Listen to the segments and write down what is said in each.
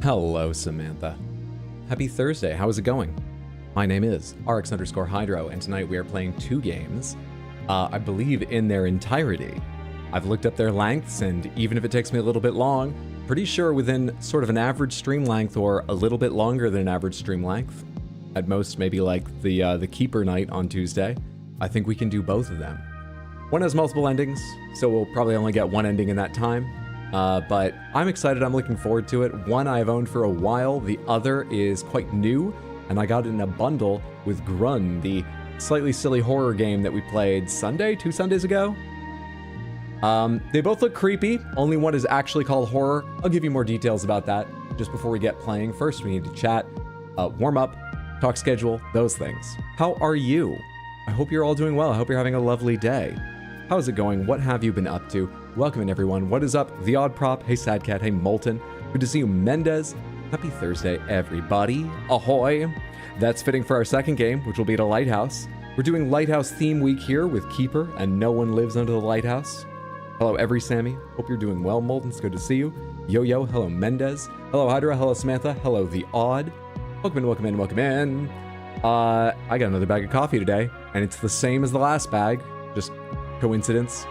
Hello, Samantha. Happy Thursday. How is it going? My name is RX_Hydro, and tonight we are playing two games, I believe in their entirety. I've looked up their lengths, and even if it takes me a little bit long, pretty sure within sort of an average stream length or a little bit longer than an average stream length, at most maybe like the Keeper night on Tuesday, I think we can do both of them. One has multiple endings, so we'll probably only get one ending in that time. But I'm excited, I'm looking forward to it. One I've owned for a while, the other is quite new, and I got it in a bundle with Grun, the slightly silly horror game that we played two Sundays ago. They both look creepy, only one is actually called horror. I'll give you more details about that just before we get playing. First, we need to chat, warm up, talk schedule, those things. How are you? I hope you're all doing well. I hope you're having a lovely day. How's it going? What have you been up to? Welcome in, everyone. What is up? The Odd Prop. Hey, Sadcat. Hey, Molten. Good to see you, Mendez. Happy Thursday, everybody. Ahoy. That's fitting for our second game, which will be at a lighthouse. We're doing Lighthouse theme week here with Keeper and No One Lives Under the Lighthouse. Hello, Every Sammy. Hope you're doing well, Molten. It's good to see you. Yo-Yo. Hello, Mendez. Hello, Hydra. Hello, Samantha. Hello, The Odd. Welcome in, welcome in, welcome in. I got another bag of coffee today, and it's the same as the last bag. Just coincidence.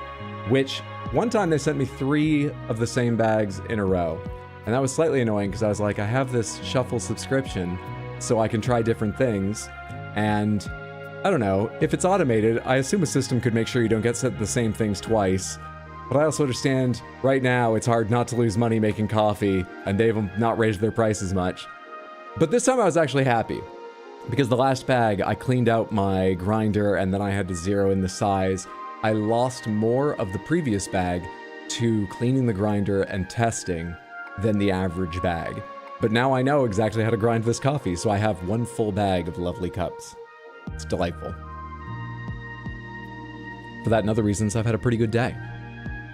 Which, one time they sent me 3 of the same bags in a row. And that was slightly annoying because I was like, I have this Shuffle subscription so I can try different things. And I don't know, if it's automated, I assume a system could make sure you don't get sent the same things twice. But I also understand right now it's hard not to lose money making coffee, and they've not raised their prices much. But this time I was actually happy, because the last bag I cleaned out my grinder and then I had to zero in the size. I lost more of the previous bag to cleaning the grinder and testing than the average bag. But now I know exactly how to grind this coffee, so I have 1 full bag of lovely cups. It's delightful. For that and other reasons, I've had a pretty good day.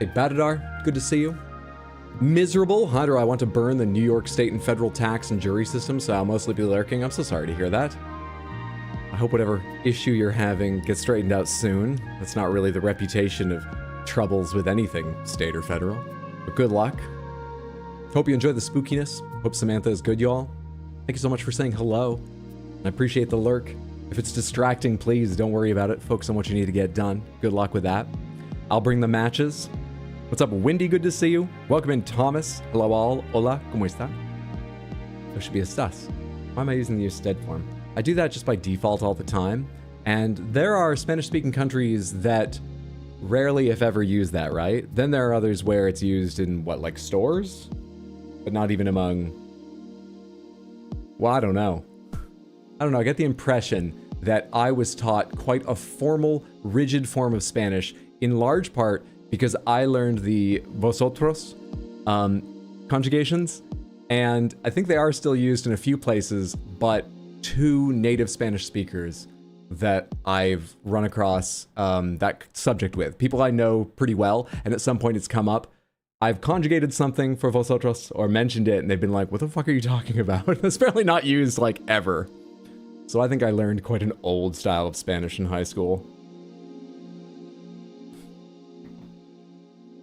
Hey, Batadar, good to see you. Miserable, Hydra, I want to burn the New York state and federal tax and jury system, so I'll mostly be lurking. I'm so sorry to hear that. I hope whatever issue you're having gets straightened out soon. That's not really the reputation of troubles with anything, state or federal. But good luck. Hope you enjoy the spookiness. Hope Samantha is good, y'all. Thank you so much for saying hello. I appreciate the lurk. If it's distracting, please don't worry about it. Focus on what you need to get done. Good luck with that. I'll bring the matches. What's up, Windy? Good to see you. Welcome in, Thomas. Hello all. Hola, ¿cómo está? There should be a sus. Why am I using the use stead form? I do that just by default all the time, and there are Spanish-speaking countries that rarely, if ever, use that, right? Then there are others where it's used in, what, like stores? But not even among... Well, I don't know. I get the impression that I was taught quite a formal, rigid form of Spanish, in large part because I learned the vosotros conjugations, and I think they are still used in a few places, but 2 native Spanish speakers that I've run across that subject with. People I know pretty well, and at some point it's come up. I've conjugated something for vosotros or mentioned it, and they've been like, what the fuck are you talking about? It's apparently not used, like, ever. So I think I learned quite an old style of Spanish in high school.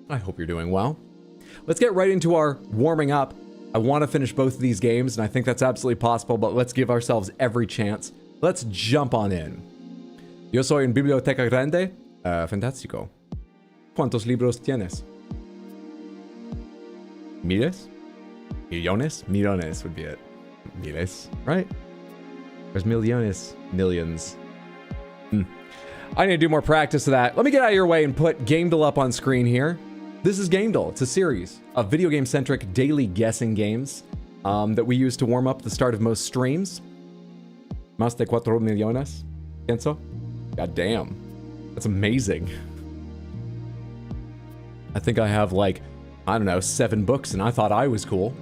I hope you're doing well. Let's get right into our warming up. I want to finish both of these games, and I think that's absolutely possible, but let's give ourselves every chance. Let's jump on in. Yo soy en biblioteca grande. Fantástico. ¿Cuántos libros tienes? Miles? Millones? Millones would be it. Miles, right? There's millones. Millions. I need to do more practice of that. Let me get out of your way and put gamedle up on screen here. This is gamedle. It's a series of video game-centric daily guessing games that we use to warm up the start of most streams. Más de 4 millones, pienso. God damn. That's amazing. I think I have like, I don't know, 7 books, and I thought I was cool.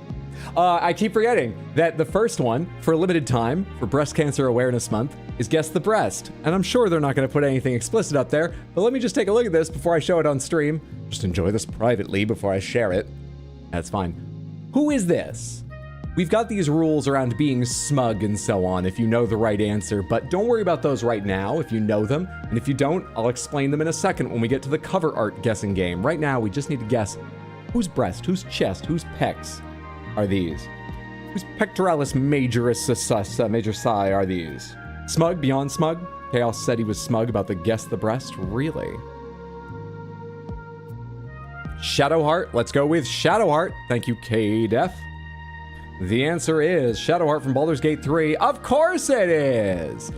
I keep forgetting that the first one, for a limited time, for Breast Cancer Awareness Month, is Guess the Breast. And I'm sure they're not going to put anything explicit up there, but let me just take a look at this before I show it on stream. Just enjoy this privately before I share it. That's fine. Who is this? We've got these rules around being smug and so on if you know the right answer, but don't worry about those right now if you know them. And if you don't, I'll explain them in a second when we get to the cover art guessing game. Right now, we just need to guess whose breast, whose chest, whose pecs are these. Whose pectoralis major psi are these? Smug, beyond smug? Chaos said he was smug about the guess the breast. Really? Shadowheart. Let's go with Shadowheart. Thank you, KDef. The answer is Shadowheart from Baldur's Gate 3. Of course it is!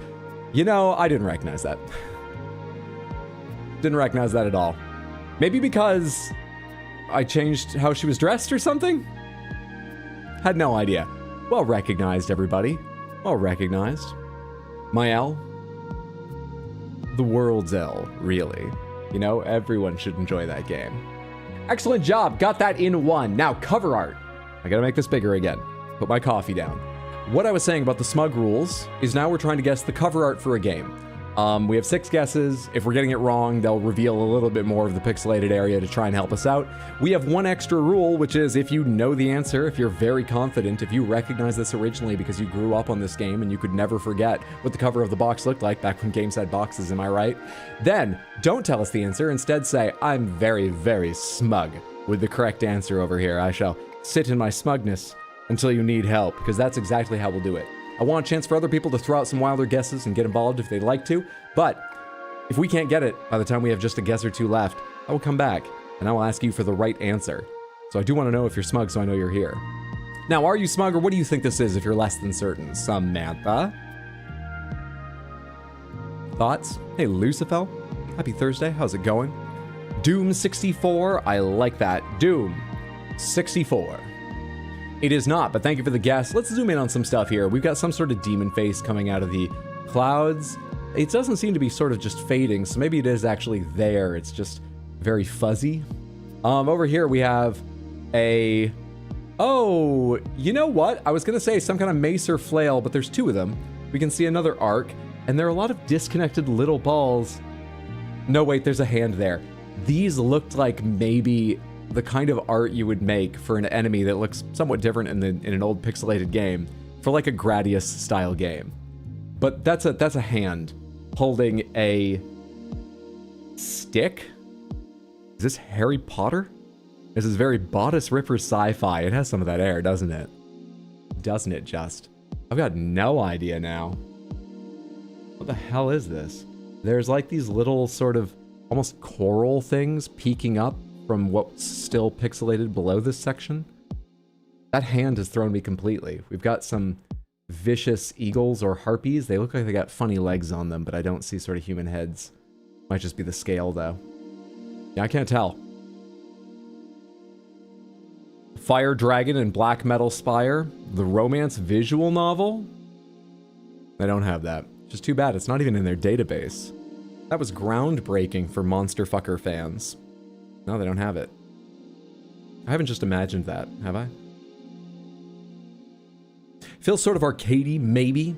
You know, I didn't recognize that. Didn't recognize that at all. Maybe because I changed how she was dressed or something? Had no idea. Well recognized, everybody. Well recognized. My L. The world's L, really. You know, everyone should enjoy that game. Excellent job. Got that in one. Now, cover art. I gotta make this bigger again. Put my coffee down. What I was saying about the smug rules is now we're trying to guess the cover art for a game. We have 6 guesses. If we're getting it wrong, they'll reveal a little bit more of the pixelated area to try and help us out. We have one extra rule, which is if you know the answer, if you're very confident, if you recognize this originally because you grew up on this game and you could never forget what the cover of the box looked like back when games had boxes, am I right? Then don't tell us the answer. Instead say, I'm very, very smug with the correct answer over here. I shall sit in my smugness until you need help, because that's exactly how we'll do it. I want a chance for other people to throw out some wilder guesses and get involved if they'd like to, but if we can't get it by the time we have just a guess or two left, I will come back and I will ask you for the right answer. So I do want to know if you're smug so I know you're here. Now, are you smug, or what do you think this is if you're less than certain? Samantha? Thoughts? Hey, Lucifel. Happy Thursday. How's it going? Doom64. I like that. Doom64. It is not, but thank you for the guess. Let's zoom in on some stuff here. We've got some sort of demon face coming out of the clouds. It doesn't seem to be sort of just fading, so maybe it is actually there. It's just very fuzzy. Over here we have a... Oh, you know what? I was going to say some kind of mace or flail, but there's 2 of them. We can see another arc, and there are a lot of disconnected little balls. No, wait, there's a hand there. These looked like maybe the kind of art you would make for an enemy that looks somewhat different in an old pixelated game for like a Gradius style game. But that's a hand holding a stick. Is this Harry Potter? This is very bodice ripper sci-fi. It has some of that air, doesn't it? Doesn't it just? I've got no idea now. What the hell is this? There's like these little sort of almost coral things peeking up from what's still pixelated below this section. That hand has thrown me completely. We've got some vicious eagles or harpies. They look like they got funny legs on them, but I don't see sort of human heads. Might just be the scale, though. Yeah, I can't tell. Fire Dragon and Black Metal Spire. The romance visual novel? They don't have that. Just too bad. It's not even in their database. That was groundbreaking for Monster Fucker fans. No, they don't have it. I haven't just imagined that, have I? Feels sort of arcadey, maybe.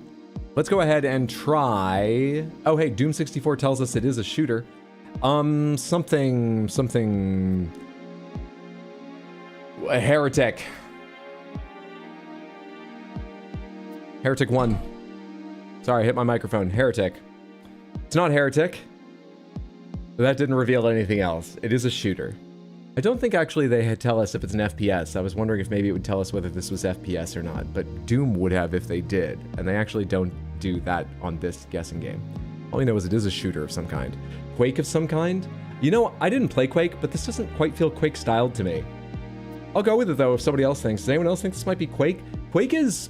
Let's go ahead and try... Oh, hey, Doom64 tells us it is a shooter. Something... A Heretic. Heretic 1. Sorry, I hit my microphone. Heretic. It's not Heretic. That didn't reveal anything else. It is a shooter. I don't think actually they had tell us if it's an FPS. I was wondering if maybe it would tell us whether this was FPS or not, but Doom would have if they did, and they actually don't do that on this guessing game. All you know is it is a shooter of some kind. Quake of some kind? You know, I didn't play Quake, but this doesn't quite feel Quake-styled to me. I'll go with it though if somebody else thinks. Does anyone else think this might be Quake? Quake is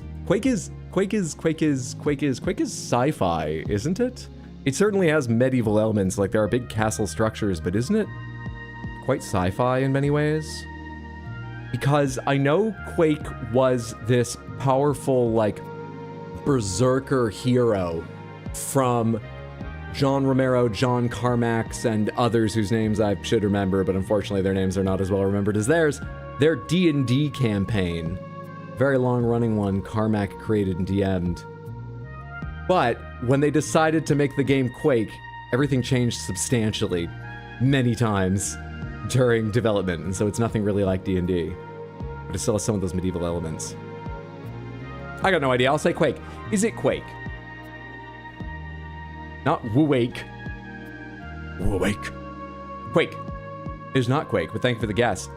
sci-fi, isn't it? It certainly has medieval elements, like there are big castle structures, but isn't it quite sci-fi in many ways? Because I know Quake was this powerful, like, berserker hero from John Romero, John Carmack, and others whose names I should remember, but unfortunately their names are not as well remembered as theirs. Their D&D campaign, very long-running one, Carmack created and DM'd. But when they decided to make the game Quake, everything changed substantially, many times during development, and so it's nothing really like D&D. But it still has some of those medieval elements. I got no idea, I'll say Quake. Is it Quake? Not Wake. Wake. Quake. It is not Quake, but thank you for the guess.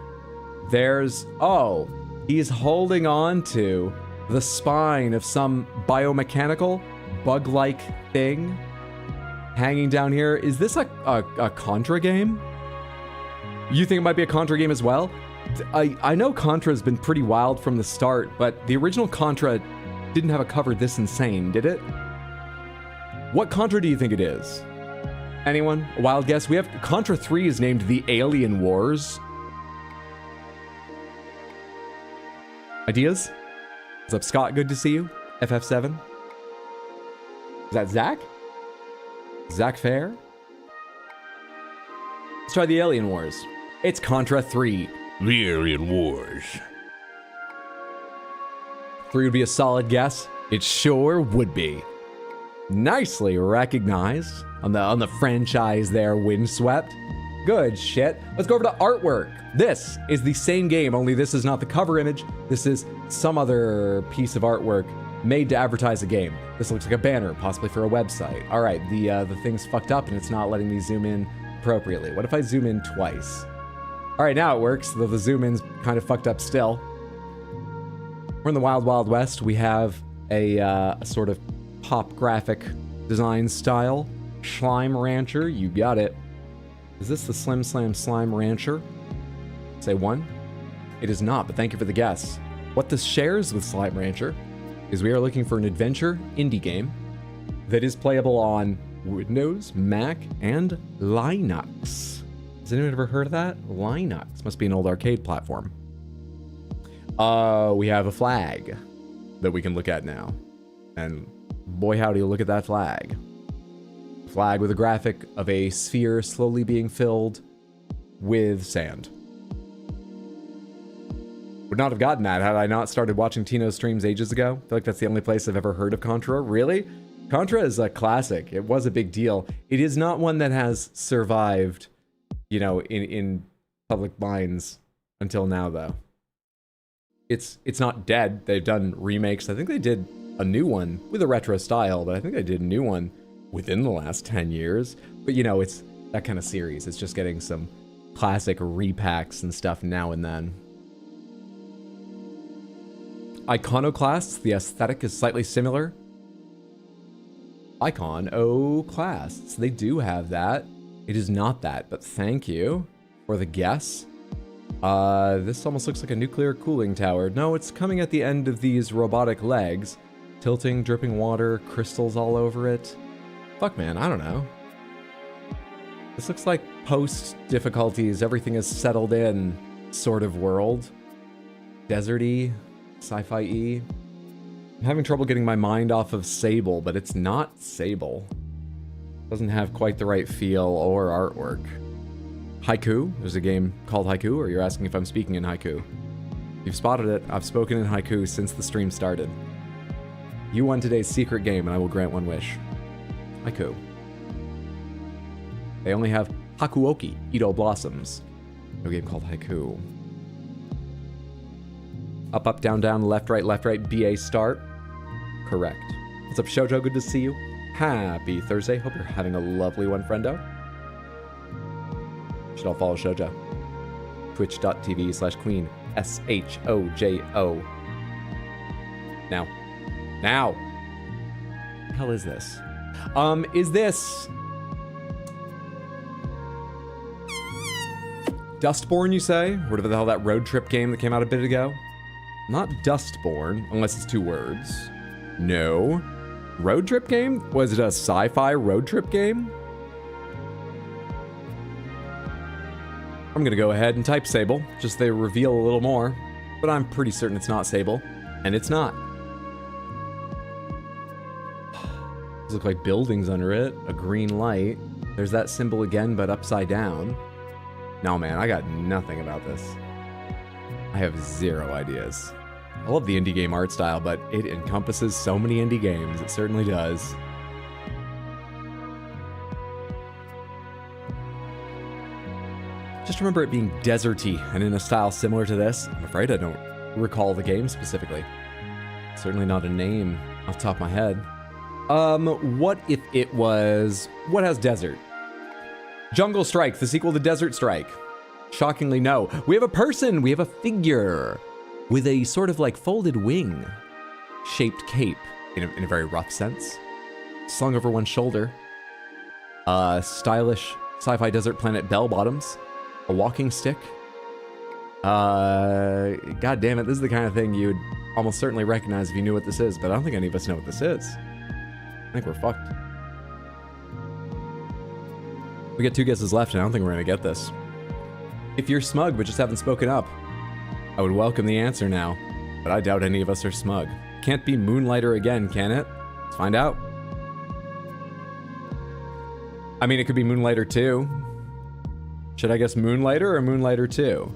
There's... Oh, he's holding on to the spine of some biomechanical, bug-like thing hanging down here. Is this a Contra game? You think it might be a Contra game as well? I know Contra's been pretty wild from the start, but the original Contra didn't have a cover this insane, did it? What Contra do you think it is? Anyone? A wild guess? We have Contra 3 is named The Alien Wars. Ideas? What's up, Scott? Good to see you. FF7. Is that Zach? Zach Fair? Let's try The Alien Wars. It's Contra 3. The Alien Wars. 3 would be a solid guess. It sure would be. Nicely recognized on the franchise there, Windswept. Good shit. Let's go over to artwork. This is the same game, only this is not the cover image. This is some other piece of artwork made to advertise a game. This looks like a banner, possibly for a website. All right, the thing's fucked up and it's not letting me zoom in appropriately. What if I zoom in twice? All right, now it works, though the zoom in's kind of fucked up still. We're in the Wild Wild West. We have a sort of pop graphic design style. Slime Rancher, you got it. Is this the Slim Slam Slime Rancher? Say one. It is not, but thank you for the guess. What this shares with Slime Rancher is we are looking for an adventure indie game that is playable on Windows, Mac, and Linux. Has anyone ever heard of that? Linux. Must be an old arcade platform. We have a flag that we can look at now. And boy howdy, look at that flag. Flag with a graphic of a sphere slowly being filled with sand. Would not have gotten that had I not started watching Tino's streams ages ago. I feel like that's the only place I've ever heard of Contra. Really? Contra is a classic. It was a big deal. It is not one that has survived, you know, in public minds until now, though. It's not dead. They've done remakes. I think they did a new one with a retro style, but I think they did a new one within the last 10 years. But, you know, it's that kind of series. It's just getting some classic repacks and stuff now and then. Iconoclasts, the aesthetic is slightly similar. Iconoclasts, they do have that. It is not that, but thank you for the guess. This almost looks like a nuclear cooling tower. No, it's coming at the end of these robotic legs. Tilting, dripping water, crystals all over it. Fuck, man, I don't know. This looks like post-difficulties, everything is settled in sort of world. Deserty, sci-fi-y. I'm having trouble getting my mind off of Sable, but it's not Sable. Doesn't have quite the right feel or artwork. Haiku, there's a game called Haiku, or you're asking if I'm speaking in Haiku. You've spotted it, I've spoken in Haiku since the stream started. You won today's secret game and I will grant one wish. Haiku. They only have Hakuoki, Edo Blossoms. No game called Haiku. Up, up, down, down, left, right, BA start. Correct. What's up, Shoujo? Good to see you. Happy Thursday. Hope you're having a lovely one, friendo. Should all follow Shoujo. Twitch.tv/queen. SHOJO. Now. Now! What the hell is this? Is this... Dustborn, you say? Whatever the hell that road trip game that came out a bit ago? Not Dustborn, unless it's 2 words. No. Road trip game? Was it a sci-fi road trip game? I'm gonna go ahead and type Sable, just they reveal a little more, but I'm pretty certain it's not Sable, and it's not. These look like buildings under it, a green light. There's that symbol again, but upside down. No, man, I got nothing about this. I have 0 ideas. I love the indie game art style, but it encompasses so many indie games. It certainly does. Just remember it being deserty and in a style similar to this. I'm afraid I don't recall the game specifically. Certainly not a name off the top of my head. What if it was... What has desert? Jungle Strike, the sequel to Desert Strike. Shockingly, no. We have a person! We have a figure! With a sort of like folded wing. shaped cape in a very rough sense, slung over one shoulder, stylish sci-fi desert planet bell bottoms, a walking stick. God damn it, this is the kind of thing you'd almost certainly recognize if you knew what this is, but I don't think any of us know what this is. I think we're fucked. We got 2 guesses left, and I don't think we're gonna get this. If you're smug but just haven't spoken up, I would welcome the answer now, but I doubt any of us are smug. Can't be Moonlighter again, can it? Let's find out. I mean, it could be Moonlighter 2. Should I guess Moonlighter or Moonlighter 2?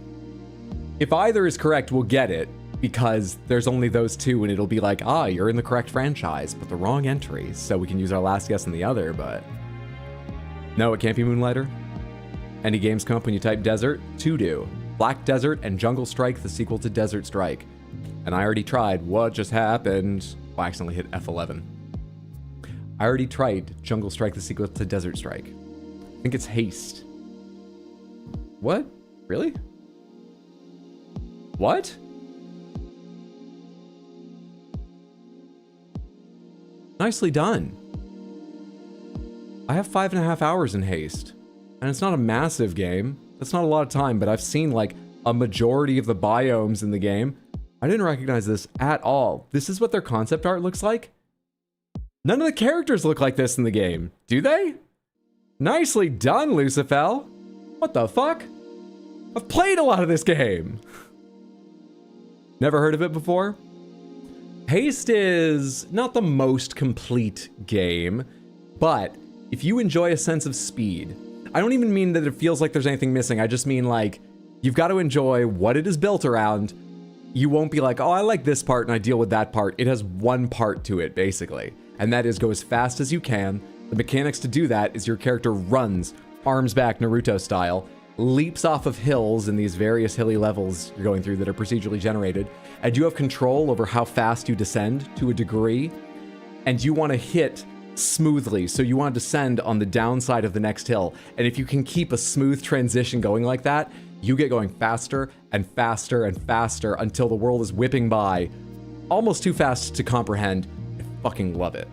If either is correct, we'll get it, because there's only those 2, and it'll be like, ah, you're in the correct franchise, but the wrong entry, so we can use our last guess in the other, but... No, it can't be Moonlighter. Any games come up when you type desert? 2 do. Black Desert and Jungle Strike, the sequel to Desert Strike. And I already tried. What just happened? Oh, I accidentally hit F11. I already tried Jungle Strike, the sequel to Desert Strike. I think it's Haste. What? Really? What? Nicely done. I have 5.5 hours in Haste. And it's not a massive game. That's not a lot of time, but I've seen like a majority of the biomes in the game. I didn't recognize this at all. This is what their concept art looks like? None of the characters look like this in the game, do they? Nicely done, Lucifel. What the fuck? I've played a lot of this game. Never heard of it before? Haste is not the most complete game, but if you enjoy a sense of speed, I don't even mean that it feels like there's anything missing. I just mean like, you've got to enjoy what it is built around. You won't be like, oh, I like this part and I deal with that part. It has one part to it, basically. And that is go as fast as you can. The mechanics to do that is your character runs, arms back Naruto style, leaps off of hills in these various hilly levels you're going through that are procedurally generated. And you have control over how fast you descend to a degree. And you want to hit smoothly, so you want to descend on the downside of the next hill, and if you can keep a smooth transition going like that, you get going faster and faster and faster until the world is whipping by, almost too fast to comprehend. I fucking love it.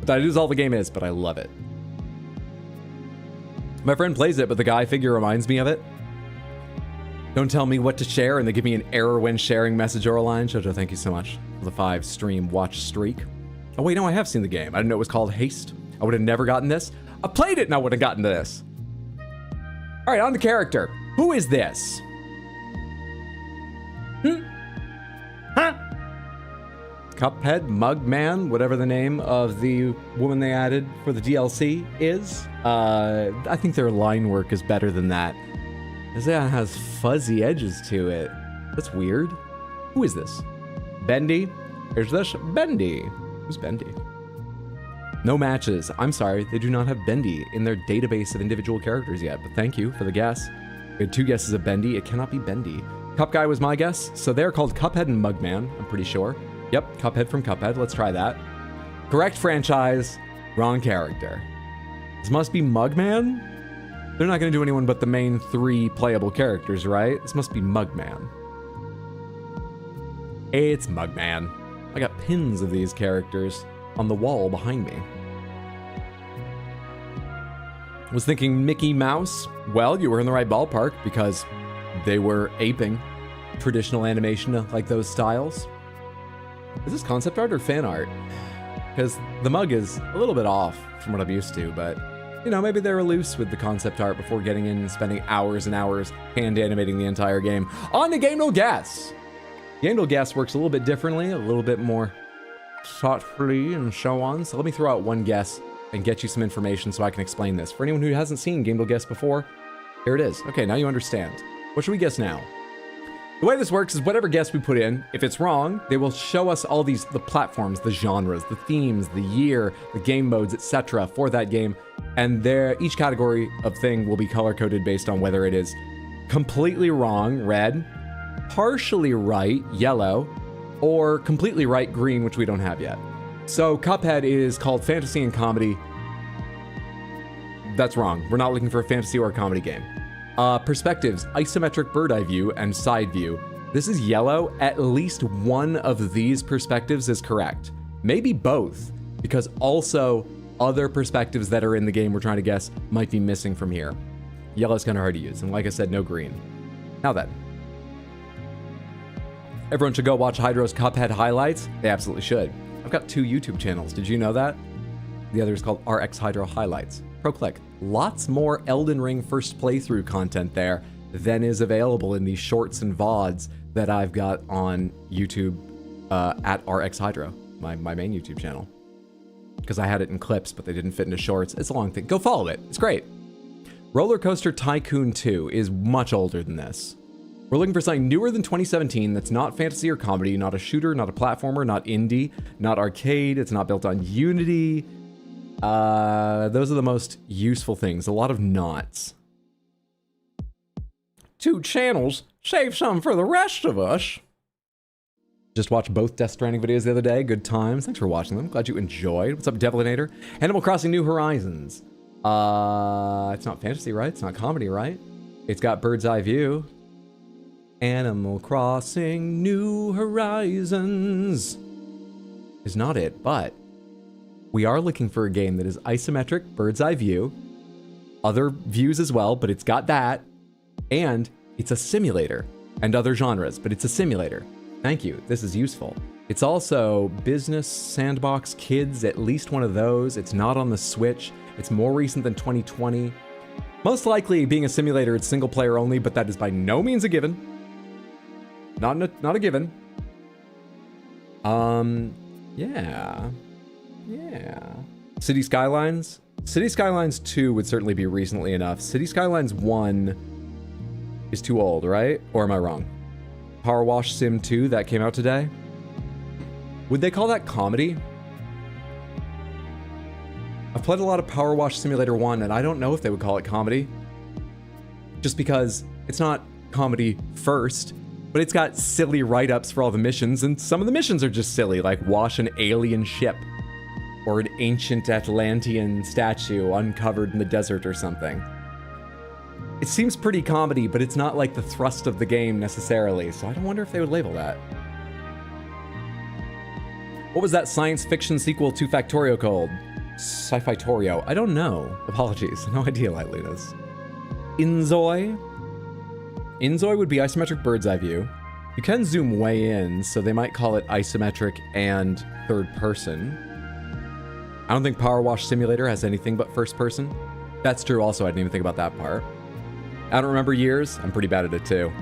That is all the game is, but I love it. My friend plays it, but the guy figure reminds me of it. Don't tell me what to share, and they give me an error when sharing message or a line. Jojo, thank you so much for the 5 stream watch streak. Oh wait, no, I have seen the game. I didn't know it was called Haste. I would have never gotten this. I played it and I would have gotten this. All right, on the character. Who is this? Huh? Cuphead, Mugman, whatever the name of the woman they added for the DLC is. I think their line work is better than that. This has fuzzy edges to it. That's weird. Who is this? Bendy? Is this Bendy? Who's Bendy? No matches. I'm sorry, they do not have Bendy in their database of individual characters yet, but thank you for the guess. We had 2 guesses of Bendy. It cannot be Bendy. Cup Guy was my guess, so they're called Cuphead and Mugman, I'm pretty sure. Yep, Cuphead from Cuphead. Let's try that. Correct franchise, wrong character. This must be Mugman? They're not going to do anyone but the main 3 playable characters, right? This must be Mugman. It's Mugman. I got pins of these characters on the wall behind me. Was thinking Mickey Mouse. Well, you were in the right ballpark because they were aping traditional animation like those styles. Is this concept art or fan art? Because the mug is a little bit off from what I'm used to, but you know, maybe they were loose with the concept art before getting in and spending hours and hours hand animating the entire game. On to gamedle guess. Gamedle guess works a little bit differently, a little bit more thoughtfully and so on. So let me throw out one guess and get you some information so I can explain this. For anyone who hasn't seen gamedle guess before, here it is. Okay, now you understand. What should we guess now? The way this works is whatever guess we put in, if it's wrong, they will show us all these, the platforms, the genres, the themes, the year, the game modes, etc. for that game. And each category of thing will be color-coded based on whether it is completely wrong, red, partially right, yellow, or completely right, green, which we don't have yet. So Cuphead is called Fantasy and Comedy. That's wrong. We're not looking for a fantasy or a comedy game. Perspectives, isometric bird eye view and side view. This is yellow. At least one of these perspectives is correct. Maybe both, because also other perspectives that are in the game we're trying to guess might be missing from here. Yellow's kind of hard to use, and like I said, no green. Now then. Everyone should go watch Hydro's Cuphead highlights. They absolutely should. I've got 2 YouTube channels. Did you know that? The other is called RX Hydro Highlights. Pro click. Lots more Elden Ring first playthrough content there than is available in these shorts and VODs that I've got on YouTube at RX Hydro, my main YouTube channel. Because I had it in clips, but they didn't fit into shorts. It's a long thing. Go follow it. It's great. Roller Coaster Tycoon 2 is much older than this. We're looking for something newer than 2017 that's not fantasy or comedy, not a shooter, not a platformer, not indie, not arcade, it's not built on Unity. Those are the most useful things. A lot of nots. 2 channels, save some for the rest of us. Just watched both Death Stranding videos the other day. Good times. Thanks for watching them. Glad you enjoyed. What's up, Devilinator? Animal Crossing New Horizons. It's not fantasy, right? It's not comedy, right? It's got bird's eye view. Animal Crossing New Horizons is not it, but we are looking for a game that is isometric, bird's eye view, other views as well, but it's got that, and it's a simulator and other genres, but it's a simulator. Thank you. This is useful. It's also business, sandbox, kids, at least one of those. It's not on the Switch. It's more recent than 2020. Most likely being a simulator, it's single player only, but that is by no means a given. Not a given. Yeah. City Skylines? City Skylines 2 would certainly be recently enough. City Skylines 1 is too old, right? Or am I wrong? Power Wash Sim 2, that came out today? Would they call that comedy? I've played a lot of Power Wash Simulator 1, and I don't know if they would call it comedy. Just because it's not comedy first, but it's got silly write-ups for all the missions, and some of the missions are just silly, like wash an alien ship, or an ancient Atlantean statue uncovered in the desert or something. It seems pretty comedy, but it's not like the thrust of the game necessarily, so I don't wonder if they would label that. What was that science fiction sequel to Factorio called? Sci-Fi Torio. I don't know. Apologies. No idea, Lightlunas. Inzoi? Inzoi would be isometric bird's eye view. You can zoom way in, so they might call it isometric and third person. I don't think Power Wash Simulator has anything but first person. That's true also, I didn't even think about that part. I don't remember years. I'm pretty bad at it too.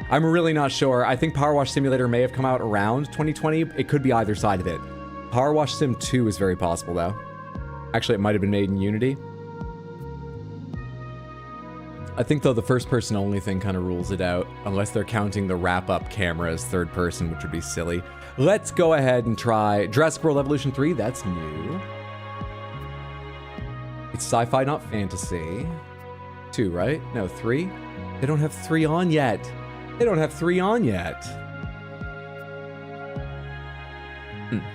I'm really not sure. I think Power Wash Simulator may have come out around 2020. It could be either side of it. Power Wash Sim 2 is very possible though. Actually, it might have been made in Unity. I think though the first person only thing kind of rules it out, unless they're counting the wrap-up camera as third person, which would be silly. Let's go ahead and try Jurassic World Evolution 3. That's new. It's sci-fi, not fantasy. 2, right? No, 3? They don't have 3 on yet. They don't have 3 on yet.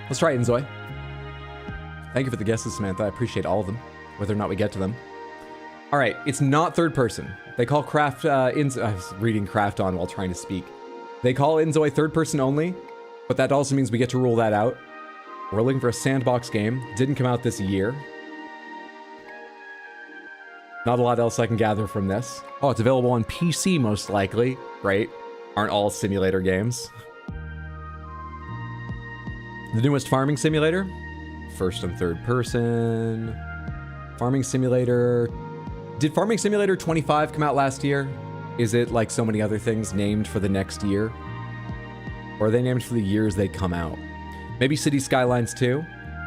Let's try Inzoi. Thank you for the guesses, Samantha. I appreciate all of them, whether or not we get to them. All right, it's not third person. They call Craft, I was reading Craft on while trying to speak. They call Inzoi third person only, but that also means we get to rule that out. We're looking for a sandbox game. Didn't come out this year. Not a lot else I can gather from this. Oh, it's available on PC most likely. Great. Aren't all simulator games. The newest farming simulator. First and third person. Farming Simulator. Did Farming Simulator 25 come out last year? Is it like so many other things named for the next year? Or are they named for the years they come out? Maybe City Skylines 2?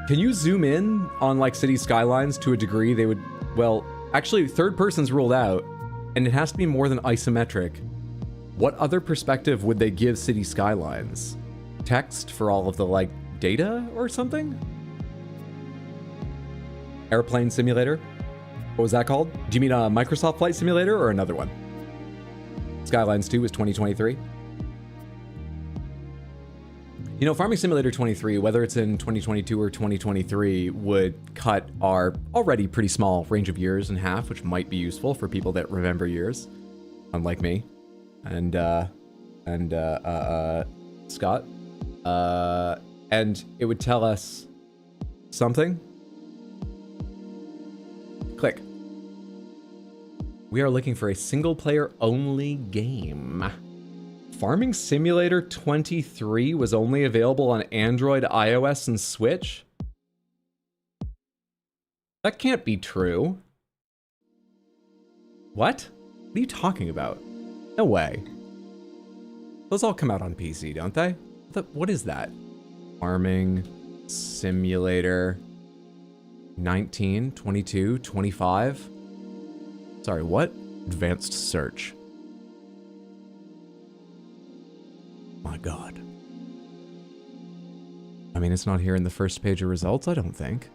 Can you zoom in on like City Skylines to a degree they would, well, actually third person's ruled out and it has to be more than isometric. What other perspective would they give City Skylines? Text for all of the like data or something? Airplane Simulator? What was that called? Do you mean a Microsoft Flight Simulator or another one? Skylines 2 was 2023. You know, Farming Simulator 23, whether it's in 2022 or 2023, would cut our already pretty small range of years in half, which might be useful for people that remember years, unlike me. And and Scott. And it would tell us something. Click. We are looking for a single player only game. Farming Simulator 23 was only available on Android, iOS, and Switch? That can't be true. What? What are you talking about? No way. Those all come out on PC, don't they? What is that? Farming Simulator 19, 22, 25. Sorry, what? Advanced search. My God. I mean, it's not here in the first page of results, I don't think.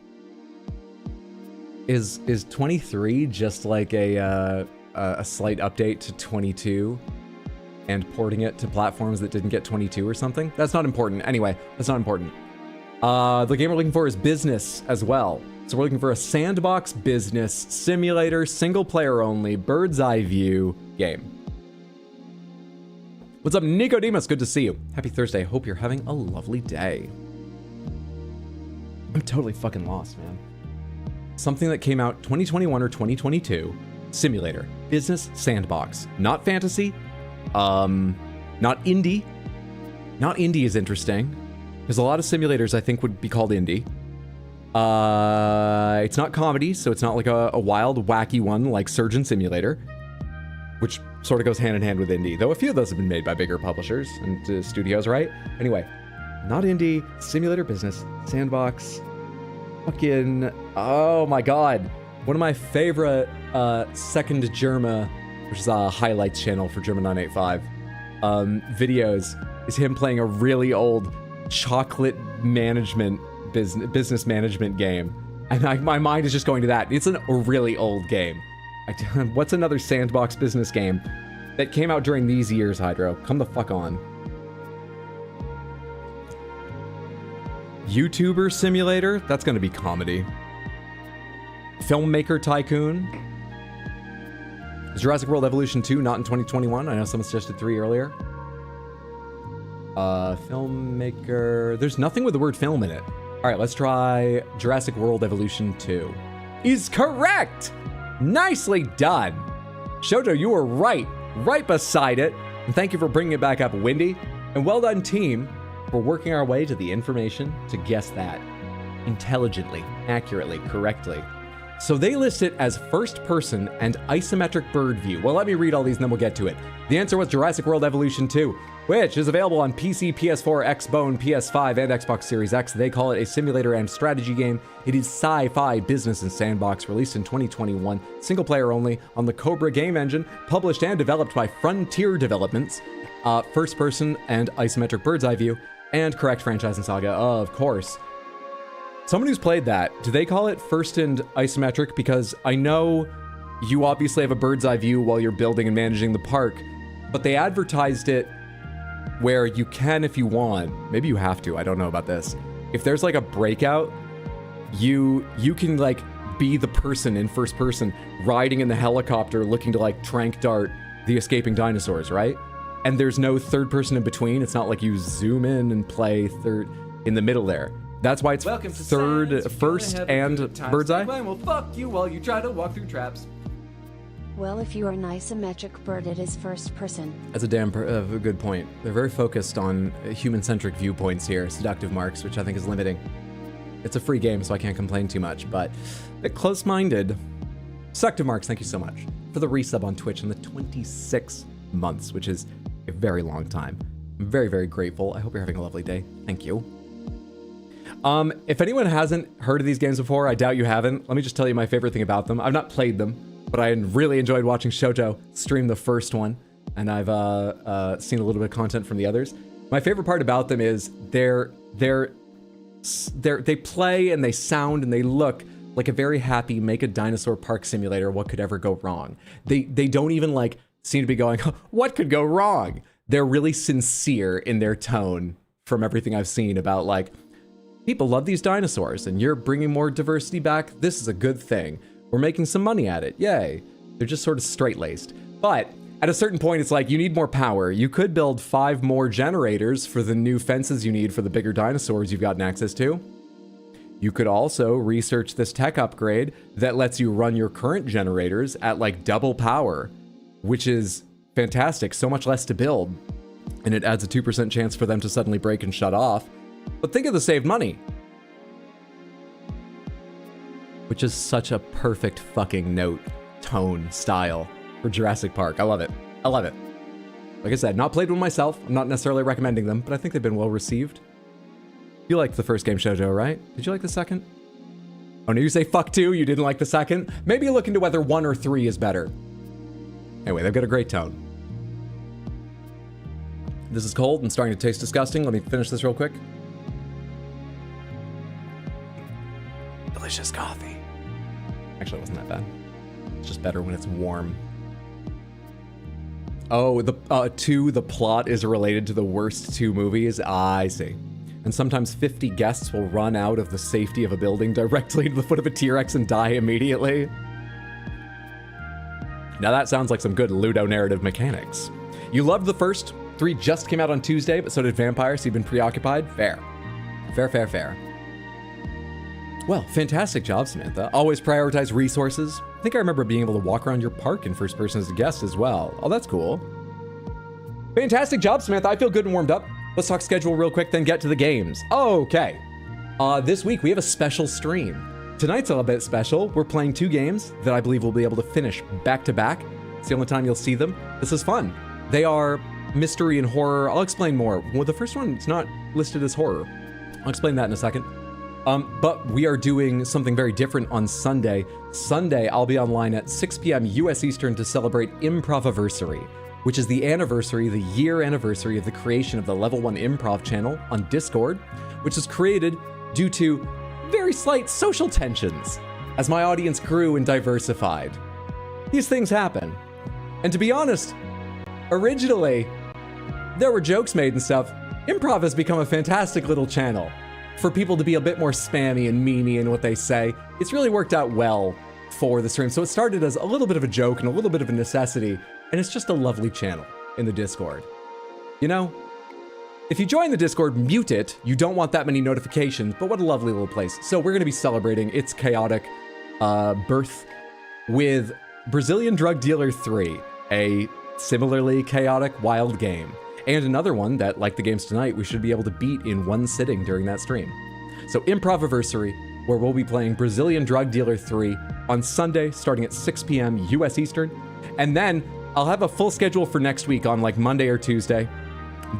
Is 23 just like a slight update to 22 and porting it to platforms that didn't get 22 or something? That's not important. Anyway, that's not important. The game we're looking for is business as well. So we're looking for a sandbox business simulator, single player only, bird's eye view game. What's up, Nicodemus? Good to see you. Happy Thursday. Hope you're having a lovely day. I'm totally fucking lost, man. Something that came out 2021 or 2022. Simulator. Business sandbox. Not fantasy. Not indie. Not indie is interesting. There's a lot of simulators I think would be called indie. It's not comedy, so it's not like a wild, wacky one like Surgeon Simulator, which sort of goes hand in hand with indie, though a few of those have been made by bigger publishers and studios, right? Anyway, not indie, simulator business, sandbox, fucking, oh my God. One of my favorite Second Germa, which is a highlights channel for Germa985, videos, is him playing a really old chocolate management business management game. And my mind is just going to that. It's a really old game. What's another sandbox business game that came out during these years, Hydro? Come the fuck on. YouTuber Simulator? That's gonna be comedy. Filmmaker Tycoon? Is Jurassic World Evolution 2 not in 2021? I know someone suggested 3 earlier. Filmmaker... There's nothing with the word film in it. Alright, let's try Jurassic World Evolution 2. Is correct! Nicely done! Shoto, you were right beside it. And thank you for bringing it back up, Windy. And well done, team, for working our way to the information to guess that. Intelligently, accurately, correctly. So they list it as first person and isometric bird view. Well, let me read all these and then we'll get to it. The answer was Jurassic World Evolution 2, which is available on PC, PS4, Xbone, PS5, and Xbox Series X. They call it a simulator and strategy game. It is sci-fi business and sandbox, released in 2021, single player only, on the Cobra game engine, published and developed by Frontier Developments, first person and isometric bird's eye view, and correct franchise and saga, of course. Someone who's played that, do they call it first and isometric? Because I know you obviously have a bird's eye view while you're building and managing the park, but they advertised it where you can if you want. Maybe you have to, I don't know about this. If there's like a breakout, you can like be the person in first person riding in the helicopter looking to like trank dart the escaping dinosaurs, right? And there's no third person in between. It's not like you zoom in and play third in the middle there. That's why it's first and bird's eye. Well, fuck you while you try to walk through traps. Well, if you are an isometric bird, it is first person. That's a damn good point. They're very focused on human-centric viewpoints here, seductive marks, which I think is limiting. It's a free game, so I can't complain too much, but a bit close-minded. Seductive marks, thank you so much for the resub on Twitch in the 26 months, which is a very long time. I'm very, very grateful. I hope you're having a lovely day. Thank you. If anyone hasn't heard of these games before, I doubt you haven't. Let me just tell you my favorite thing about them. I've not played them, but I really enjoyed watching Shoto stream the first one, and I've seen a little bit of content from the others. My favorite part about them is they play and they sound and they look like a very happy make a dinosaur park simulator. What could ever go wrong? They don't even like seem to be going, what could go wrong? They're really sincere in their tone from everything I've seen about like, people love these dinosaurs and you're bringing more diversity back. This is a good thing. We're making some money at it. Yay. They're just sort of straight-laced. But At a certain point, it's like, you need more power. You could build 5 more generators for the new fences you need for the bigger dinosaurs you've gotten access to. You could also research this tech upgrade that lets you run your current generators at like double power, which is fantastic. So much less to build. And it adds a 2% chance for them to suddenly break and shut off. But think of the saved money. Which is such a perfect fucking note, tone, style for Jurassic Park. I love it. I love it. Like I said, not played one myself. I'm not necessarily recommending them, but I think they've been well received. You liked the first game, Shoujo, right? Did you like the second? Oh, no, you say fuck 2, you didn't like the second? Maybe look into whether 1 or 3 is better. Anyway, they've got a great tone. This is cold and starting to taste disgusting. Let me finish this real quick. Delicious coffee. Actually, it wasn't that bad. It's just better when it's warm. Oh, the plot is related to the worst 2 movies? I see. And sometimes 50 guests will run out of the safety of a building directly to the foot of a T-Rex and die immediately. Now that sounds like some good ludonarrative mechanics. You loved the first 3 just came out on Tuesday, but so did Vampire, so you've been preoccupied? Fair. Fair, fair, fair. Well, fantastic job, Samantha. Always prioritize resources. I think I remember being able to walk around your park in first person as a guest as well. Oh, that's cool. Fantastic job, Samantha. I feel good and warmed up. Let's talk schedule real quick, then get to the games. Okay. This week, we have a special stream. Tonight's a little bit special. We're playing 2 games that I believe we'll be able to finish back to back. It's the only time you'll see them. This is fun. They are mystery and horror. I'll explain more. Well, the first one is not listed as horror. I'll explain that in a second. But we are doing something very different on Sunday. Sunday, I'll be online at 6 p.m. US Eastern to celebrate Improviversary, which is the year anniversary of the creation of the Level 1 Improv channel on Discord, which was created due to very slight social tensions as my audience grew and diversified. These things happen. And to be honest, originally, there were jokes made and stuff. Improv has become a fantastic little channel for people to be a bit more spammy and memey in what they say. It's really worked out well for the stream. So it started as a little bit of a joke and a little bit of a necessity, and it's just a lovely channel in the Discord. You know, if you join the Discord, mute it. You don't want that many notifications, but what a lovely little place. So we're gonna be celebrating its chaotic birth with Brazilian Drug Dealer 3, a similarly chaotic, wild game. And another one that, like the games tonight, we should be able to beat in one sitting during that stream. So Improviversary, where we'll be playing Brazilian Drug Dealer 3 on Sunday, starting at 6 p.m. US Eastern. And then I'll have a full schedule for next week on like Monday or Tuesday.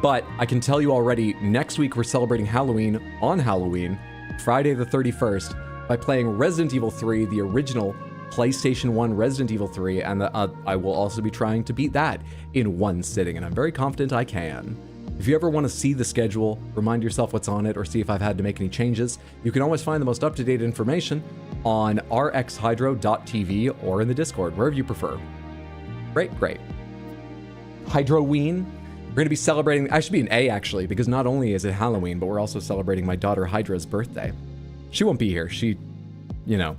But I can tell you already, next week we're celebrating Halloween on Halloween, Friday the 31st, by playing Resident Evil 3, the original PlayStation 1 Resident Evil 3, and I will also be trying to beat that in one sitting, and I'm very confident I can. If you ever want to see the schedule, remind yourself what's on it, or see if I've had to make any changes, you can always find the most up-to-date information on rxhydro.tv or in the Discord, wherever you prefer. Great, great. Hydroween. We're going to be celebrating, I should be an A actually, because not only is it Halloween, but we're also celebrating my daughter Hydra's birthday. She won't be here. She, you know,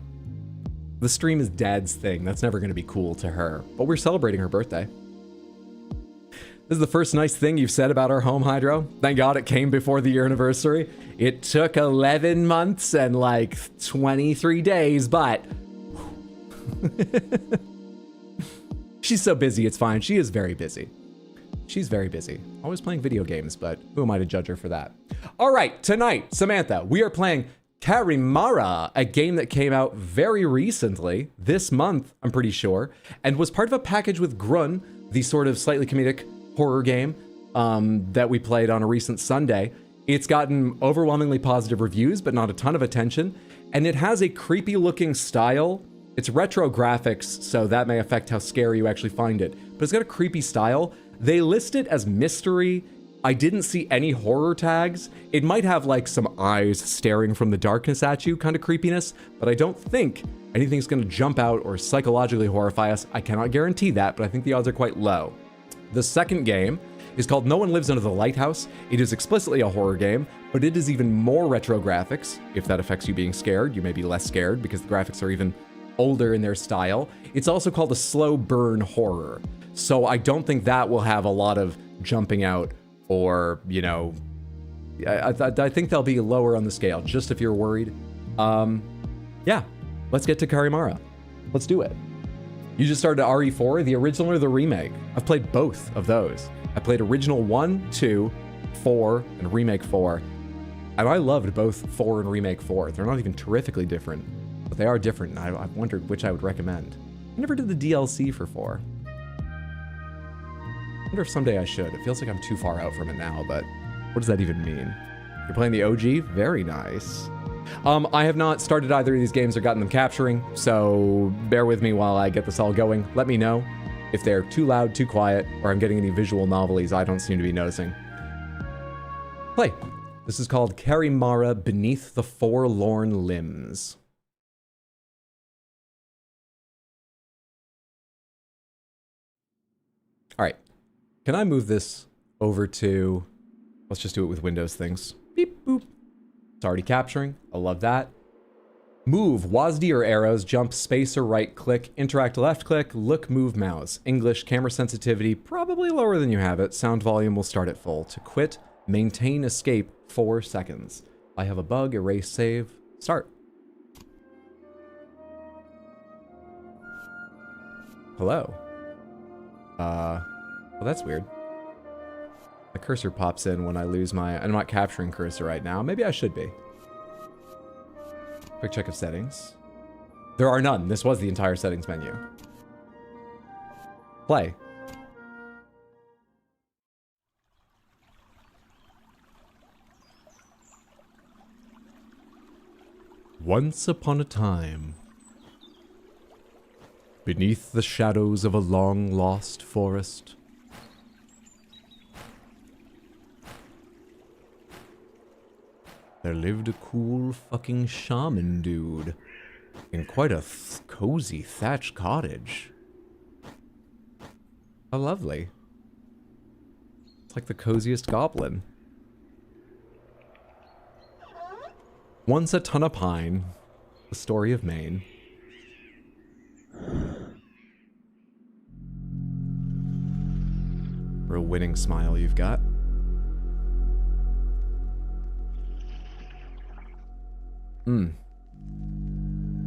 the stream is dad's thing. That's never going to be cool to her, but we're celebrating her birthday. This is the first nice thing you've said about our home, Hydro. Thank God it came before the year anniversary. It took 11 months and like 23 days, but she's so busy, it's fine. She is very busy. She's very busy. Always playing video games, but who am I to judge her for that? All right, tonight, Samantha, we are playing CARIMARA, a game that came out very recently, this month, I'm pretty sure, and was part of a package with Grun, the sort of slightly comedic horror game that we played on a recent Sunday. It's gotten overwhelmingly positive reviews, but not a ton of attention, and it has a creepy looking style. It's retro graphics, so that may affect how scary you actually find it, but it's got a creepy style. They list it as mystery. I didn't see any horror tags. It might have like some eyes staring from the darkness at you kind of creepiness, but I don't think anything's gonna jump out or psychologically horrify us. I cannot guarantee that, but I think the odds are quite low. The second game is called No One Lives Under the Lighthouse. It is explicitly a horror game, but it is even more retro graphics. If that affects you being scared, you may be less scared because the graphics are even older in their style. It's also called a slow burn horror. So I don't think that will have a lot of jumping out or, you know, I think they'll be lower on the scale, just if you're worried. Yeah, let's get to CARIMARA. Let's do it. You just started RE4, the original or the remake? I've played both of those. I played original 1, 2, 4, and remake 4. And I loved both 4 and remake 4. They're not even terrifically different, but they are different, and I've wondered which I would recommend. I never did the DLC for 4. I wonder if someday I should. It feels like I'm too far out from it now, but what does that even mean? You're playing the OG? Very nice. I have not started either of these games or gotten them capturing, so bear with me while I get this all going. Let me know if they're too loud, too quiet, or I'm getting any visual novelties I don't seem to be noticing. Play. This is called CARIMARA Beneath the Forlorn Limbs. All right. Can I move this over to... Let's just do it with Windows things. Beep, boop. It's already capturing. I love that. Move, WASD or arrows, jump, space or right click, interact left click, look, move mouse. English, camera sensitivity, probably lower than you have it. Sound volume will start at full. To quit, maintain escape 4 seconds. I have a bug, erase, save, start. Hello. Well, that's weird. The cursor pops in when I lose my... I'm not capturing cursor right now. Maybe I should be. Quick check of settings. There are none. This was the entire settings menu. Play. Once upon a time, beneath the shadows of a long-lost forest, there lived a cool fucking shaman dude in quite a cozy thatched cottage. How lovely. It's like the coziest goblin. Once a ton of pine, the story of Maine. Real winning smile you've got.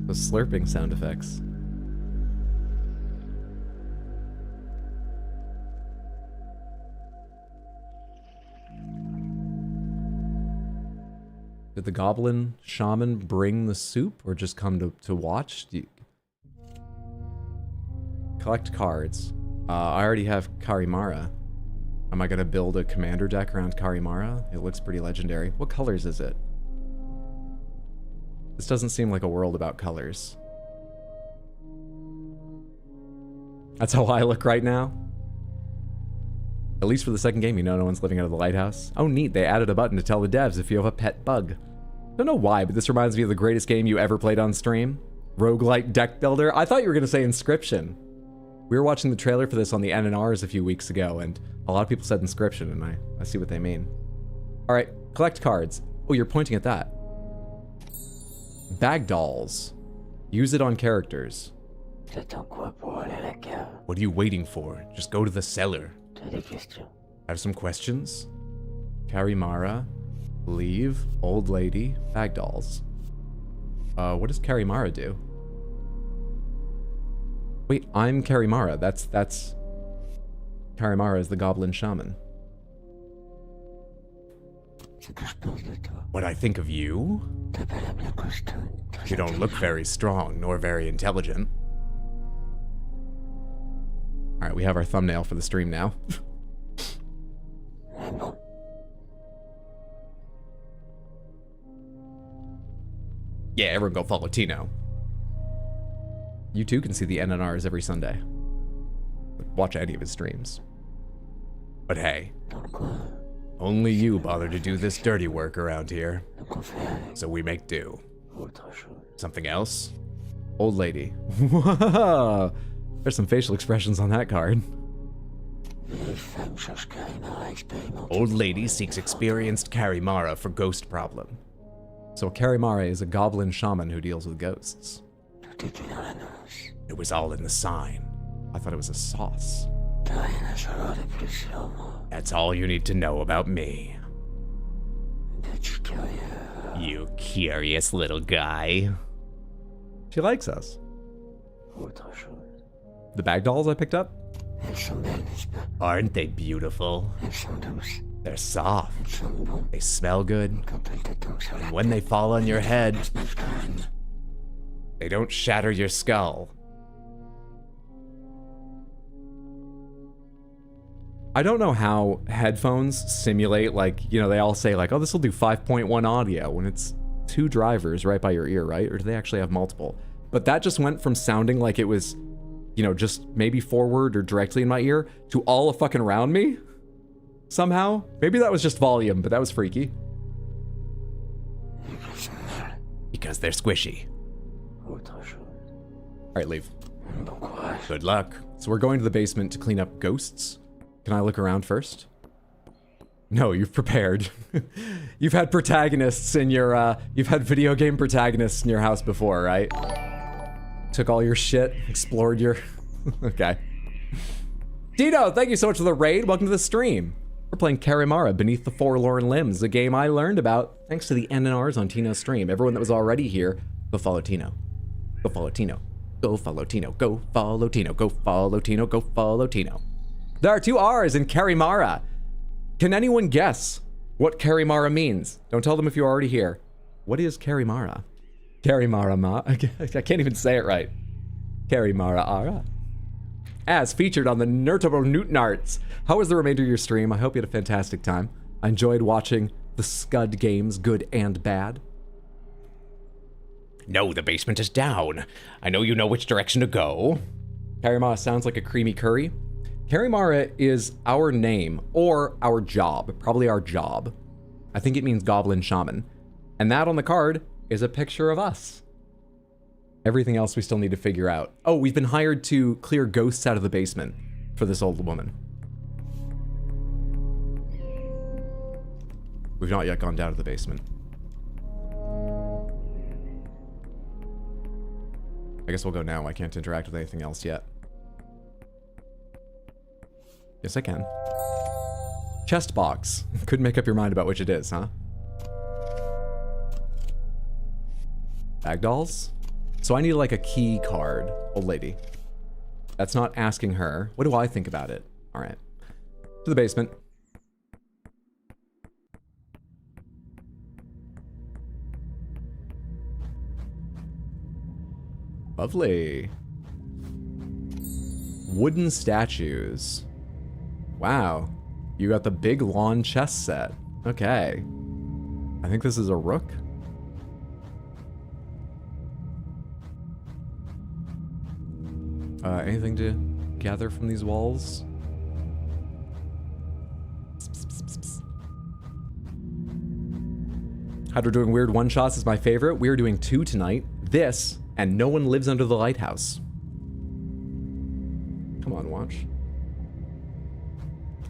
The slurping sound effects. Did the goblin shaman bring the soup or just come to watch? Collect cards. I already have CARIMARA. Am I gonna build a commander deck around CARIMARA? It looks pretty legendary. What colors is it? This doesn't seem like a world about colors. That's how I look right now. At least for the second game, you know no one's living out of the lighthouse. Oh neat, they added a button to tell the devs if you have a pet bug. Don't know why, but this reminds me of the greatest game you ever played on stream. Roguelite deck builder. I thought you were gonna say Inscription. We were watching the trailer for this on the NNRs a few weeks ago, and a lot of people said Inscription, and I see what they mean. Alright, collect cards. Oh, you're pointing at that. Bag dolls. Use it on characters. What are you waiting for? Just go to the cellar. Have some questions? CARIMARA. Leave. Old lady. Bag dolls. What does CARIMARA do? Wait, I'm CARIMARA. That's... CARIMARA is the goblin shaman. What I think of you? You don't look very strong, nor very intelligent. Alright, we have our thumbnail for the stream now. Yeah, everyone go follow Tino. You too can see the NNRs every Sunday. Watch any of his streams. But hey, only you bother to do this dirty work around here. So we make do. Something else? Old lady. Whoa! There's some facial expressions on that card. Old lady seeks experienced CARIMARA for ghost problem. So a CARIMARA is a goblin shaman who deals with ghosts. It was all in the sign. I thought it was a sauce. That's all you need to know about me. You curious little guy. She likes us. The bag dolls I picked up? Aren't they beautiful? They're soft. They smell good. And when they fall on your head, they don't shatter your skull. I don't know how headphones simulate, like, you know, they all say like, oh, this will do 5.1 audio when it's 2 drivers right by your ear, right? Or do they actually have multiple? But that just went from sounding like it was, you know, just maybe forward or directly in my ear to all fucking around me somehow. Maybe that was just volume, but that was freaky. Because they're squishy. All right, leave. Good luck. So we're going to the basement to clean up ghosts. Can I look around first? No, you've prepared. You've had protagonists in your, you've had video game protagonists in your house before, right? Took all your shit, explored your... Okay. Dino, thank you so much for the raid. Welcome to the stream. We're playing CARIMARA, Beneath the Forlorn Limbs, a game I learned about thanks to the NNRs on Tino's stream. Everyone that was already here, go follow Tino. Go follow Tino. Go follow Tino. Go follow Tino. Go follow Tino. Go follow Tino. There are 2 R's in CARIMARA. Can anyone guess what CARIMARA means? Don't tell them if you're already here. What is CARIMARA? CARIMARA. I can't even say it right. CARIMARA Ara. As featured on the Nurtable Newtonarts. How was the remainder of your stream? I hope you had a fantastic time. I enjoyed watching the Scud games, good and bad. No, the basement is down. I know you know which direction to go. CARIMARA sounds like a creamy curry. CARIMARA is our name, or our job, probably our job. I think it means goblin shaman. And that on the card is a picture of us. Everything else we still need to figure out. Oh, we've been hired to clear ghosts out of the basement for this old woman. We've not yet gone down to the basement. I guess we'll go now. I can't interact with anything else yet. Yes, I can. Chest box. Couldn't make up your mind about which it is, huh? Bag dolls? So I need like a key card, old lady. That's not asking her. What do I think about it? All right. To the basement. Lovely. Wooden statues. Wow. You got the big lawn chess set. Okay. I think this is a rook. Anything to gather from these walls? Hydra doing weird one-shots is my favorite. We're doing 2 tonight. This, and No One Lives Under the Lighthouse. Come on, watch.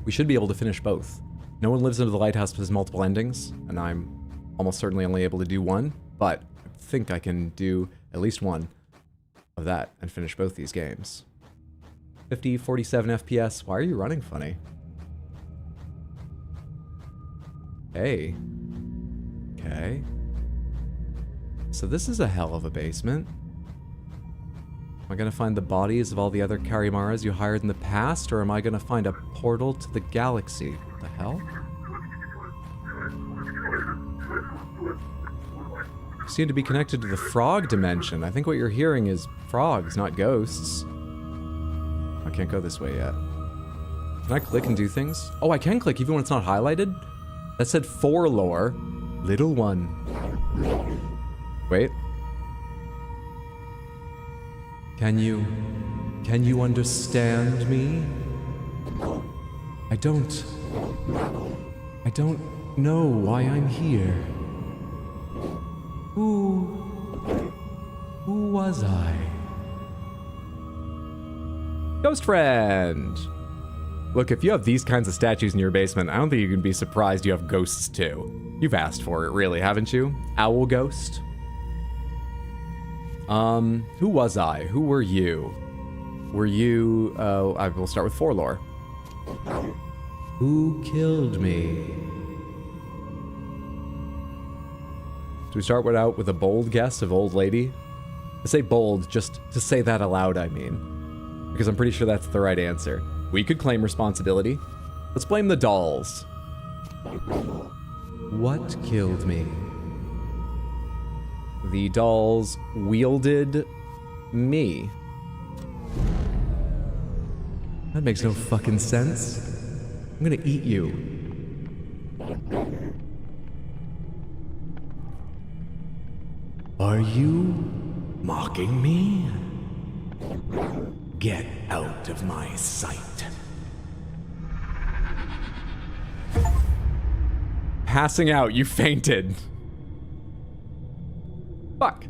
We should be able to finish both. No One Lives Under the Lighthouse has multiple endings, and I'm almost certainly only able to do one, but I think I can do at least one of that and finish both these games. 50, 47 FPS. Why are you running funny? Hey. Okay. So this is a hell of a basement. Am I gonna find the bodies of all the other CARIMARAs you hired in the past, or am I gonna find a portal to the galaxy? What the hell? You seem to be connected to the frog dimension. I think what you're hearing is frogs, not ghosts. I can't go this way yet. Can I click and do things? Oh, I can click even when it's not highlighted? That said forlorn, little one. Wait. Can you understand me? I don't know why I'm here. Who was I? Ghost friend! Look, if you have these kinds of statues in your basement, I don't think you can be surprised you have ghosts too. You've asked for it, really, haven't you? Owl ghost? Who was I? Who were you? Were you, I will start with forlorn. Who killed me? Do we start out with a bold guess of old lady? I say bold just to say that aloud, I mean. Because I'm pretty sure that's the right answer. We could claim responsibility. Let's blame the dolls. What killed me? The dolls wielded me. That makes no fucking sense. I'm gonna eat you. Are you mocking me? Get out of my sight. Passing out, you fainted. Fuck.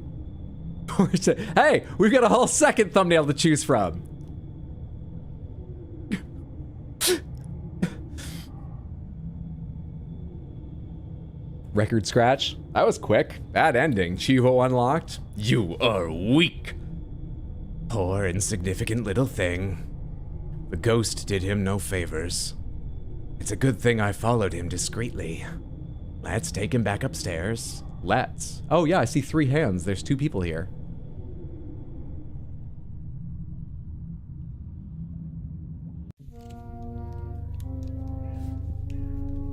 Hey, we've got a whole second thumbnail to choose from. Record scratch. That was quick. Bad ending. Chivo unlocked. You are weak. Poor insignificant little thing. The ghost did him no favors. It's a good thing I followed him discreetly. Let's take him back upstairs. Let's. Oh yeah, I see 3 hands. There's 2 people here.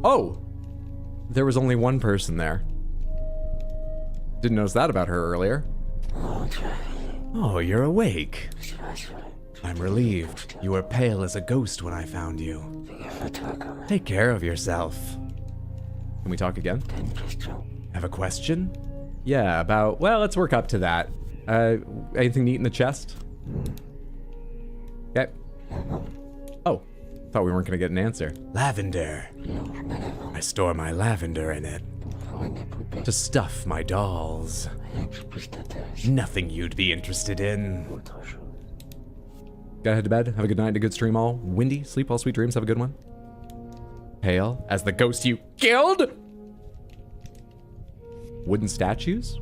Oh! There was only 1 person there. Didn't notice that about her earlier. Oh, you're awake. I'm relieved. You were pale as a ghost when I found you. Take care of yourself. Can we talk again? Have a question? Yeah, about... Well, let's work up to that. Anything neat in the chest? Okay. Oh. Thought we weren't gonna get an answer. Lavender. I store my lavender in it. To stuff my dolls. Nothing you'd be interested in. Gotta head to bed. Have a good night and a good stream all. Windy, sleep all sweet dreams. Have a good one. Pale as the ghost you killed? Wooden statues?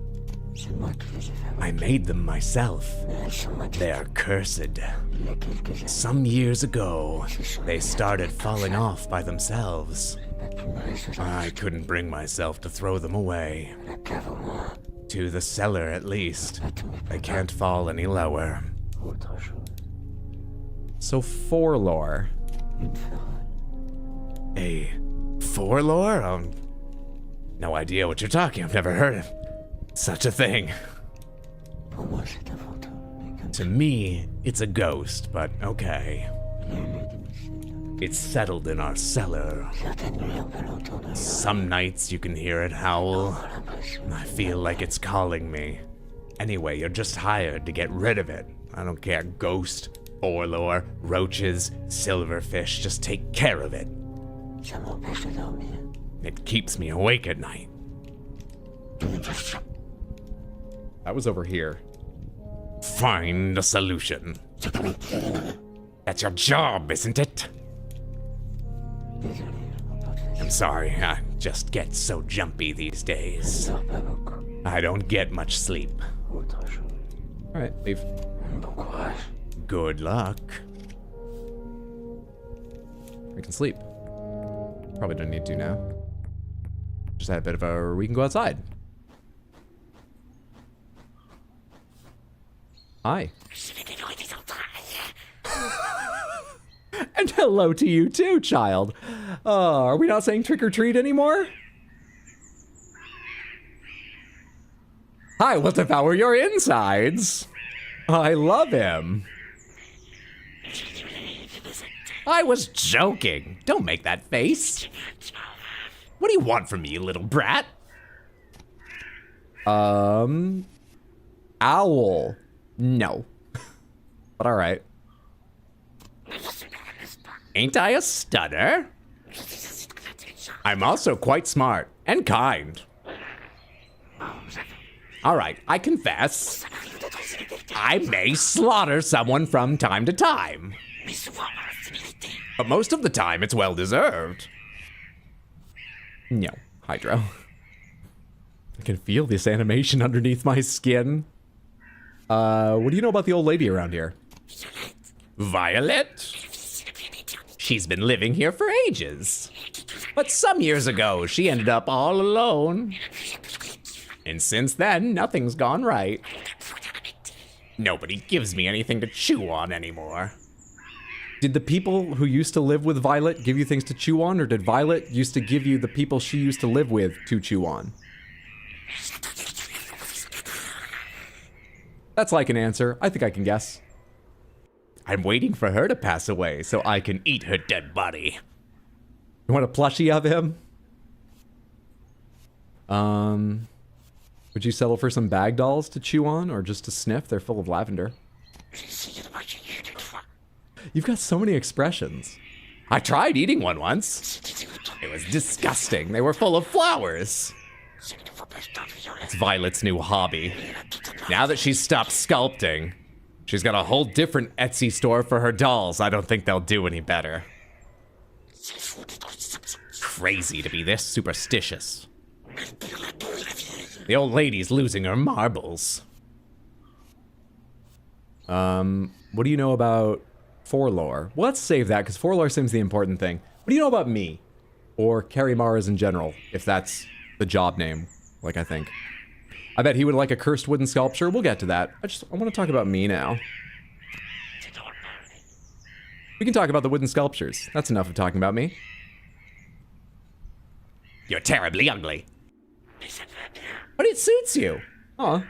I made them myself. They're cursed. Some years ago, they started falling off by themselves. I couldn't bring myself to throw them away. To the cellar, at least. They can't fall any lower. So, forlorn. A forlorn? No idea what you're talking. I've never heard of such a thing. To me, it's a ghost, but okay. It's settled in our cellar. Some nights you can hear it howl. I feel like it's calling me. Anyway, you're just hired to get rid of it. I don't care, ghost, forlorn, roaches, silverfish, just take care of it. It keeps me awake at night. That was over here. Find a solution. That's your job, isn't it? I'm sorry, I just get so jumpy these days. I don't get much sleep. Alright, leave. Good luck. We can sleep. Probably don't need to now. Just had a bit of a... We can go outside. Hi. And hello to you too, child. Are we not saying trick or treat anymore? I will devour your insides. I love him. I was joking. Don't make that face. What do you want from me, you little brat? Owl. No. But alright. Ain't I a stunner? I'm also quite smart and kind. Alright, I confess. I may slaughter someone from time to time. But most of the time, it's well-deserved. No, Hydro. I can feel this animation underneath my skin. What do you know about the old lady around here? Violet? She's been living here for ages. But some years ago, she ended up all alone. And since then, nothing's gone right. Nobody gives me anything to chew on anymore. Did the people who used to live with Violet give you things to chew on, or did Violet used to give you the people she used to live with to chew on? That's like an answer. I think I can guess. I'm waiting for her to pass away so I can eat her dead body. You want a plushie of him? Would you settle for some bag dolls to chew on, or just to sniff? They're full of lavender. You've got so many expressions. I tried eating one once. It was disgusting. They were full of flowers. It's Violet's new hobby. Now that she's stopped sculpting, she's got a whole different Etsy store for her dolls. I don't think they'll do any better. Crazy to be this superstitious. The old lady's losing her marbles. What do you know about forlorn? Well, let's save that, because forlorn seems the important thing. What do you know about me? Or CARIMARAs in general, if that's the job name, like I think. I bet he would like a cursed wooden sculpture. We'll get to that. I want to talk about me now. We can talk about the wooden sculptures. That's enough of talking about me. You're terribly ugly. But it suits you. Aw.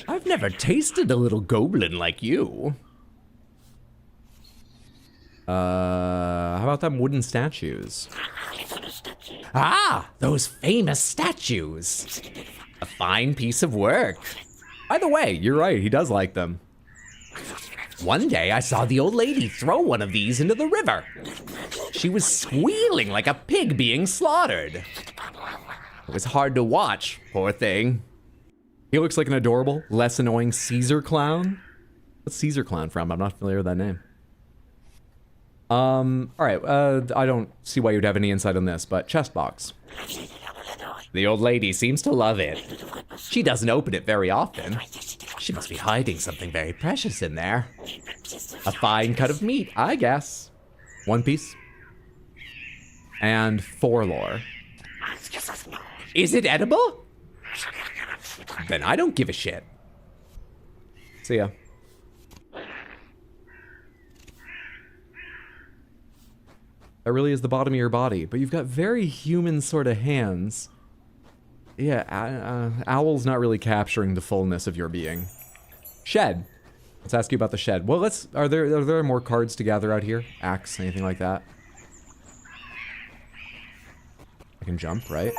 I've never tasted a little goblin like you. How about them wooden statues? Ah, those famous statues. A fine piece of work. By the way, you're right, he does like them. One day I saw the old lady throw one of these into the river. She was squealing like a pig being slaughtered. It was hard to watch, poor thing. He looks like an adorable, less annoying Caesar clown. What's Caesar clown from? I'm not familiar with that name. Alright, I don't see why you'd have any insight on this, but chest box. The old lady seems to love it. She doesn't open it very often. She must be hiding something very precious in there. A fine cut of meat, I guess. One piece. And forlorn. Is it edible? Then I don't give a shit. See ya. That really is the bottom of your body, but you've got very human sort of hands. Yeah, owl's not really capturing the fullness of your being. Shed. Let's ask you about the shed. Well, are there more cards to gather out here? Axe, anything like that? I can jump, right?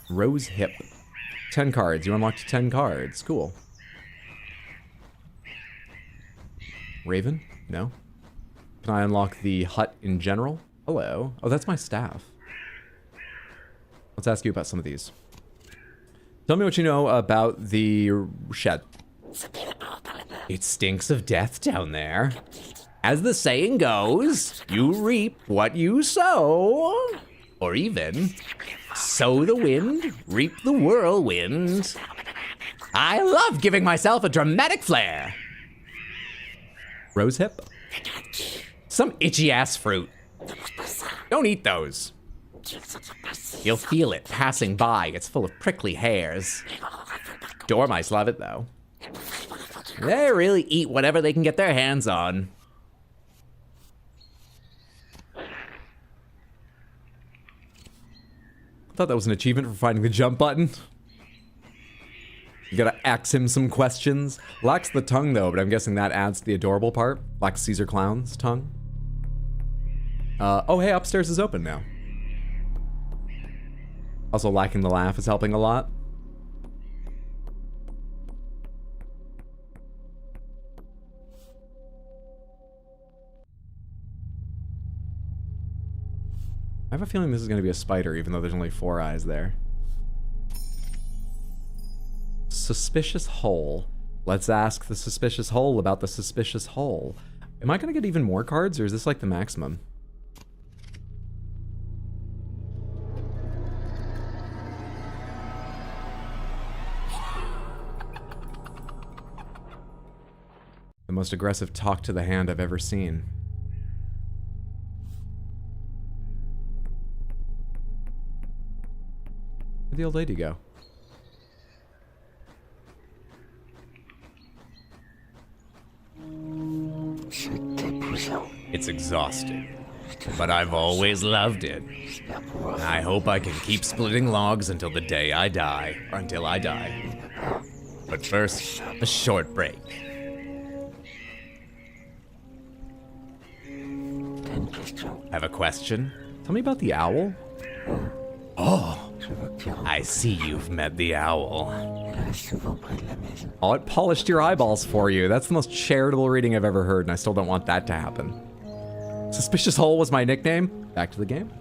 Rose hip. 10 cards. You unlocked 10 cards. Cool. Raven? No. Can I unlock the hut in general? Hello. Oh, that's my staff. Let's ask you about some of these. Tell me what you know about the shed. It stinks of death down there. As the saying goes, you reap what you sow. Or even, sow the wind, reap the whirlwind. I love giving myself a dramatic flair. Rose hip? Some itchy ass fruit. Don't eat those. You'll feel it passing by. It's full of prickly hairs. Dormice love it though. They really eat whatever they can get their hands on. I thought that was an achievement for finding the jump button. You gotta ask him some questions. Lacks the tongue though, but I'm guessing that adds to the adorable part. Lacks Caesar Clown's tongue. Oh hey, upstairs is open now. Also lacking the laugh is helping a lot. I have a feeling this is going to be a spider, even though there's only 4 eyes there. Suspicious hole. Let's ask the suspicious hole about the suspicious hole. Am I going to get even more cards, or is this like the maximum? The most aggressive talk to the hand I've ever seen. Where'd the old lady go? It's exhausting, but I've always loved it. I hope I can keep splitting logs until the day I die, or until I die. But first, a short break. Have a question? Tell me about the owl. Oh, I see you've met the owl. Oh, it polished your eyeballs for you. That's the most charitable reading I've ever heard, and I still don't want that to happen. Suspicious Hole was my nickname. Back to the game.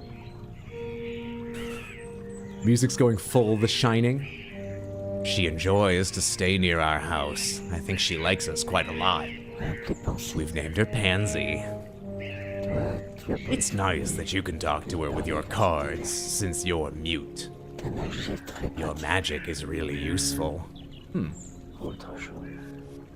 Music's going full The Shining. She enjoys to stay near our house. I think she likes us quite a lot. We've named her Pansy. It's nice that you can talk to her with your cards, since you're mute. Your magic is really useful.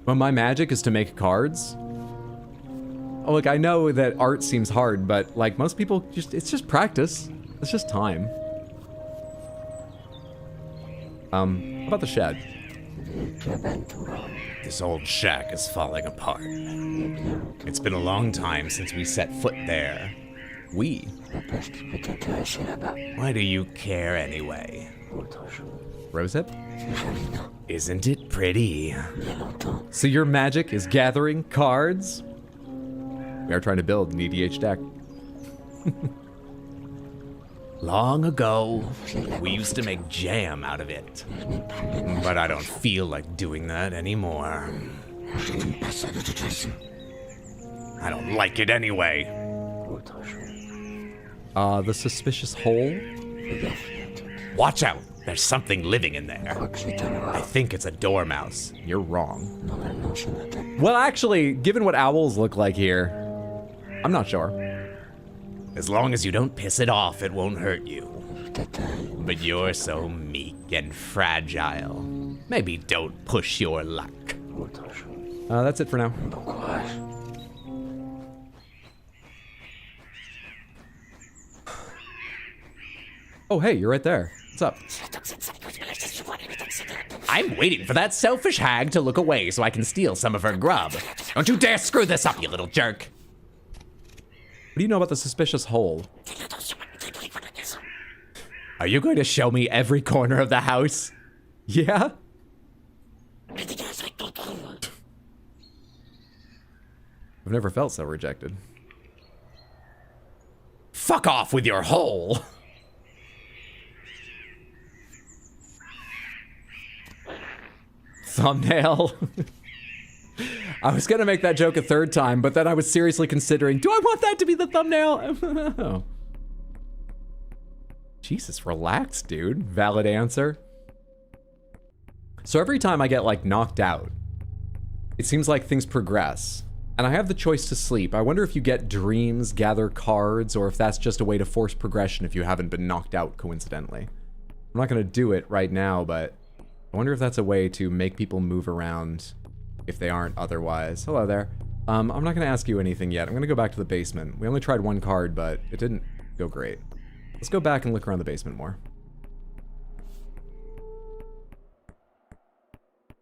Well, my magic is to make cards. Oh, look, I know that art seems hard, but like most people, it's just practice. It's just time. How about the shed? This old shack is falling apart. It's been a long time since we set foot there. We? Why do you care anyway? Rosehip? Isn't it pretty? So your magic is gathering cards? We are trying to build an EDH deck. Long ago, we used to make jam out of it. But I don't feel like doing that anymore. I don't like it anyway. The Suspicious Hole? Watch out! There's something living in there. I think it's a dormouse. You're wrong. Well, actually, given what owls look like here, I'm not sure. As long as you don't piss it off, it won't hurt you. But you're so meek and fragile. Maybe don't push your luck. That's it for now. Oh, hey, you're right there. What's up? I'm waiting for that selfish hag to look away so I can steal some of her grub. Don't you dare screw this up, you little jerk. What do you know about the Suspicious Hole? Are you going to show me every corner of the house? Yeah? I've never felt so rejected. Fuck off with your hole! Thumbnail. I was gonna make that joke a third time, but then I was seriously considering, do I want that to be the thumbnail? Jesus, relax, dude. Valid answer. So every time I get, like, knocked out, it seems like things progress. And I have the choice to sleep. I wonder if you get dreams, gather cards, or if that's just a way to force progression if you haven't been knocked out coincidentally. I'm not gonna do it right now, but I wonder if that's a way to make people move around if they aren't otherwise. Hello there. I'm not gonna ask you anything yet. I'm gonna go back to the basement. We only tried one card, but it didn't go great. Let's go back and look around the basement more.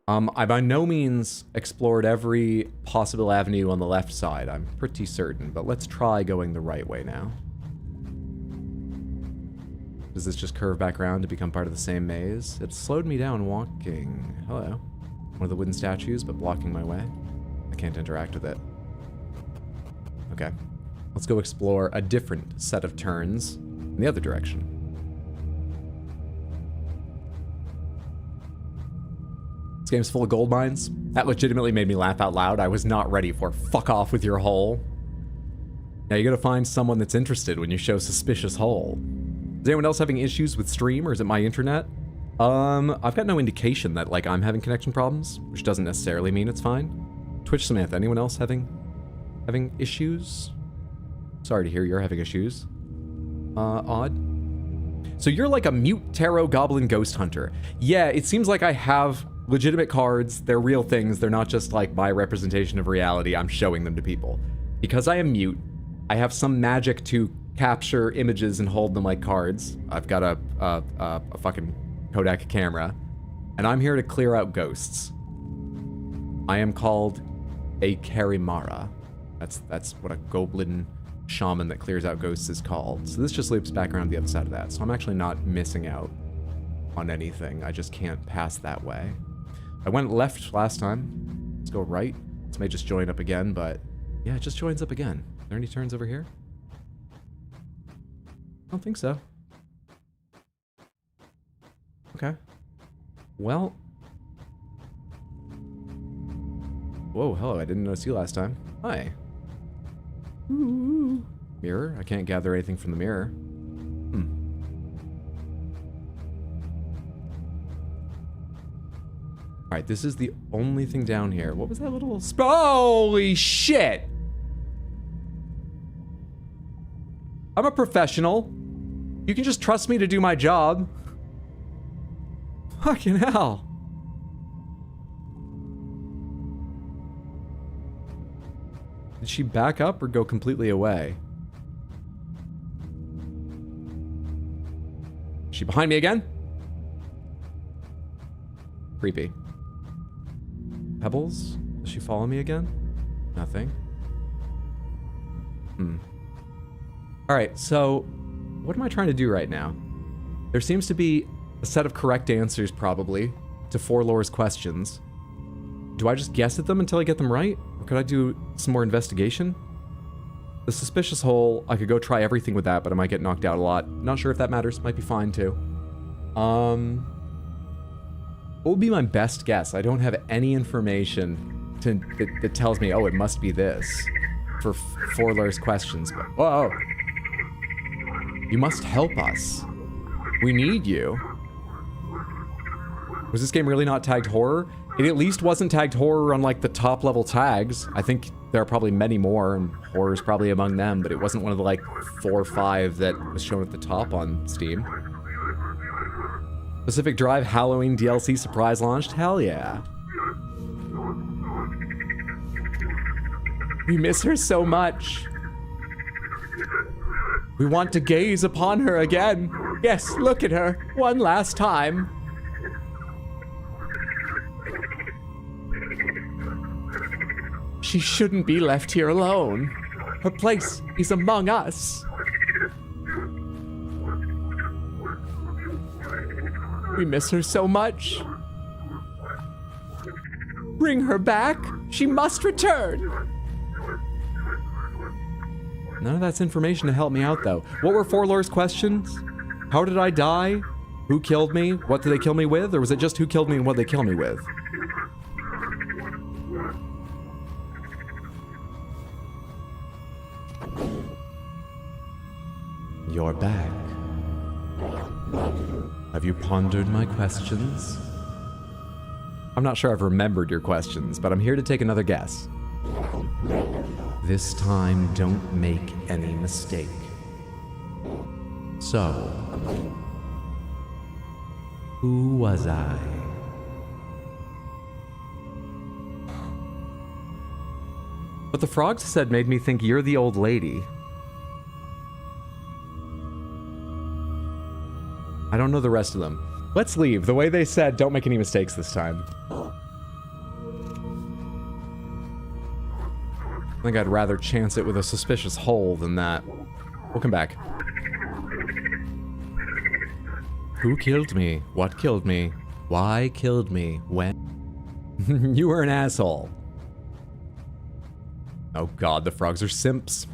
I by no means explored every possible avenue on the left side, I'm pretty certain, but let's try going the right way now. Does this just curve back around to become part of the same maze? It slowed me down walking. Hello. One of the wooden statues, but blocking my way. I can't interact with it. Okay. Let's go explore a different set of turns in the other direction. This game's full of gold mines. That legitimately made me laugh out loud. I was not ready for fuck off with your hole. Now you gotta find someone that's interested when you show Suspicious Hole. Is anyone else having issues with stream, or is it my internet? I've got no indication that, like, I'm having connection problems, which doesn't necessarily mean it's fine. Twitch Samantha, anyone else having issues? Sorry to hear you're having issues. Odd. So you're like a mute tarot goblin ghost hunter. Yeah, it seems like I have legitimate cards. They're real things. They're not just like my representation of reality. I'm showing them to people. Because I am mute, I have some magic to capture images and hold them like cards. I've got a fucking Kodak camera, and I'm here to clear out ghosts. I am called a CARIMARA. That's what a goblin shaman that clears out ghosts is called. So this just loops back around the other side of that. So I'm actually not missing out on anything. I just can't pass that way. I went left last time. Let's go right. This may just join up again, but yeah, it just joins up again. Are there any turns over here? I don't think so. Okay. Well. Whoa, hello. I didn't notice you last time. Hi. Ooh. Mirror? I can't gather anything from the mirror. Alright, this is the only thing down here. What was that little... Holy shit! I'm a professional. You can just trust me to do my job. Fucking hell. Did she back up or go completely away? Is she behind me again? Creepy. Pebbles? Does she follow me again? Nothing. Alright, so what am I trying to do right now? There seems to be a set of correct answers, probably, to forlorn's questions. Do I just guess at them until I get them right? Or could I do some more investigation? The suspicious hole, I could go try everything with that, but I might get knocked out a lot. Not sure if that matters. Might be fine, too. What would be my best guess? I don't have any information that tells me, oh, it must be this. For forlorn's questions, but... Whoa! You must help us. We need you. Was this game really not tagged horror? It at least wasn't tagged horror on, like, the top level tags. I think there are probably many more, and horror's probably among them, but it wasn't one of the, like, 4 or 5 that was shown at the top on Steam. Pacific Drive Halloween DLC surprise launched? Hell yeah. We miss her so much. We want to gaze upon her again. Yes, look at her. One last time. She shouldn't be left here alone. Her place is among us. We miss her so much. Bring her back. She must return. None of that's information to help me out, though. What were forlorn's questions? How did I die? Who killed me? What did they kill me with? Or was it just who killed me and what did they kill me with? You're back. Have you pondered my questions? I'm not sure I've remembered your questions, but I'm here to take another guess. This time, don't make any mistake. So, who was I? What the frogs said made me think you're the old lady. I don't know the rest of them. Let's leave. The way they said, don't make any mistakes this time. I think I'd rather chance it with a suspicious hole than that. We'll come back. Who killed me? What killed me? Why killed me? When? You were an asshole. Oh god, the frogs are simps.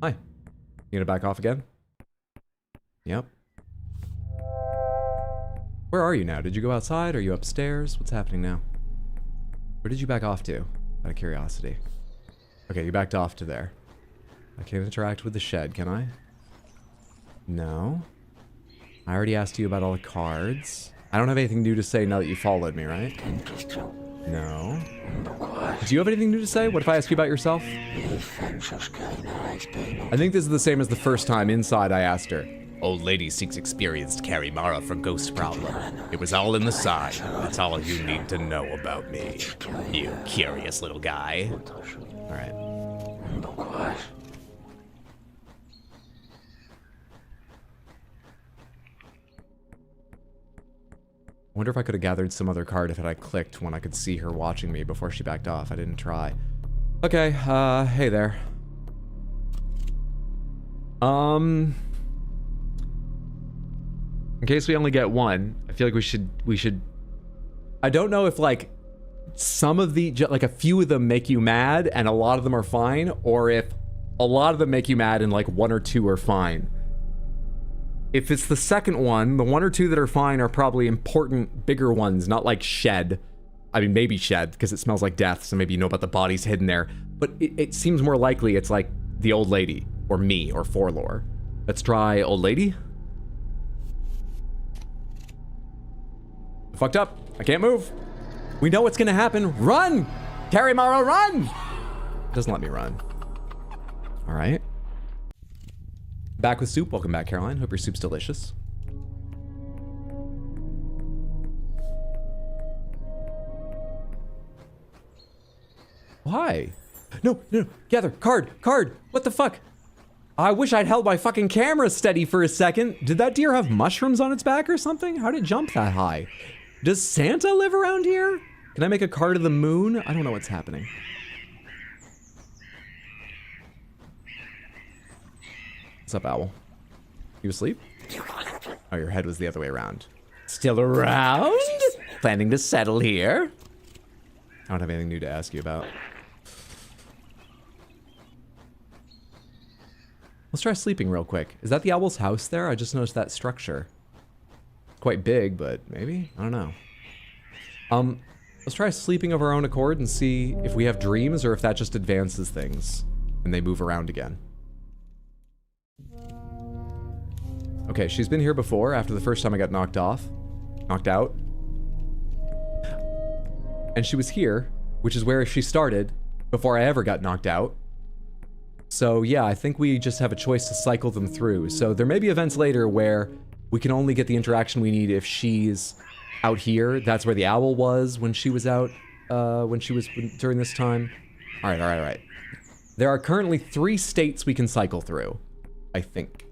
Hi. You gonna back off again? Yep. Where are you now? Did you go outside? Are you upstairs? What's happening now? Where did you back off to? Out of curiosity. Okay, you backed off to there. I can't interact with the shed, can I? No. I already asked you about all the cards. I don't have anything new to say now that you followed me, right? No. Do you have anything new to say? What if I ask you about yourself? I think this is the same as the first time inside I asked her. Old lady seeks experienced CARIMARA for ghost problem. It was all in the sign. That's all you need to know about me. You curious little guy. All right. I wonder if I could have gathered some other card if I clicked when I could see her watching me before she backed off. I didn't try. Okay, hey there. In case we only get one, I feel like we should... I don't know if, like, some of the... like, a few of them make you mad and a lot of them are fine, or if a lot of them make you mad and, like, one or two are fine. If it's the second one, the one or two that are fine are probably important, bigger ones, not like Shed. I mean, maybe Shed, because it smells like death, so maybe you know about the bodies hidden there. But it seems more likely it's like the old lady, or me, or forlorn. Let's try old lady. Fucked up. I can't move. We know what's gonna happen. Run! CARIMARA, run! It doesn't let me run. All right. Back with soup. Welcome back, Caroline. Hope your soup's delicious. Why? No. Gather. Card. What the fuck? I wish I'd held my fucking camera steady for a second. Did that deer have mushrooms on its back or something? How did it jump that high? Does Santa live around here? Can I make a card of the moon? I don't know what's happening. What's up, Owl? You asleep? Oh, your head was the other way around. Still around? Planning to settle here? I don't have anything new to ask you about. Let's try sleeping real quick. Is that the owl's house there? I just noticed that structure. Quite big, but maybe? I don't know. Let's try sleeping of our own accord and see if we have dreams or if that just advances things and they move around again. Okay, she's been here before after the first time I got knocked out. And she was here, which is where she started before I ever got knocked out. So yeah, I think we just have a choice to cycle them through. So there may be events later where we can only get the interaction we need if she's out here. That's where the owl was when she was out, during this time. All right. There are currently 3 states we can cycle through, I think.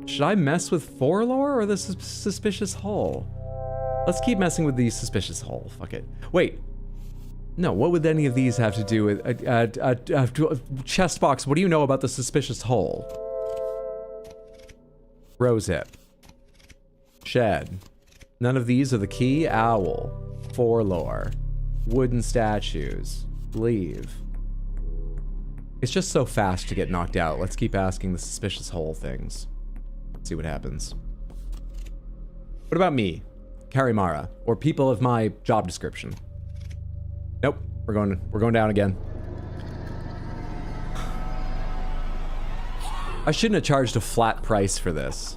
Should I mess with forlorn or the suspicious hole? Let's keep messing with the suspicious hole. Fuck it. Wait. No, what would any of these have to do with chest box? What do you know about the suspicious hole? Rosehip. Shed. None of these are the key. Owl. Forlorn. Wooden statues. Leave. It's just so fast to get knocked out. Let's keep asking the suspicious hole things. See what happens. What about me? CARIMARA, or people of my job description? Nope, we're going down again. I shouldn't have charged a flat price for this.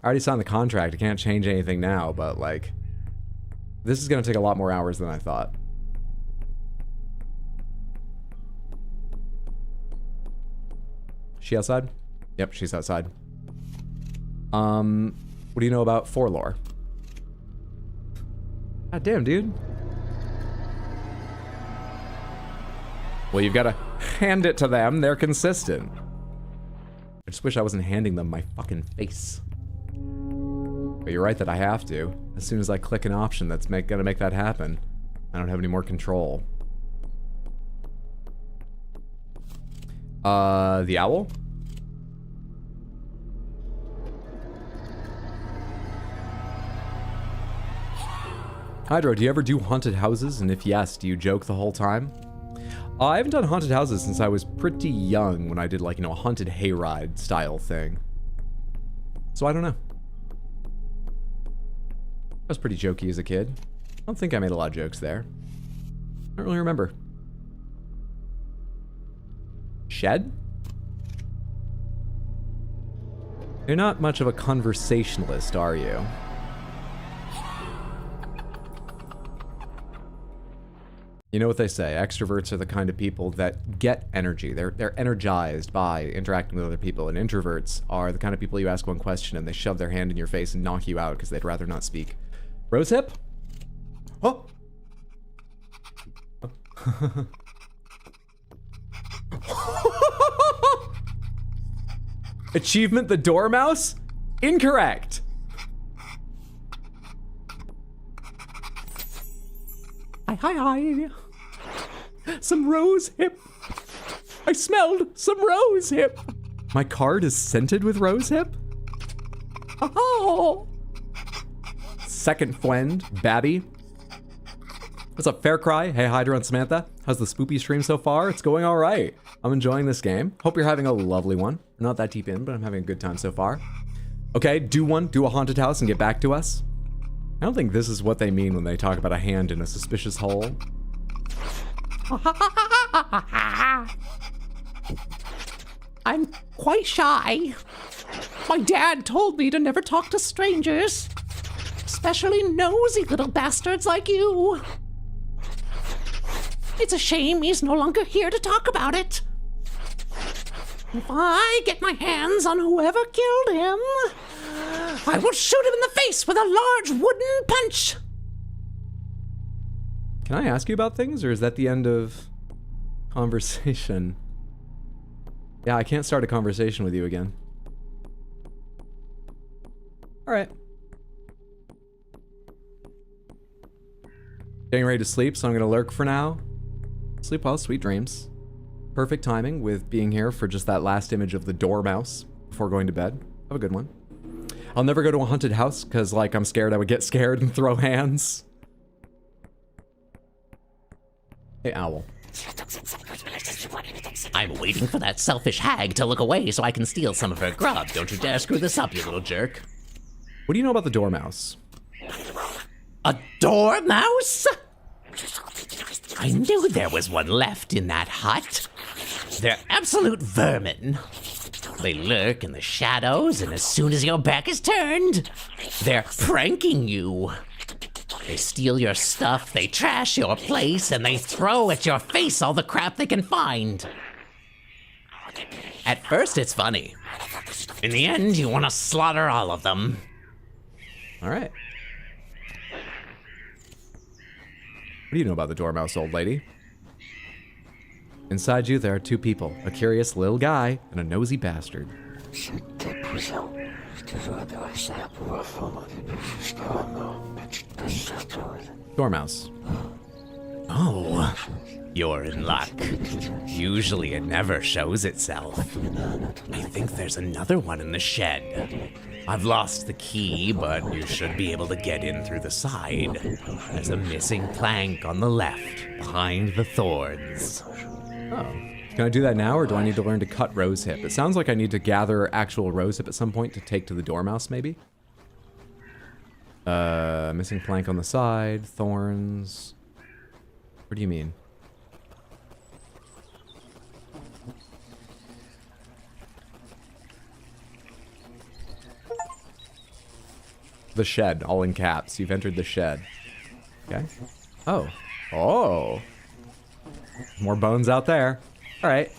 I already signed the contract. I can't change anything now, but like, this is gonna take a lot more hours than I thought. She outside? Yep, she's outside. What do you know about forlorn? God damn, dude. Well, you've got to hand it to them. They're consistent. I just wish I wasn't handing them my fucking face. But you're right that I have to. As soon as I click an option that's gonna make that happen, I don't have any more control. The owl? Hydro, do you ever do haunted houses? And if yes, do you joke the whole time? I haven't done haunted houses since I was pretty young when I did, like, you know, a haunted hayride style thing. So I don't know. I was pretty jokey as a kid. I don't think I made a lot of jokes there. I don't really remember. Shed? You're not much of a conversationalist, are you? You know what they say, extroverts are the kind of people that get energy. They're energized by interacting with other people, and introverts are the kind of people you ask one question and they shove their hand in your face and knock you out because they'd rather not speak. Rosehip? Oh! Achievement the Dormouse? Incorrect! Hi. Some rosehip. I smelled some rosehip. My card is scented with rosehip? Oh! Second friend, Babby. What's up, Fair Cry? Hey, Hydra and Samantha. How's the spoopy stream so far? It's going all right. I'm enjoying this game. Hope you're having a lovely one. I'm not that deep in, but I'm having a good time so far. Okay, do a haunted house and get back to us. I don't think this is what they mean when they talk about a hand in a suspicious hole. I'm quite shy. My dad told me to never talk to strangers, especially nosy little bastards like you. It's a shame he's no longer here to talk about it. If I get my hands on whoever killed him, I will shoot him in the face with a large wooden punch. Can I ask you about things, or is that the end of conversation? Yeah, I can't start a conversation with you again. All right. Getting ready to sleep, so I'm gonna lurk for now. Sleep well, sweet dreams. Perfect timing with being here for just that last image of the dormouse before going to bed. Have a good one. I'll never go to a haunted house because, like, I'm scared I would get scared and throw hands. Hey, Owl. I'm waiting for that selfish hag to look away so I can steal some of her grub. Don't you dare screw this up, you little jerk. What do you know about the dormouse? A dormouse? I knew there was one left in that hut. They're absolute vermin. They lurk in the shadows, and as soon as your back is turned, they're pranking you. They steal your stuff, they trash your place, and they throw at your face all the crap they can find. At first, it's funny. In the end, you want to slaughter all of them. All right. What do you know about the dormouse, old lady? Inside you, there are two people, a curious little guy and a nosy bastard. Dormouse. Oh, you're in luck. Usually it never shows itself. I think there's another one in the shed. I've lost the key, but you should be able to get in through the side. There's a missing plank on the left, behind the thorns. Oh. Can I do that now, or do I need to learn to cut rosehip? It sounds like I need to gather actual rosehip at some point to take to the dormouse, maybe? Missing plank on the side, thorns. What do you mean? The shed, all in caps. You've entered the shed. Okay. Oh. Oh. More bones out there. All right.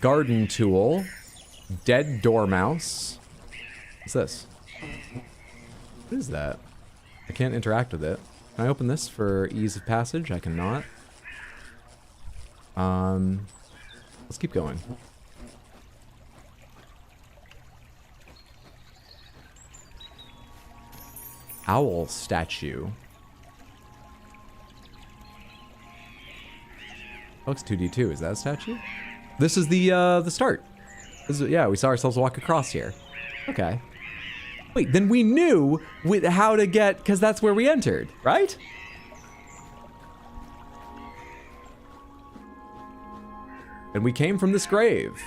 Garden tool. Dead dormouse. What's this? What is that? I can't interact with it. Can I open this for ease of passage? I cannot. Let's keep going. Owl statue. Oh, it's 2D2. Is that a statue? This is the start. This is, yeah, we saw ourselves walk across here. Okay. Wait, then we knew how to get, because that's where we entered, right? And we came from this grave.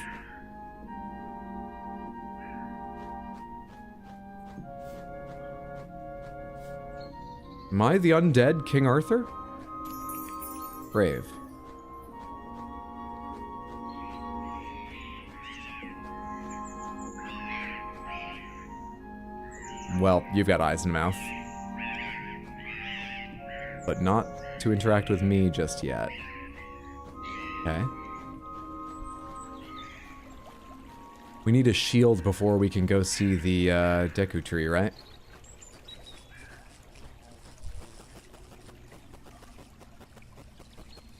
Am I the undead King Arthur? Grave. Well, you've got eyes and mouth. But not to interact with me just yet. Okay. We need a shield before we can go see the Deku tree, right?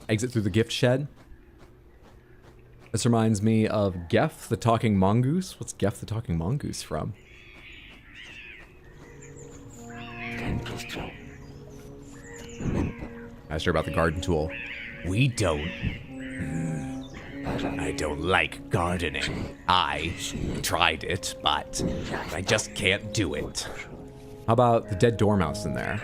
Exit through the gift shed. This reminds me of Gef, the talking mongoose. What's Gef, the talking mongoose from? Asked her about the garden tool. We don't. I don't like gardening. I tried it, but I just can't do it. How about the dead dormouse in there?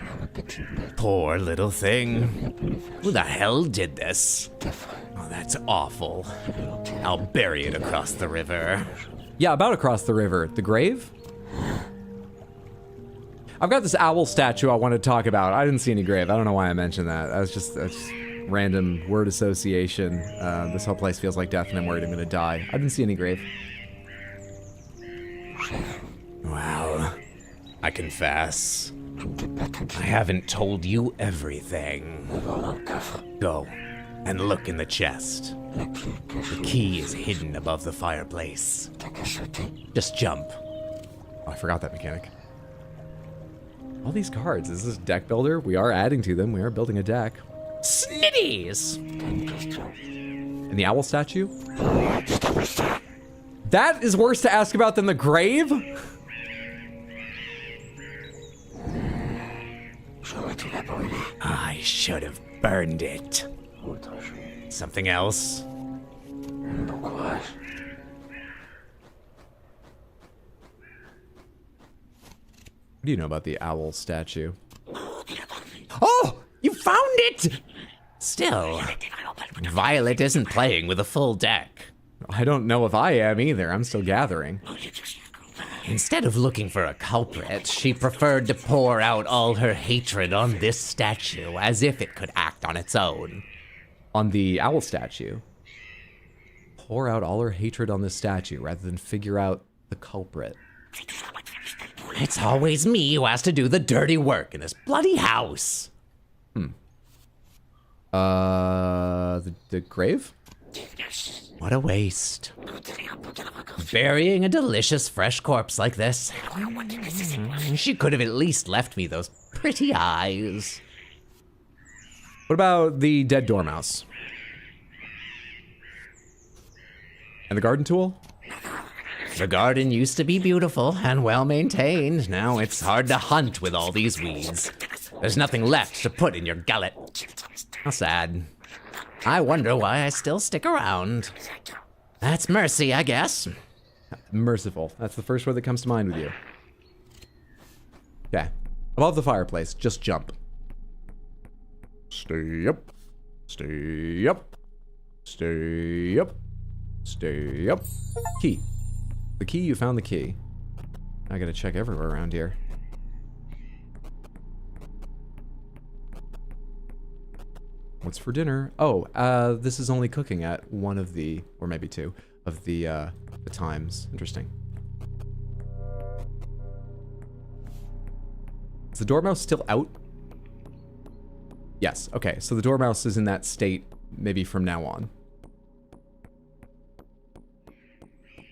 Poor little thing. Who the hell did this? Oh, that's awful. I'll bury it across the river. Yeah, about across the river. The grave? I've got this owl statue I want to talk about. I didn't see any grave. I don't know why I mentioned that. That's just random word association. This whole place feels like death and I'm worried I'm going to die. I didn't see any grave. Well, I confess, I haven't told you everything. Go and look in the chest. The key is hidden above the fireplace. Just jump. Oh, I forgot that mechanic. All these cards. Is this deck builder? We are adding to them. We are building a deck. Snitties! And the owl statue? That is worse to ask about than the grave? I should have burned it. Something else? What do you know about the owl statue? Oh! You found it! Still, Violet isn't playing with a full deck. I don't know if I am either. I'm still gathering. Instead of looking for a culprit, she preferred to pour out all her hatred on this statue as if it could act on its own. On the owl statue. Pour out all her hatred on this statue rather than figure out the culprit. It's always me who has to do the dirty work in this bloody house. The grave? What a waste. Burying a delicious fresh corpse like this. She could have at least left me those pretty eyes. What about the dead dormouse? And the garden tool? The garden used to be beautiful and well maintained. Now it's hard to hunt with all these weeds. There's nothing left to put in your gullet. How sad. I wonder why I still stick around. That's mercy, I guess. Merciful. That's the first word that comes to mind with you. Okay. Above the fireplace, just jump. Stay up. Stay up. Stay up. Stay up. Key. The key, you found the key. I gotta check everywhere around here. What's for dinner? Oh, this is only cooking at one of the, or maybe two, of the times. Interesting. Is the dormouse still out? Yes, okay, so the dormouse is in that state maybe from now on.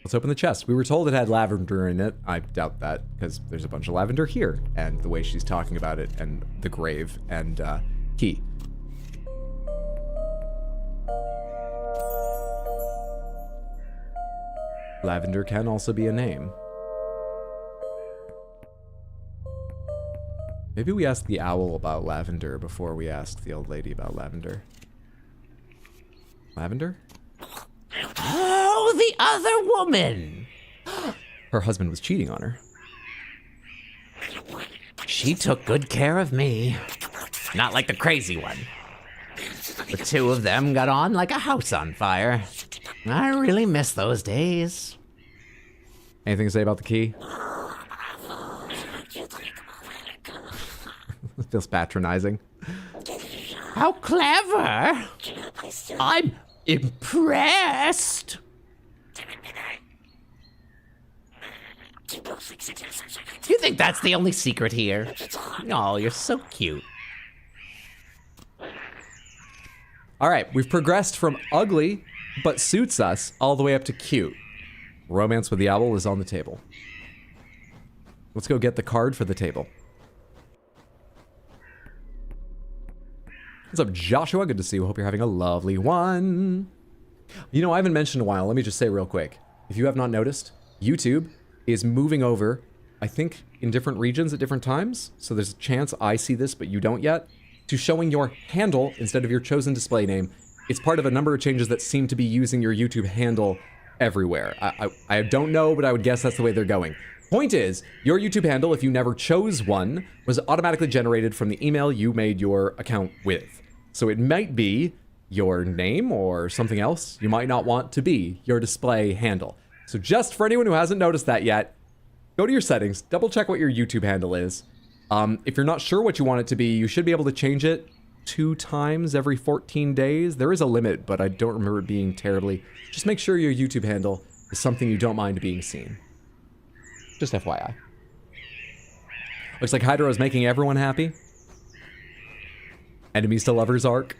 Let's open the chest. We were told it had lavender in it. I doubt that, because there's a bunch of lavender here, and the way she's talking about it, and the grave, and key. Lavender can also be a name. Maybe we ask the owl about lavender before we ask the old lady about lavender. Lavender? Oh, the other woman! Her husband was cheating on her. She took good care of me. Not like the crazy one. The two of them got on like a house on fire. I really miss those days. Anything to say about the key? It feels patronizing. How clever! I'm impressed! You think that's the only secret here? Oh, you're so cute. All right, we've progressed from ugly, but suits us, all the way up to cute. Romance with the Owl is on the table. Let's go get the card for the table. What's up, Joshua? Good to see you. Hope you're having a lovely one. You know, I haven't mentioned in a while. Let me just say real quick. If you have not noticed, YouTube is moving over, I think, in different regions at different times. So there's a chance I see this, but you don't yet, to showing your handle instead of your chosen display name. It's part of a number of changes that seem to be using your YouTube handle everywhere. I don't know, but I would guess that's the way they're going. Point is, your YouTube handle, if you never chose one, was automatically generated from the email you made your account with. So it might be your name or something else you might not want to be your display handle. So just for anyone who hasn't noticed that yet, go to your settings, double check what your YouTube handle is. If you're not sure what you want it to be, you should be able to change it 2 times every 14 days. There is a limit, but I don't remember it being terribly. Just make sure your YouTube handle is something you don't mind being seen. Just FYI. Looks like Hydro is making everyone happy. Enemies to lovers arc.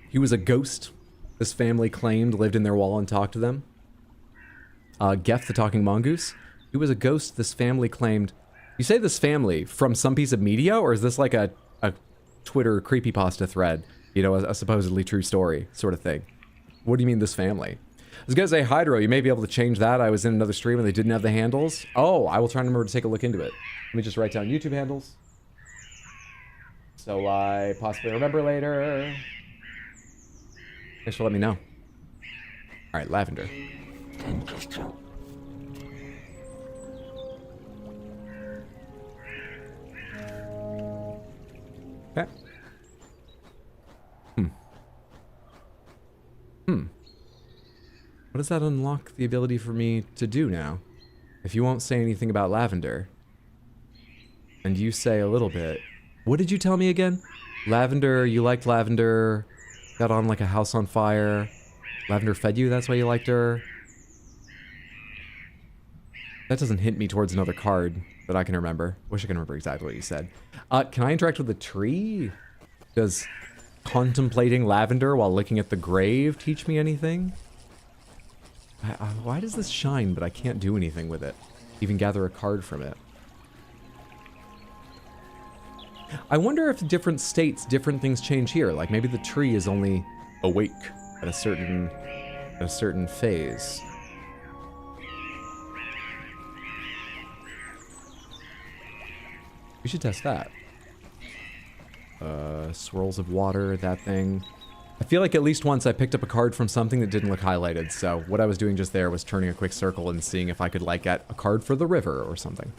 He was a ghost this family claimed lived in their wall and talked to them. Geth the talking mongoose. He was a ghost this family claimed. You say this family from some piece of media, or is this like a Twitter creepypasta thread? You know, a supposedly true story sort of thing. What do you mean this family? I was gonna say, Hydro, you may be able to change that. I was in another stream and they didn't have the handles. Oh, I will try and remember to take a look into it. Let me just write down YouTube handles, so I possibly remember later. Thanks for letting me know. All right, Lavender. Okay. What does that unlock the ability for me to do now? If you won't say anything about Lavender, and you say a little bit. What did you tell me again? Lavender, you liked Lavender, got on like a house on fire. Lavender fed you, that's why you liked her. That doesn't hint me towards another card that I can remember. Wish I can remember exactly what you said. Can I interact with the tree? Does contemplating Lavender while looking at the grave teach me anything? Why does this shine, but I can't do anything with it? Even gather a card from it. I wonder if different states, different things change here. Like maybe the tree is only awake at a certain phase. We should test that. Swirls of water, that thing. I feel like at least once I picked up a card from something that didn't look highlighted, so what I was doing just there was turning a quick circle and seeing if I could like get a card for the river or something.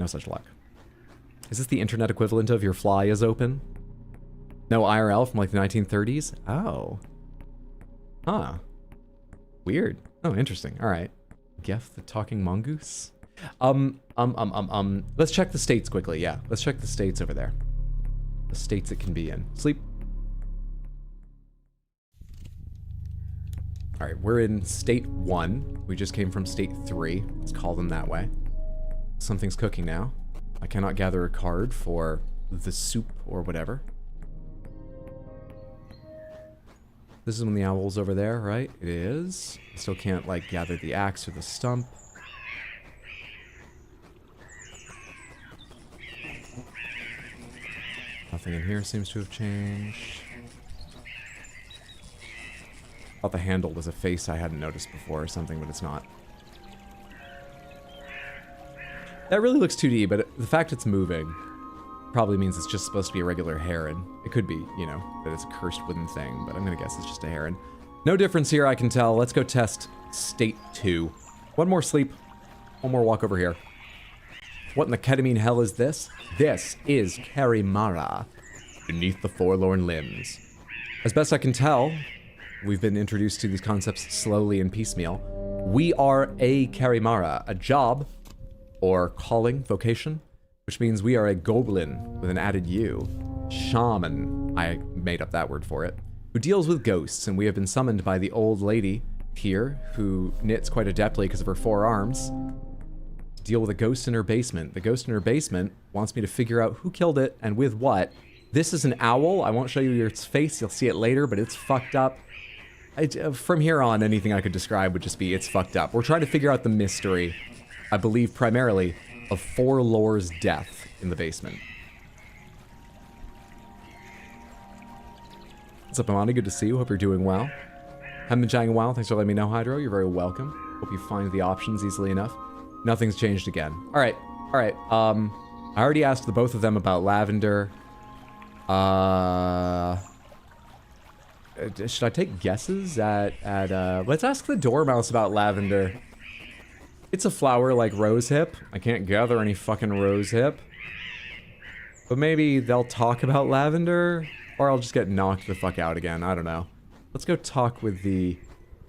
No such luck. Is this the internet equivalent of your fly is open? No IRL from like the 1930s? Oh. Huh. Weird. Oh, interesting. All right. Geth the talking mongoose? Let's check the states quickly. Yeah, let's check the states over there. The states it can be in. Sleep. All right, we're in state 1. We just came from state 3. Let's call them that way. Something's cooking now. I cannot gather a card for the soup or whatever. This is when the owl's over there, right? It is. Still can't, like, gather the axe or the stump. Nothing in here seems to have changed. I thought the handle was a face I hadn't noticed before or something, but it's not. That really looks 2D, but the fact it's moving probably means it's just supposed to be a regular heron. It could be, you know, that it's a cursed wooden thing, but I'm gonna guess it's just a heron. No difference here, I can tell. Let's go test state 2. One more sleep. One more walk over here. What in the ketamine hell is this? This is CARIMARA, beneath the forlorn limbs. As best I can tell, we've been introduced to these concepts slowly and piecemeal. We are a CARIMARA, a job, or calling, vocation, which means we are a goblin with an added U. Shaman, I made up that word for it, who deals with ghosts, and we have been summoned by the old lady here, who knits quite adeptly because of her 4 arms, to deal with a ghost in her basement. The ghost in her basement wants me to figure out who killed it and with what, This is an owl. I won't show you its face. You'll see it later, but it's fucked up. From here on, anything I could describe would just be it's fucked up. We're trying to figure out the mystery, I believe primarily, of Forlorn's death in the basement. What's up, Amani? Good to see you. Hope you're doing well. Haven't been chatting a while. Thanks for letting me know, Hydro. You're very welcome. Hope you find the options easily enough. Nothing's changed again. All right. I already asked the both of them about Lavender. Should I take guesses at let's ask the Dormouse about Lavender. It's a flower like Rosehip. I can't gather any fucking Rosehip. But maybe they'll talk about Lavender, or I'll just get knocked the fuck out again. I don't know. Let's go talk with the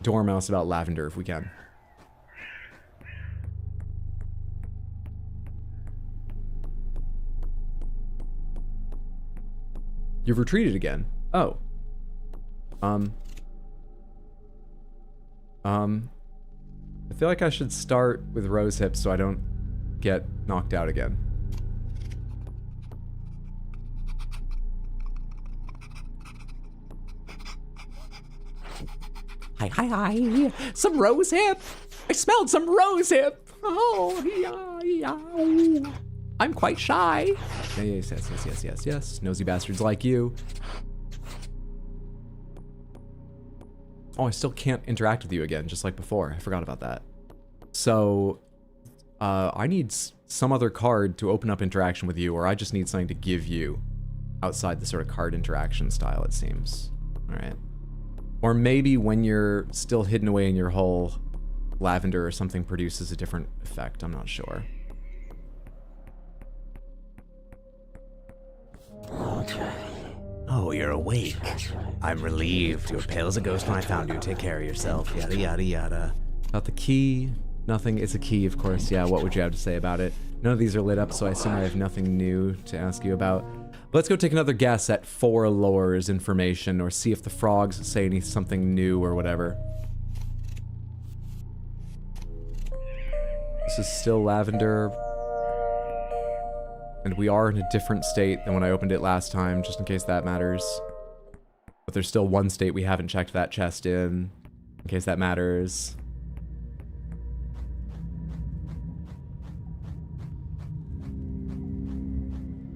Dormouse about Lavender if we can. You've retreated again. Oh. I feel like I should start with Rosehip so I don't get knocked out again. Hi. Some Rosehip. I smelled some Rosehip. Oh, yeah. I'm quite shy. Yes. Nosy bastards like you. Oh, I still can't interact with you again, just like before. I forgot about that. So, I need some other card to open up interaction with you, or I just need something to give you outside the sort of card interaction style, it seems. All right. Or maybe when you're still hidden away in your hole, Lavender or something produces a different effect. I'm not sure. Oh, you're awake. I'm relieved. You were pale as a ghost when I found you. Take care of yourself. Yada, yada, yada. About the key. Nothing. It's a key, of course. Yeah, what would you have to say about it? None of these are lit up, so I assume I have nothing new to ask you about. Let's go take another guess at Forlorn's information, or see if the frogs say something new or whatever. This is still Lavender. And we are in a different state than when I opened it last time, just in case that matters. But there's still one state we haven't checked that chest in case that matters.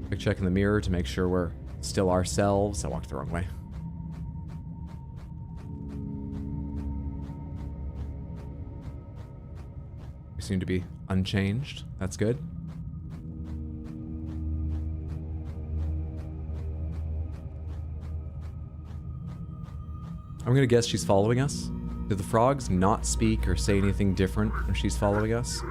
Quick check in the mirror to make sure we're still ourselves. I walked the wrong way. We seem to be unchanged. That's good. I'm gonna guess she's following us. Do the frogs not speak or say anything different when she's following us?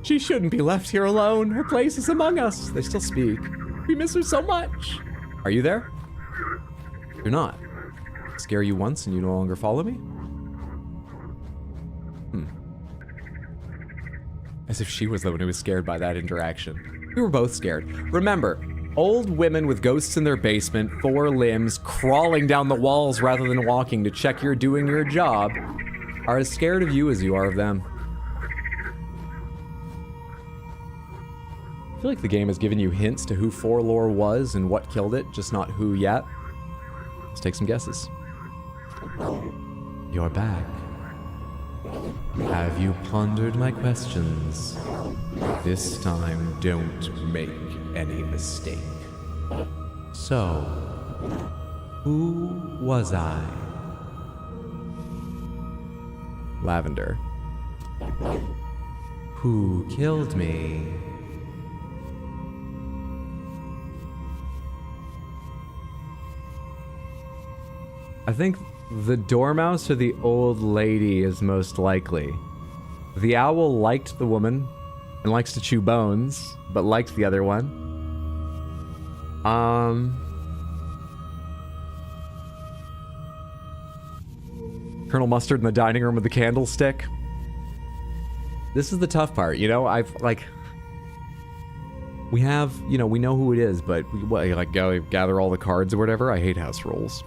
She shouldn't be left here alone. Her place is among us. They still speak. We miss her so much. Are you there? You're not. Scare you once and you no longer follow me? As if she was the one who was scared by that interaction. We were both scared. Remember, old women with ghosts in their basement, 4 limbs, crawling down the walls rather than walking to check you're doing your job, are as scared of you as you are of them. I feel like the game has given you hints to who Forlorn was and what killed it, just not who yet. Let's take some guesses. You're back. Have you pondered my questions? This time, don't make any mistake. So, who was I? Lavender. Who killed me? I think the Dormouse or the old lady is most likely. The owl liked the woman and likes to chew bones, but liked the other one. Colonel Mustard in the dining room with the candlestick. This is the tough part, you know? We have, you know, we know who it is, but we go gather all the cards or whatever. I hate house rules.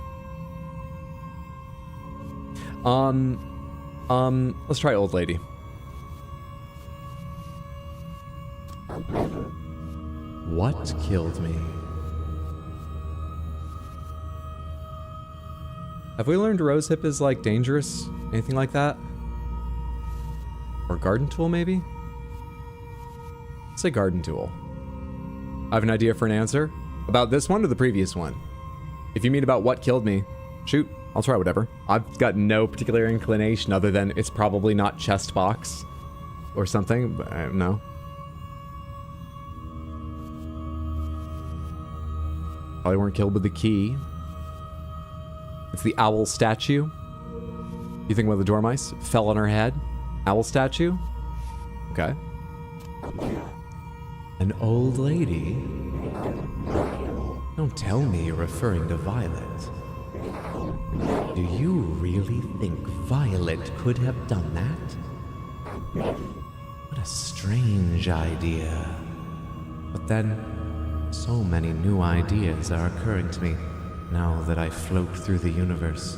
Let's try old lady. What killed me? Have we learned rosehip is like dangerous? Anything like that? Or garden tool maybe? Let's say garden tool. I have an idea for an answer. About this one or the previous one? If you mean about what killed me, shoot, I'll try whatever. I've got no particular inclination other than it's probably not chest box or something, but I don't know. Probably weren't killed with the key. It's the owl statue. You think one of the dormice fell on her head? Owl statue? Okay. An old lady? Don't tell me you're referring to Violet. Do you really think Violet could have done that? What a strange idea. But then, so many new ideas are occurring to me now that I float through the universe.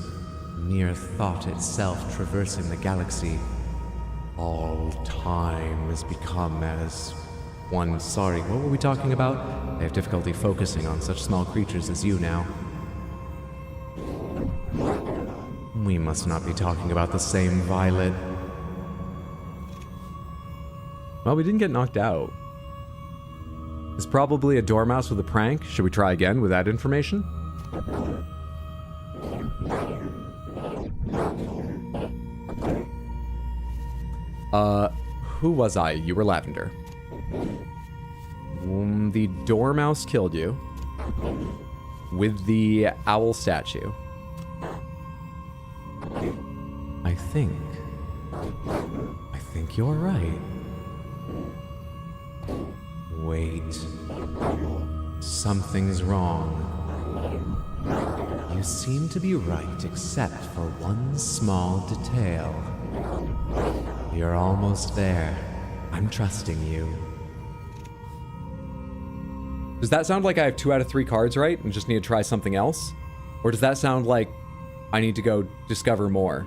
Mere thought itself traversing the galaxy. All time has become as one. Sorry, what were we talking about? I have difficulty focusing on such small creatures as you now. We must not be talking about the same Violet. Well, we didn't get knocked out. It's probably a dormouse with a prank. Should we try again with that information? Who was I? You were Lavender. The dormouse killed you with the owl statue. I think you're right. Wait. Something's wrong. You seem to be right except for one small detail. You're almost there. I'm trusting you. Does that sound like I have 2 out of 3 cards right and just need to try something else? Or does that sound like I need to go discover more?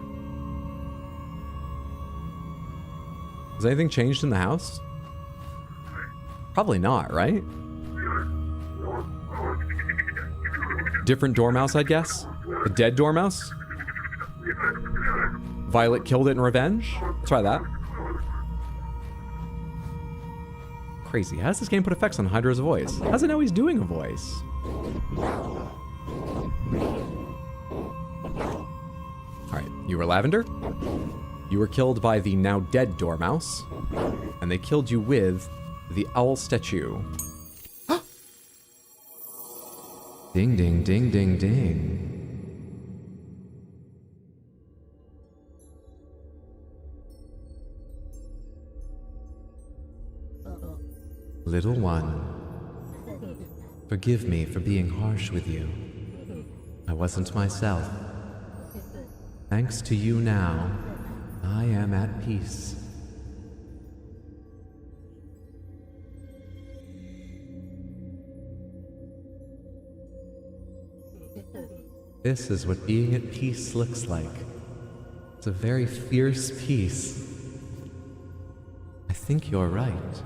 Has anything changed in the house? Probably not, right? Different dormouse, I guess? A dead dormouse? Violet killed it in revenge? Let's try that. Crazy. How does this game put effects on Hydra's voice? How does it know he's doing a voice? Alright, you were Lavender. You were killed by the now dead dormouse. And they killed you with the owl statue. Ding, ding, ding, ding, ding. Little one, forgive me for being harsh with you. I wasn't myself. Thanks to you now, I am at peace. This is what being at peace looks like. It's a very fierce peace. I think you're right.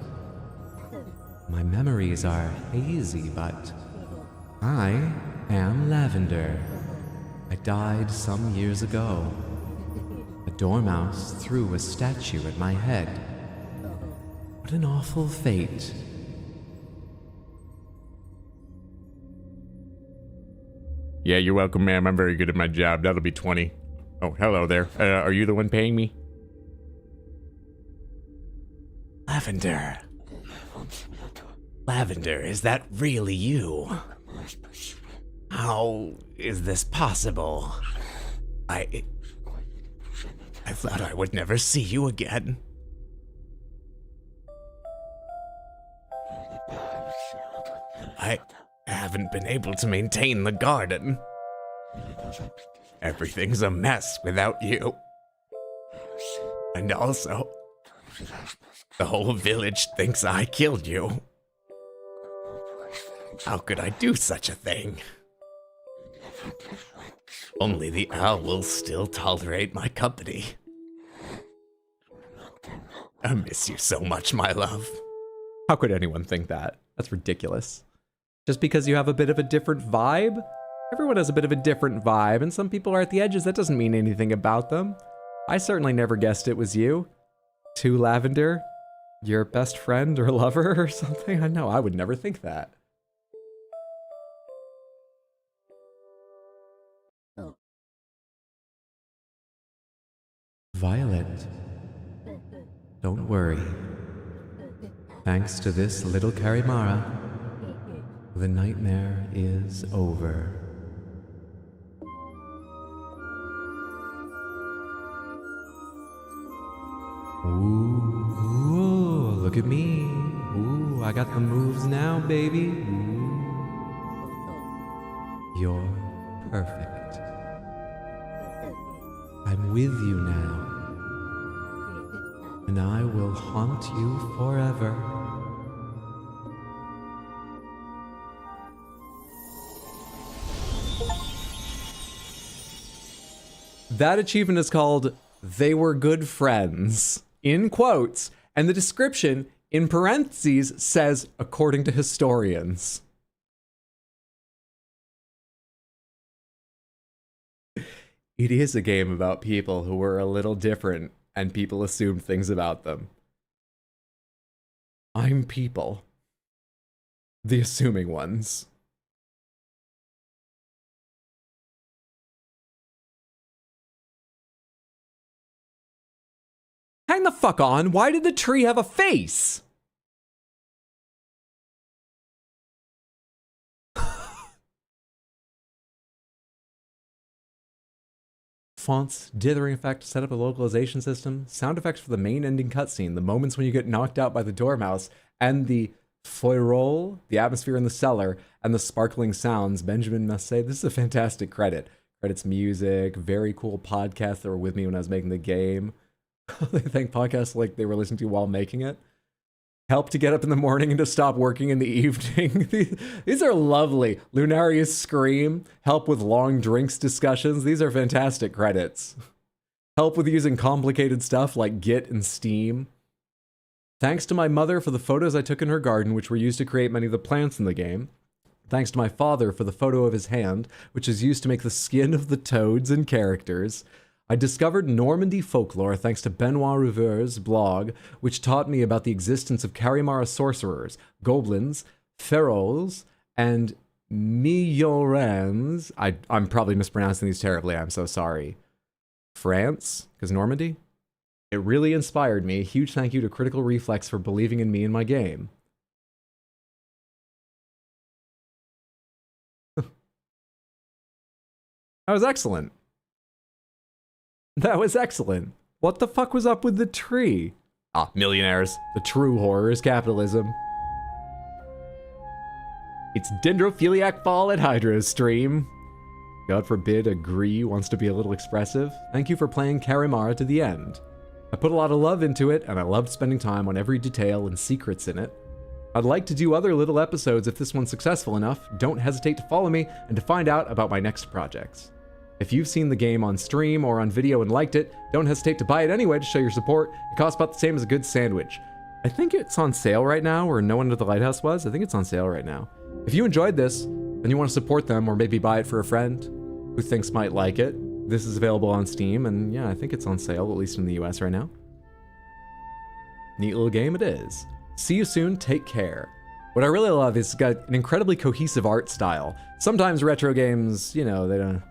My memories are hazy, but I am Lavender. I died some years ago. A dormouse threw a statue at my head. What an awful fate. Yeah, you're welcome, ma'am. I'm very good at my job. That'll be 20. Oh, hello there. Are you the one paying me? Lavender. Lavender, is that really you? How is this possible? I thought I would never see you again. I haven't been able to maintain the garden. Everything's a mess without you. And also, the whole village thinks I killed you. How could I do such a thing? Only the owls still tolerate my company. I miss you so much, my love. How could anyone think that? That's ridiculous. Just because you have a bit of a different vibe? Everyone has a bit of a different vibe, and some people are at the edges. That doesn't mean anything about them. I certainly never guessed it was you. 2 Lavender, your best friend or lover or something? I know, I would never think that. Violet, don't worry. Thanks to this little CARIMARA, the nightmare is over. Ooh, look at me. Ooh, I got the moves now, baby. Ooh. You're perfect. I'm with you now. And I will haunt you forever. That achievement is called They Were Good Friends, in quotes, and the description in parentheses says, according to historians. It is a game about people who were a little different and people assumed things about them. I'm people. The assuming ones. Hang the fuck on, why did the tree have a face? Fonts, dithering effect, set up a localization system, sound effects for the main ending cutscene, the moments when you get knocked out by the dormouse, and the forlorn, the atmosphere in the cellar, and the sparkling sounds. Benjamin must say, this is a fantastic credit. Credits music, very cool podcasts that were with me when I was making the game. They thank podcasts like they were listening to while making it. Help to get up in the morning and to stop working in the evening. These are lovely. Lunaria's Scream. Help with long drinks discussions. These are fantastic credits. Help with using complicated stuff like Git and Steam. Thanks to my mother for the photos I took in her garden, which were used to create many of the plants in the game. Thanks to my father for the photo of his hand, which is used to make the skin of the toads and characters. I discovered Normandy folklore thanks to Benoit Riveur's blog, which taught me about the existence of CARIMARA sorcerers, goblins, ferols, and Millorans. I'm probably mispronouncing these terribly, I'm so sorry. France? Because Normandy? It really inspired me. Huge thank you to Critical Reflex for believing in me and my game. That was excellent. That was excellent. What the fuck was up with the tree? Ah, millionaires. The true horror is capitalism. It's Dendrophiliac Fall at Hydro Stream. God forbid Agree wants to be a little expressive. Thank you for playing CARIMARA to the end. I put a lot of love into it, and I loved spending time on every detail and secrets in it. I'd like to do other little episodes if this one's successful enough. Don't hesitate to follow me and to find out about my next projects. If you've seen the game on stream or on video and liked it, don't hesitate to buy it anyway to show your support. It costs about the same as a good sandwich. I think it's on sale right now, or No One at the Lighthouse was. I think it's on sale right now. If you enjoyed this, and you want to support them, or maybe buy it for a friend who thinks might like it, this is available on Steam, and yeah, I think it's on sale, at least in the US right now. Neat little game it is. See you soon, take care. What I really love is it's got an incredibly cohesive art style. Sometimes retro games, you know, they don't...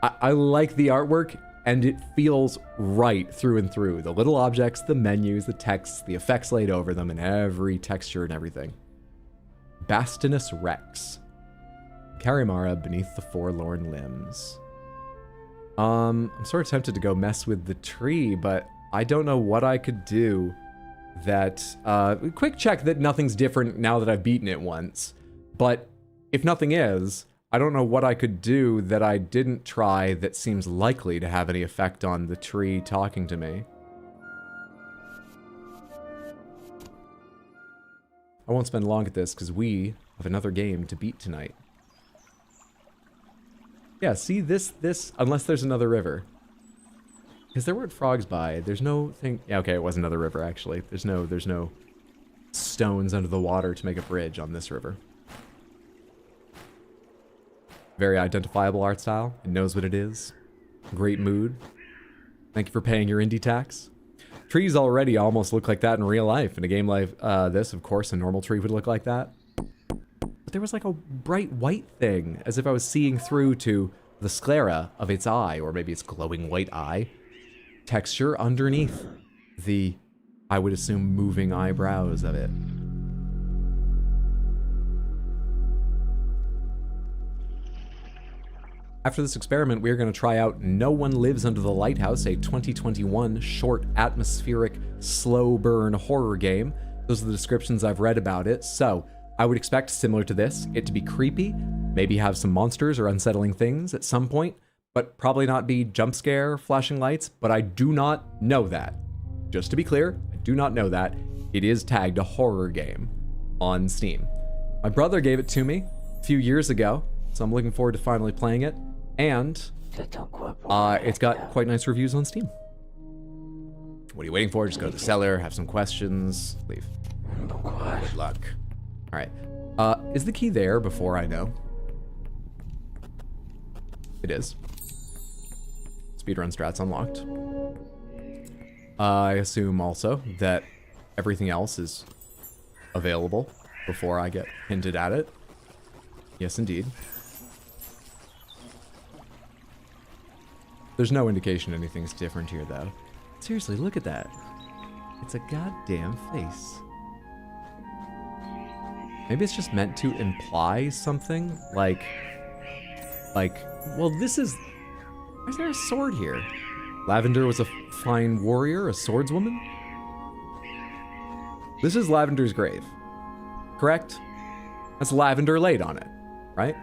I like the artwork, and it feels right through and through. The little objects, the menus, the texts, the effects laid over them, and every texture and everything. Bastinus Rex. CARIMARA beneath the forlorn limbs. I'm sort of tempted to go mess with the tree, but I don't know what I could do that... quick check that nothing's different now that I've beaten it once. But if nothing is... I don't know what I could do that I didn't try that seems likely to have any effect on the tree talking to me. I won't spend long at this because we have another game to beat tonight. Yeah, see this, unless there's another river. Because there weren't frogs by, there's no thing, yeah, okay, it was another river actually. There's no stones under the water to make a bridge on this river. Very identifiable art style. It knows what it is. Great mood. Thank you for paying your indie tax. Trees already almost look like that in real life. In a game like this, of course, a normal tree would look like that. But there was like a bright white thing, as if I was seeing through to the sclera of its eye, or maybe its glowing white eye texture underneath the, I would assume, moving eyebrows of it. After this experiment, we are going to try out No One Lives Under the Lighthouse, a 2021 short, atmospheric, slow burn horror game. Those are the descriptions I've read about it. So I would expect, similar to this, it to be creepy, maybe have some monsters or unsettling things at some point, but probably not be jump scare, flashing lights, but I do not know that. Just to be clear, I do not know that. It is tagged a horror game on Steam. My brother gave it to me a few years ago, so I'm looking forward to finally playing it. And it's got quite nice reviews on Steam. What are you waiting for? Just go to the cellar, have some questions, leave. Good luck. All right. Is the key there before I know? It is. Speedrun strat's unlocked. I assume also that everything else is available before I get hinted at it. Yes, indeed. There's no indication anything's different here, though. Seriously, look at that. It's a goddamn face. Maybe it's just meant to imply something, like, well, this is... Why is there a sword here? Lavender was a fine warrior, a swordswoman? This is Lavender's grave, correct? That's Lavender laid on it, right?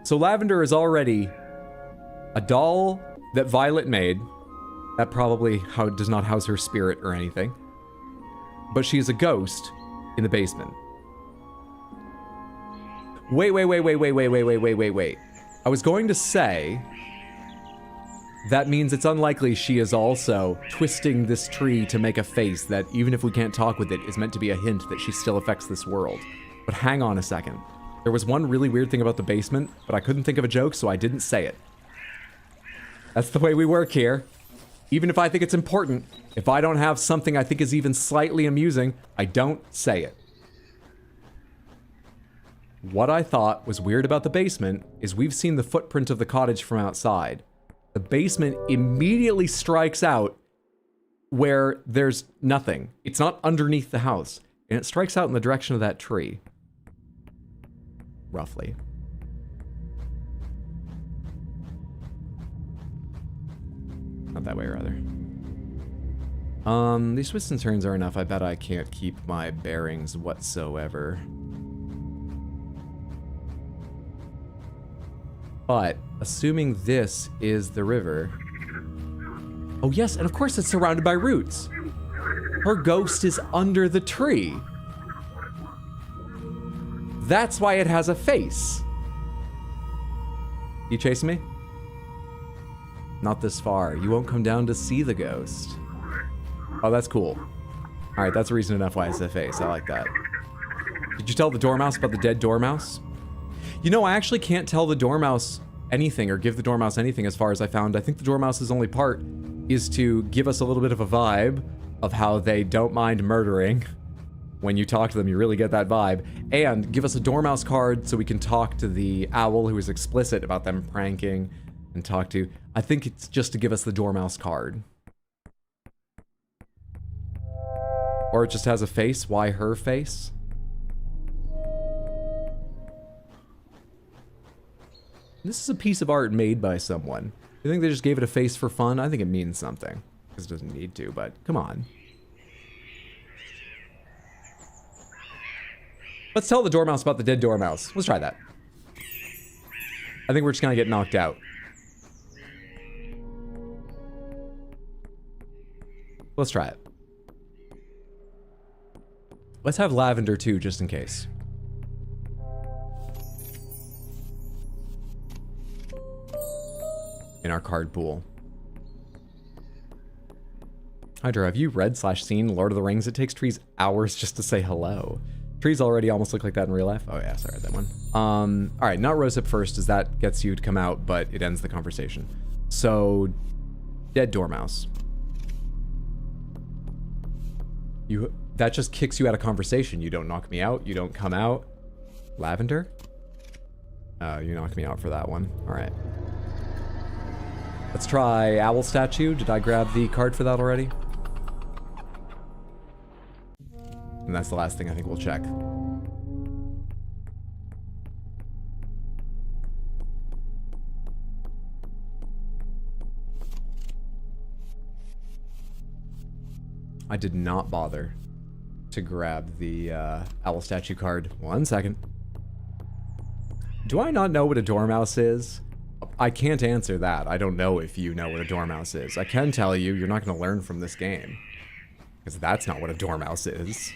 So Lavender is already a doll that Violet made. That probably does not house her spirit or anything. But she is a ghost in the basement. Wait. I was going to say that means it's unlikely she is also twisting this tree to make a face that, even if we can't talk with it, is meant to be a hint that she still affects this world. But hang on a second. There was one really weird thing about the basement, but I couldn't think of a joke, so I didn't say it. That's the way we work here. Even if I think it's important, if I don't have something I think is even slightly amusing, I don't say it. What I thought was weird about the basement is we've seen the footprint of the cottage from outside. The basement immediately strikes out where there's nothing. It's not underneath the house, and it strikes out in the direction of that tree. Roughly. Not that way, rather. These twists and turns are enough. I bet I can't keep my bearings whatsoever. But, assuming this is the river... Oh yes, and of course it's surrounded by roots. Her ghost is under the tree. That's why it has a face. You chasing me? Not this far. You won't come down to see the ghost. Oh, that's cool. Alright, that's reason enough why it's a face. I like that. Did you tell the dormouse about the dead dormouse? You know, I actually can't tell the dormouse anything or give the dormouse anything as far as I found. I think the dormouse's only part is to give us a little bit of a vibe of how they don't mind murdering. When you talk to them, you really get that vibe. And give us a dormouse card so we can talk to the owl who is explicit about them pranking and talk to... I think it's just to give us the dormouse card. Or it just has a face. Why her face? This is a piece of art made by someone. You think they just gave it a face for fun? I think it means something. Because it doesn't need to, but come on. Let's tell the dormouse about the dead dormouse. Let's try that. I think we're just gonna get knocked out. Let's try it. Let's have Lavender too, just in case. In our card pool. Hydra, have you read/seen Lord of the Rings? It takes trees hours just to say hello. Trees already almost look like that in real life. Oh yeah, sorry, that one. All right, not rosehip first, as that gets you to come out, but it ends the conversation. So, dead dormouse. That just kicks you out of conversation. You don't knock me out. You don't come out. Lavender? You knocked me out for that one. All right. Let's try owl statue. Did I grab the card for that already? And that's the last thing I think we'll check. I did not bother to grab the owl statue card. 1 second. Do I not know what a dormouse is? I can't answer that. I don't know if you know what a dormouse is. I can tell you, you're not going to learn from this game. Because that's not what a dormouse is.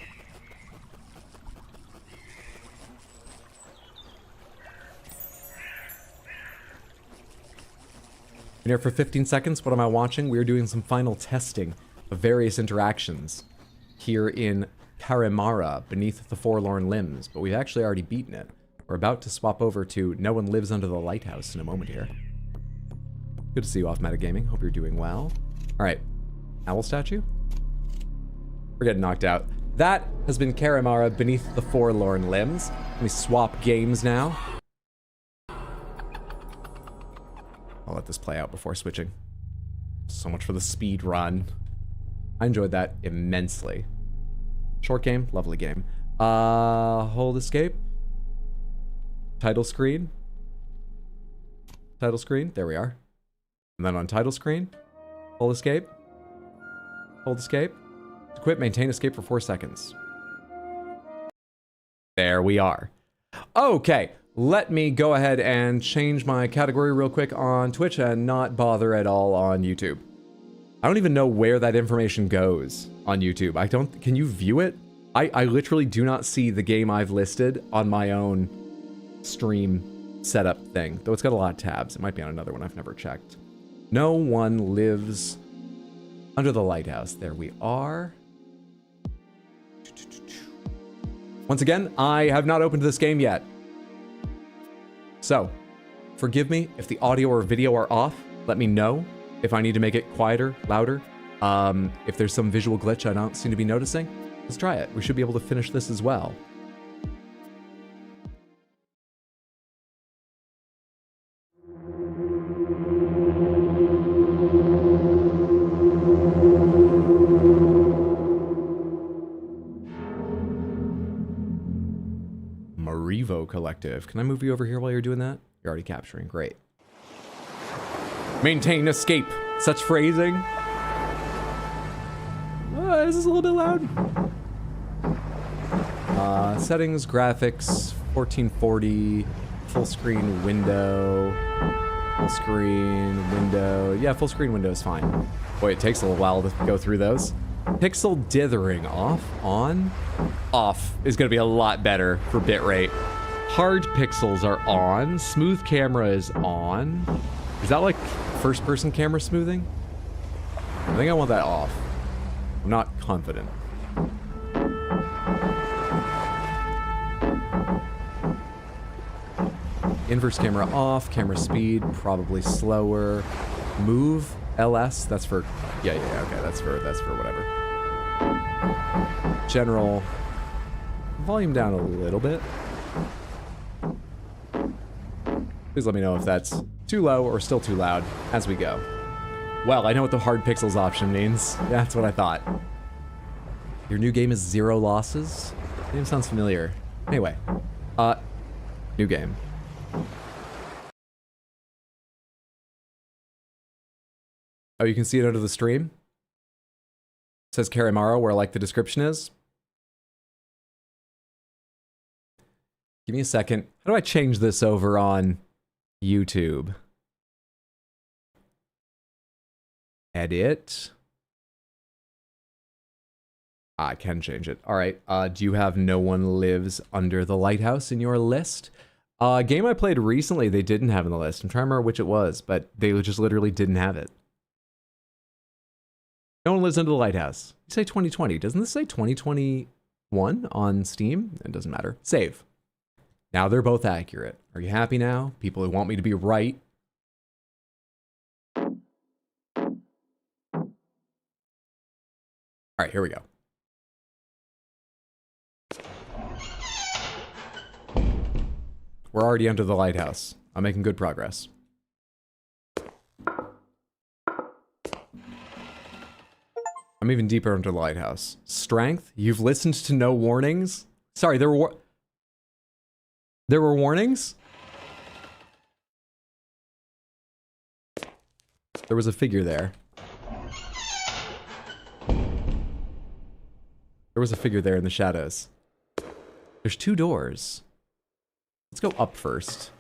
Been here for 15 seconds. What am I watching? We're doing some final testing of various interactions here in CARIMARA, Beneath the Forlorn Limbs, but we've actually already beaten it. We're about to swap over to No One Lives Under the Lighthouse in a moment here. Good to see you off metagaming. Hope you're doing well. All right, owl statue? We're getting knocked out. That has been CARIMARA, Beneath the Forlorn Limbs. Let me swap games now. I'll let this play out before switching. So much for the speed run. I enjoyed that immensely. Short game, lovely game. Hold escape. Title screen. Title screen, there we are. And then on title screen, hold escape. Hold escape. To quit, maintain escape for 4 seconds. There we are. Okay, let me go ahead and change my category real quick on Twitch and not bother at all on YouTube. I don't even know where that information goes on YouTube. Can you view it? I literally do not see the game I've listed on my own stream setup thing, though it's got a lot of tabs. It might be on another one I've never checked. No One Lives Under the Lighthouse. There we are. Once again, I have not opened this game yet. So, forgive me if the audio or video are off. Let me know if I need to make it quieter, louder. If there's some visual glitch I don't seem to be noticing. Let's try it. We should be able to finish this as well. Marivo Collective. Can I move you over here while you're doing that? You're already capturing. Great. Maintain escape. Such phrasing. Is this a little bit loud? Settings, graphics, 1440, full screen window, full screen window. Yeah, full screen window is fine. Boy, it takes a little while to go through those. Pixel dithering off, on, off is going to be a lot better for bitrate. Hard pixels are on, smooth camera is on. Is that like first person camera smoothing? I think I want that off. I'm not confident. Inverse camera off, camera speed probably slower. Move LS, that's for yeah, okay, that's for whatever. General volume down a little bit. Please let me know if that's too low or still too loud as we go. Well, I know what the hard pixels option means. Yeah, that's what I thought. Your new game is Zero Losses? Name sounds familiar. Anyway, new game. Oh, you can see it under the stream? It says CARIMARA, where like the description is. Give me a second. How do I change this over on YouTube? Edit. I can change it. All right. Do you have No One Lives Under the Lighthouse in your list? A game I played recently, they didn't have in the list. I'm trying to remember which it was, but they just literally didn't have it. No One Lives Under the Lighthouse. You say 2020. Doesn't this say 2020 1 on Steam. It doesn't matter. Save. Now they're both accurate. Are you happy now? People who want me to be right. All right, here we go. We're already under the lighthouse. I'm making good progress. I'm even deeper under the lighthouse. Strength? You've listened to no warnings? Sorry, there were warnings? There was a figure there. There was a figure there in the shadows. There's 2 doors. Let's go up first.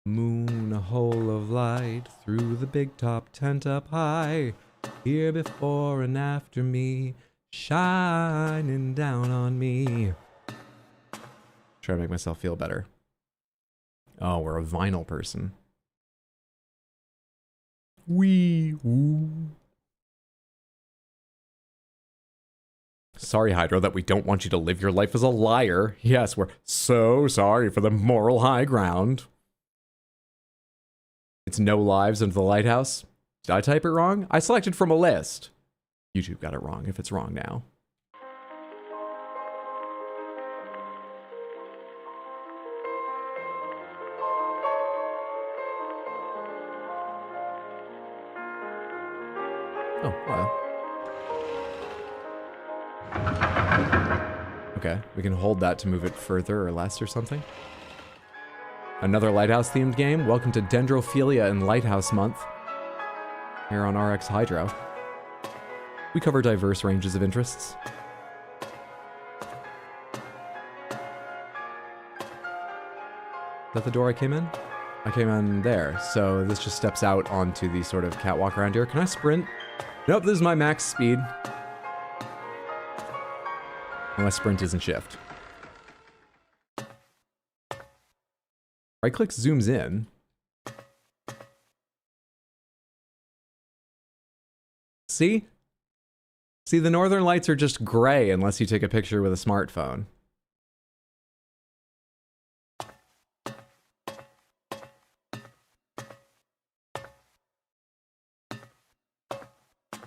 Moon, a hole of light through the big top tent up high, here before and after me, shining down on me. Try to make myself feel better. Oh, we're a vinyl person. Wee woo. Sorry, Hydro, that we don't want you to live your life as a liar. Yes, we're so sorry for the moral high ground. It's no lives under the lighthouse. Did I type it wrong? I selected from a list. YouTube got it wrong if it's wrong now. Oh, wow. Okay, we can hold that to move it further or less or something. Another lighthouse-themed game. Welcome to Dendrophilia and Lighthouse Month here on RX Hydro. We cover diverse ranges of interests. Is that the door I came in? I came in there, so this just steps out onto the sort of catwalk around here. Can I sprint? Nope, this is my max speed. Unless sprint isn't shift. Right click zooms in. See? See, the northern lights are just gray unless you take a picture with a smartphone.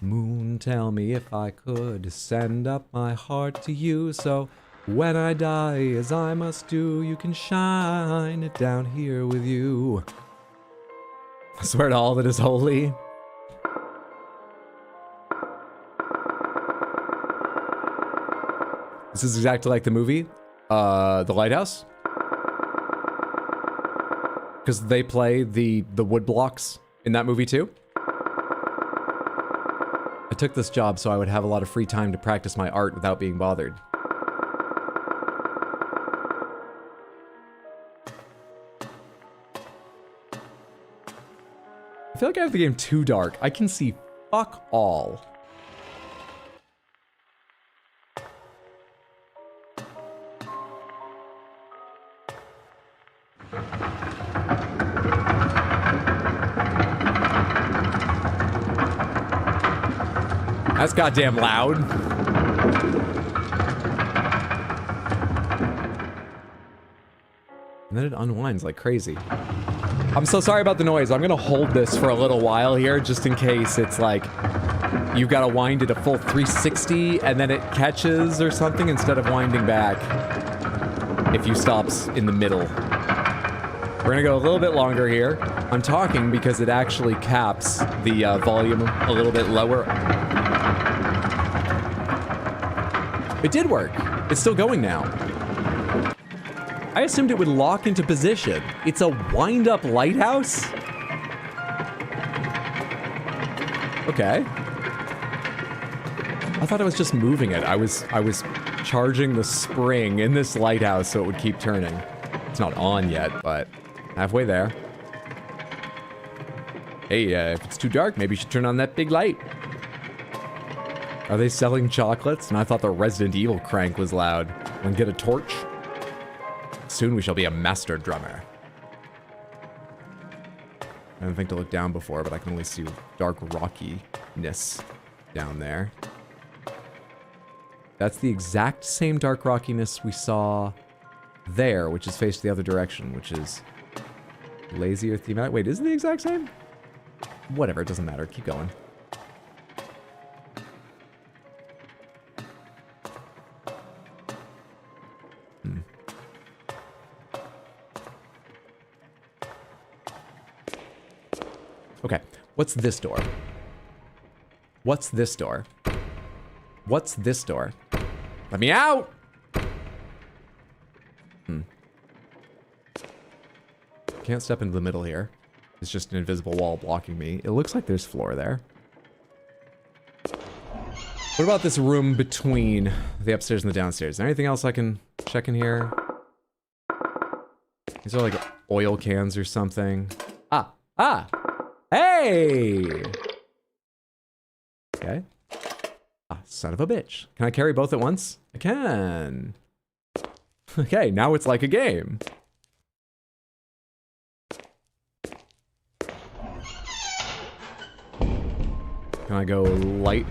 Moon, tell me if I could send up my heart to you, so when I die, as I must do, you can shine it down here with you. I swear to all that is holy. This is exactly like the movie, The Lighthouse. Because they play the wood blocks in that movie too. I took this job so I would have a lot of free time to practice my art without being bothered. I feel like I have the game too dark. I can see fuck all. That's goddamn loud. And then it unwinds like crazy. I'm so sorry about the noise. I'm gonna hold this for a little while here, just in case it's like, you've gotta wind it a full 360 and then it catches or something instead of winding back. If you stops in the middle. We're gonna go a little bit longer here. I'm talking because it actually caps the volume a little bit lower. It did work. It's still going now. I assumed it would lock into position. It's a wind-up lighthouse? Okay. I thought I was just moving it. I was charging the spring in this lighthouse so it would keep turning. It's not on yet, but halfway there. Hey, if it's too dark, maybe you should turn on that big light. Are they selling chocolates? And I thought the Resident Evil crank was loud. And get a torch. Soon we shall be a master drummer. I didn't think to look down before, but I can only see dark rockiness down there. That's the exact same dark rockiness we saw there, which is faced the other direction, which is lazy or thematic. Wait, is it the exact same? Whatever, it doesn't matter. Keep going. Okay, what's this door? What's this door? What's this door? Let me out! Can't step into the middle here. It's just an invisible wall blocking me. It looks like there's floor there. What about this room between the upstairs and the downstairs? Is there anything else I can check in here? These are like oil cans or something. Ah! Hey! Okay. Ah, son of a bitch. Can I carry both at once? I can. Okay, now it's like a game. Can I go light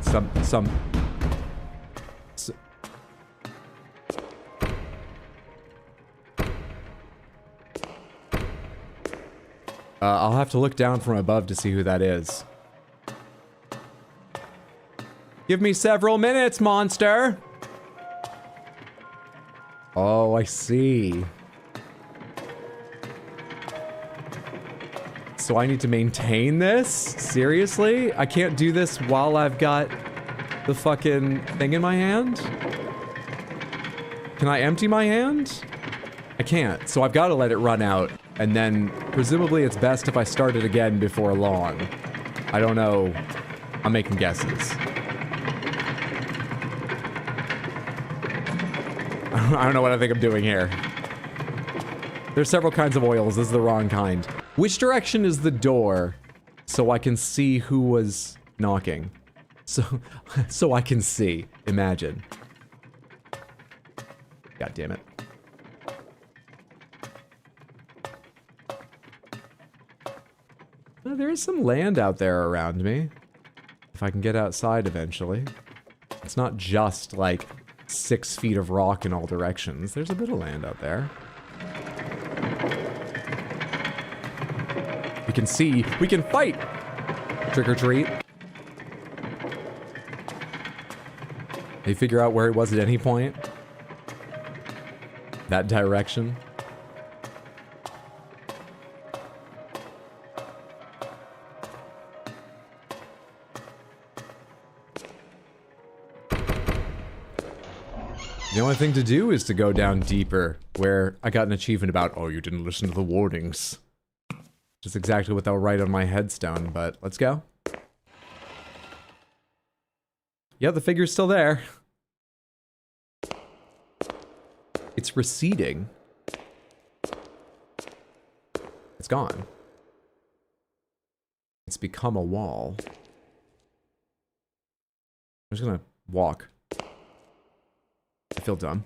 I'll have to look down from above to see who that is. Give me several minutes, monster! Oh, I see. So I need to maintain this? Seriously? I can't do this while I've got the fucking thing in my hand? Can I empty my hand? I can't, so I've got to let it run out. And then, presumably it's best if I start it again before long. I don't know. I'm making guesses. I don't know what I think I'm doing here. There's several kinds of oils. This is the wrong kind. Which direction is the door so I can see who was knocking? So I can see. Imagine. God damn it. Well, there is some land out there around me. If I can get outside eventually. It's not just like 6 feet of rock in all directions. There's a bit of land out there. We can see. We can fight! Trick or treat. Did you figure out where it was at any point? That direction? The only thing to do is to go down deeper, where I got an achievement about, oh, you didn't listen to the warnings. Just exactly what they'll write on my headstone, but let's go. Yeah, the figure's still there. It's receding. It's gone. It's become a wall. I'm just gonna walk. I feel dumb.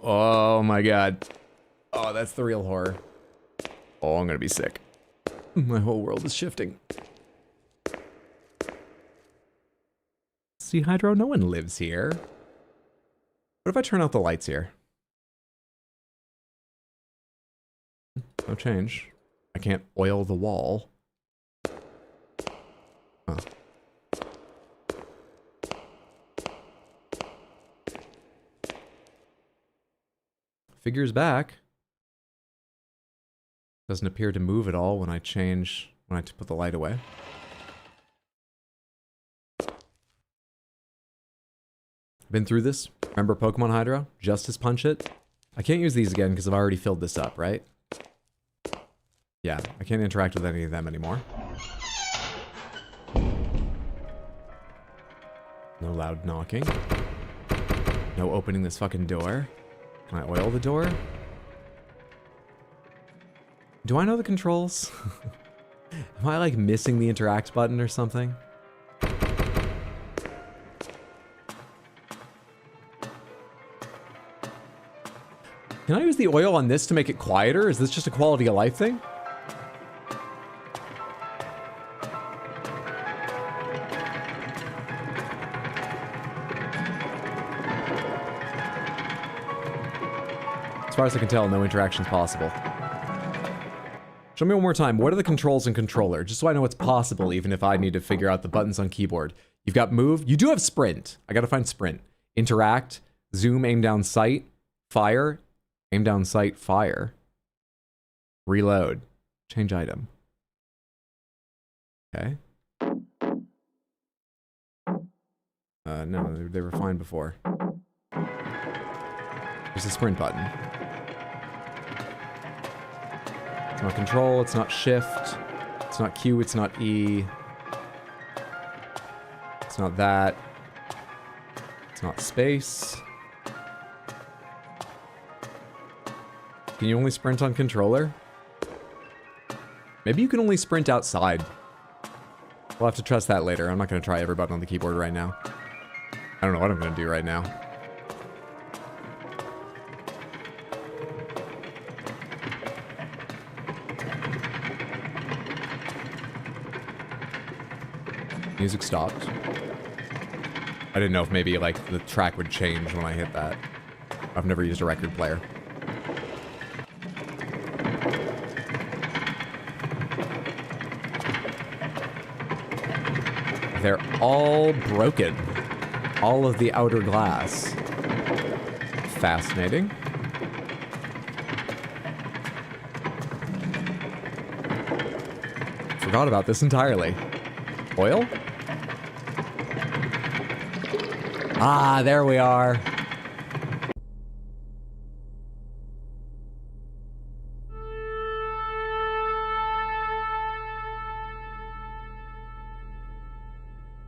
Oh my god. Oh, that's the real horror. Oh, I'm gonna be sick. My whole world is shifting. See, Hydro, no one lives here. What if I turn out the lights here? No change. I can't oil the wall. Huh. Figure's back. Doesn't appear to move at all when I put the light away. Been through this. Remember Pokemon Hydro? Justice Punch it. I can't use these again because I've already filled this up, right? Yeah, I can't interact with any of them anymore. No loud knocking. No opening this fucking door. Can I oil the door? Do I know the controls? Am I like missing the interact button or something? Can I use the oil on this to make it quieter? Is this just a quality of life thing? As far as I can tell, no interaction's possible. Show me one more time. What are the controls in controller? Just so I know what's possible, even if I need to figure out the buttons on keyboard. You've got move. You do have sprint. I gotta find sprint. Interact. Zoom, aim down sight. Fire. Aim down sight, fire. Reload. Change item. Okay. No, they were fine before. There's a sprint button. It's not control, it's not shift, it's not Q, it's not E. It's not that. It's not space. Can you only sprint on controller? Maybe you can only sprint outside. We'll have to trust that later. I'm not going to try every button on the keyboard right now. I don't know what I'm going to do right now. Music stopped. I didn't know if maybe like the track would change when I hit that. I've never used a record player. They're all broken. All of the outer glass. Fascinating. Forgot about this entirely. Oil? Ah, there we are.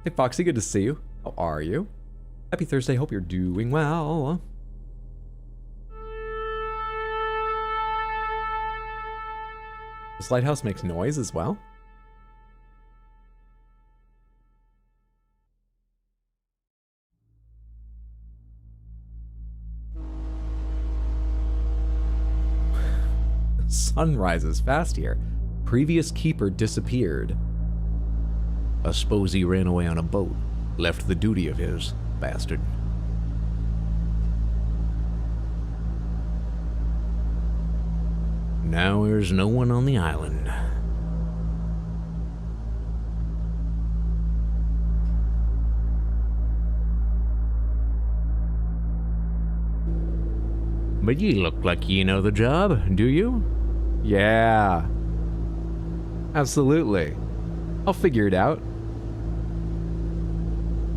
Hey Foxy, good to see you. How are you? Happy Thursday, hope you're doing well. This lighthouse makes noise as well. Sun rises fast here. Previous keeper disappeared. I suppose he ran away on a boat. Left the duty of his, bastard. Now there's no one on the island. But you look like you know the job, do you? Yeah. Absolutely. I'll figure it out.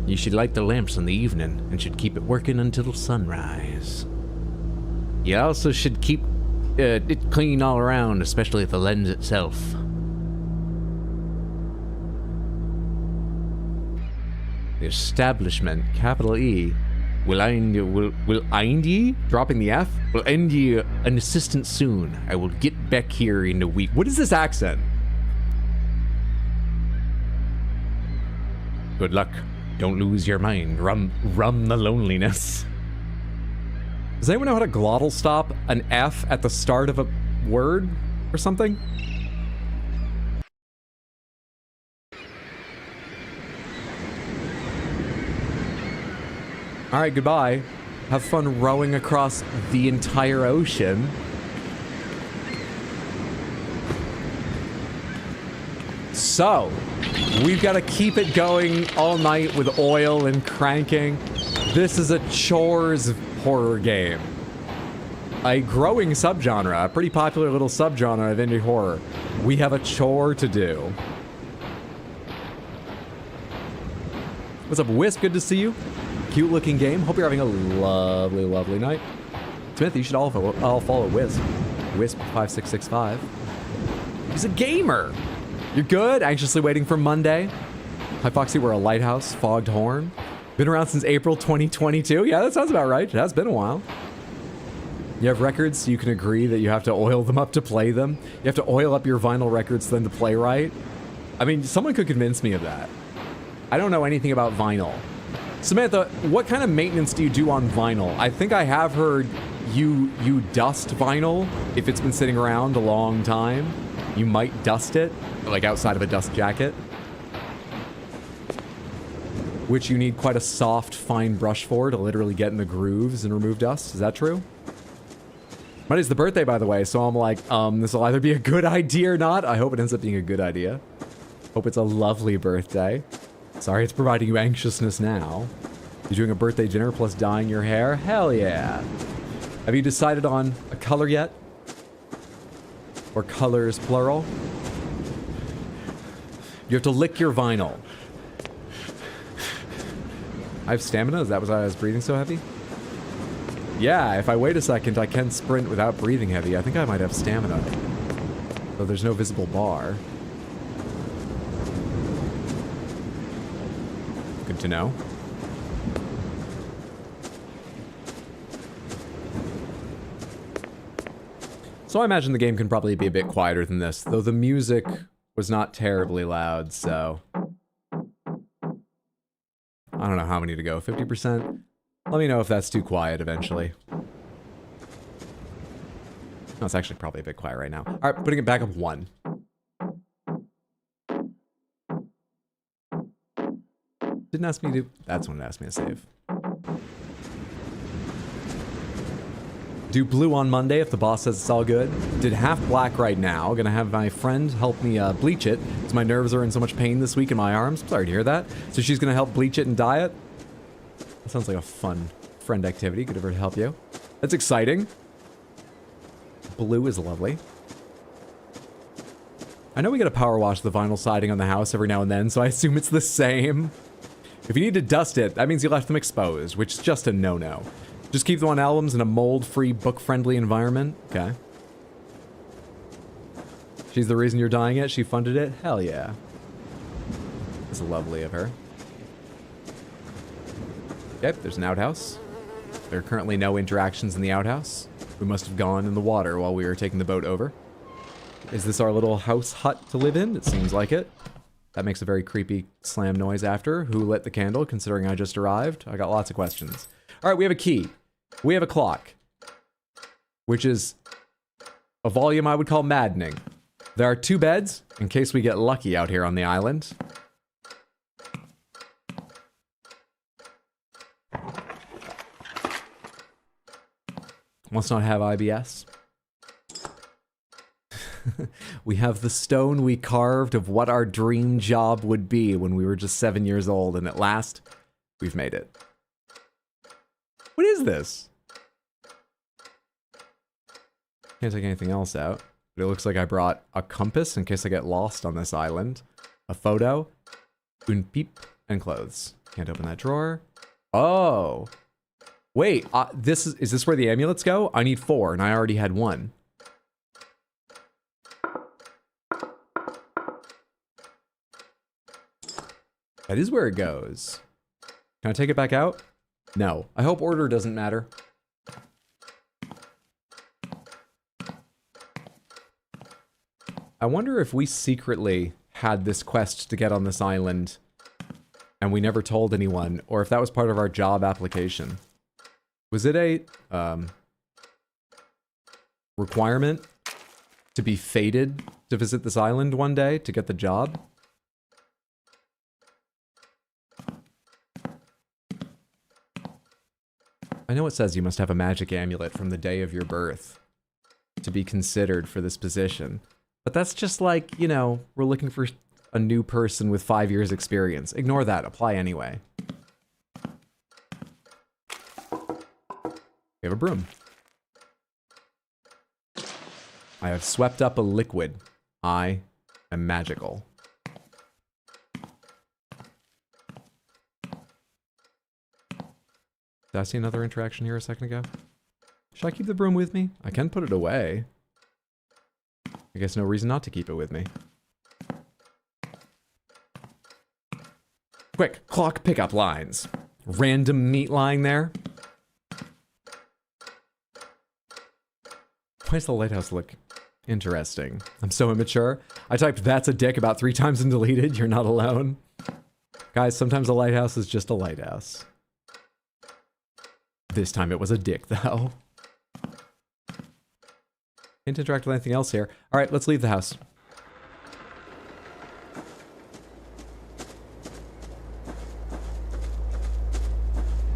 You should light the lamps in the evening and should keep it working until sunrise. You also should keep it clean all around, especially the lens itself. The establishment, capital E, will end ye? Dropping the F? Will end you an assistant soon. I will get back here in a week. What is this accent? Good luck. Don't lose your mind. Rum the loneliness. Does anyone know how to glottal stop an F at the start of a word or something? All right, goodbye. Have fun rowing across the entire ocean. So, we've got to keep it going all night with oil and cranking. This is a chores horror game. A growing subgenre, a pretty popular little subgenre of indie horror. We have a chore to do. What's up, Wisp? Good to see you. Cute looking game. Hope you're having a lovely, lovely night. Smith, you should all follow Wisp. Wisp5665. He's a gamer. You're good? Anxiously waiting for Monday. Hi, Foxy. We're a lighthouse. Fogged horn. Been around since April 2022. Yeah, that sounds about right. It has been a while. You have records, so you can agree that you have to oil them up to play them. You have to oil up your vinyl records then to play right. I mean, someone could convince me of that. I don't know anything about vinyl. Samantha, what kind of maintenance do you do on vinyl? I think I have heard you dust vinyl if it's been sitting around a long time. You might dust it, like outside of a dust jacket. Which you need quite a soft, fine brush for to literally get in the grooves and remove dust. Is that true? Monday's the birthday, by the way, so I'm like, this will either be a good idea or not. I hope it ends up being a good idea. Hope it's a lovely birthday. Sorry it's providing you anxiousness now. You're doing a birthday dinner plus dyeing your hair? Hell yeah. Have you decided on a color yet? Or colors plural? You have to lick your vinyl. I have stamina? Is that why I was breathing so heavy? Yeah, if I wait a second, I can sprint without breathing heavy. I think I might have stamina. Though there's no visible bar. Good to know. So I imagine the game can probably be a bit quieter than this, though the music was not terribly loud, so... I don't know how many to go, 50%? Let me know if that's too quiet eventually. No, it's actually probably a bit quiet right now. Alright, putting it back up 1. Didn't ask me to... That's when it asked me to save. Do blue on Monday if the boss says it's all good. Did half black right now. Gonna have my friend help me bleach it, because my nerves are in so much pain this week in my arms. Sorry to hear that. So she's gonna help bleach it and dye it. That sounds like a fun friend activity. Good of her to help you. That's exciting. Blue is lovely. I know we gotta power wash the vinyl siding on the house every now and then, so I assume it's the same. If you need to dust it, that means you left them exposed, which is just a no-no. Just keep them on albums in a mold-free, book-friendly environment. Okay. She's the reason you're dyeing it? She funded it? Hell yeah. That's lovely of her. Yep, there's an outhouse. There are currently no interactions in the outhouse. We must have gone in the water while we were taking the boat over. Is this our little house hut to live in? It seems like it. That makes a very creepy slam noise after. Who lit the candle, considering I just arrived? I got lots of questions. All right, we have a key. We have a clock. Which is a volume I would call maddening. There are 2 beds, in case we get lucky out here on the island. Must not have IBS. We have the stone we carved of what our dream job would be when we were just 7 years old, and at last, we've made it. What is this? Can't take anything else out. But it looks like I brought a compass in case I get lost on this island. A photo. Un peep. And clothes. Can't open that drawer. Oh. Wait, is this where the amulets go? I need 4, and I already had 1. That is where it goes. Can I take it back out? No. I hope order doesn't matter. I wonder if we secretly had this quest to get on this island and we never told anyone, or if that was part of our job application. Was it a requirement to be fated to visit this island one day to get the job? I know it says you must have a magic amulet from the day of your birth to be considered for this position. But that's just like, you know, we're looking for a new person with 5 years experience. Ignore that, apply anyway. We have a broom. I have swept up a liquid. I am magical. Did I see another interaction here a second ago? Should I keep the broom with me? I can put it away. I guess no reason not to keep it with me. Quick, clock pickup lines. Random meat lying there. Why does the lighthouse look interesting? I'm so immature. I typed "that's a dick" about 3 times and deleted. You're not alone. Guys, sometimes a lighthouse is just a lighthouse. This time it was a dick, though. Can't interact with anything else here. All right, let's leave the house.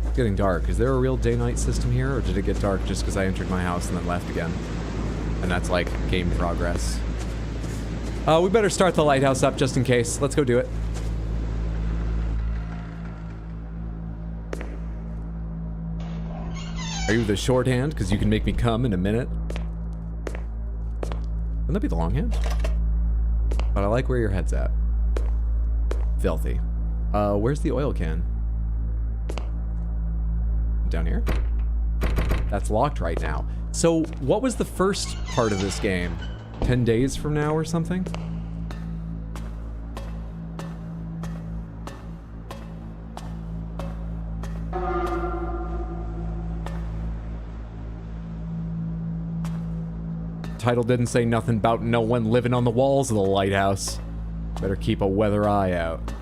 It's getting dark. Is there a real day-night system here, or did it get dark just because I entered my house and then left again? And that's like game progress. We better start the lighthouse up just in case. Let's go do it. Are you the shorthand? Because you can make me come in a minute. Wouldn't that be the longhand? But I like where your head's at. Filthy. Where's the oil can? Down here? That's locked right now. So, what was the first part of this game? 10 days from now or something? Title didn't say nothing about no one living on the walls of the lighthouse. Better keep a weather eye out.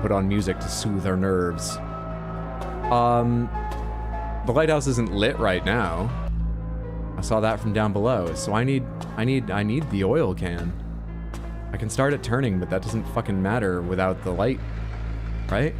Put on music to soothe our nerves. The lighthouse isn't lit right now. I saw that from down below, so I need the oil can. I can start it turning, but that doesn't fucking matter without the light, right?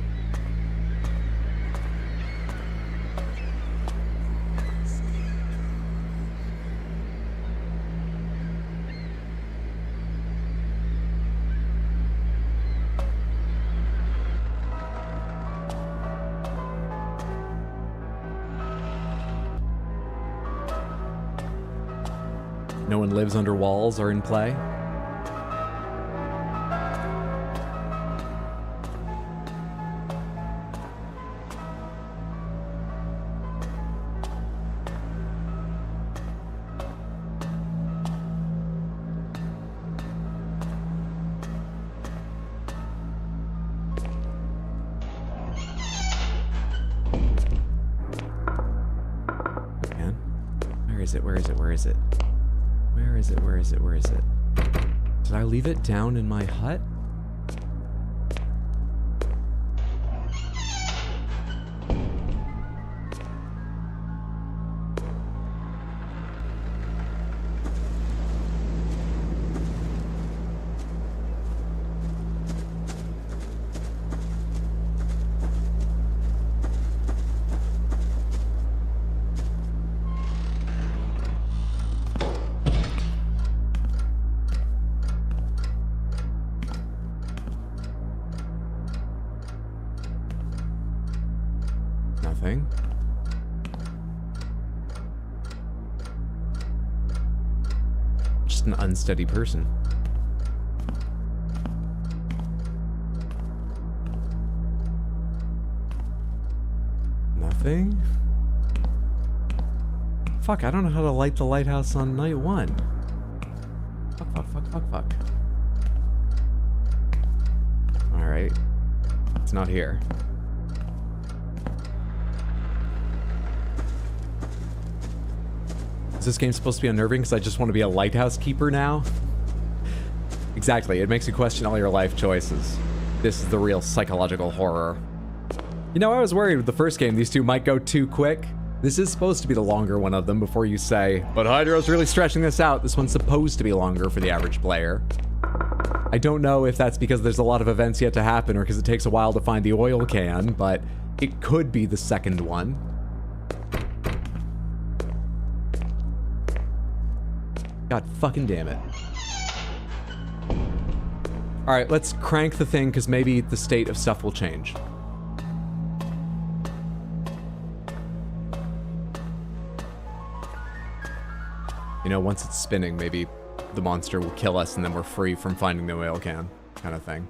No one lives under walls are in play. Man, where is it? Where is it? Where is it? Where is it? Where is it? Where is it? Did I leave it down in my hut? Nothing. Just an unsteady person. Nothing? Fuck, I don't know how to light the lighthouse on night one. Fuck, fuck, fuck, fuck, fuck. Alright. It's not here. Is this game supposed to be unnerving because I just want to be a lighthouse keeper now? Exactly, it makes you question all your life choices. This is the real psychological horror. You know, I was worried with the first game these two might go too quick. This is supposed to be the longer one of them before you say, but Hydro's really stretching this out. This one's supposed to be longer for the average player. I don't know if that's because there's a lot of events yet to happen or because it takes a while to find the oil can, but it could be the second one. God fucking damn it. Alright, let's crank the thing because maybe the state of stuff will change. You know, once it's spinning, maybe the monster will kill us and then we're free from finding the oil can, kind of thing.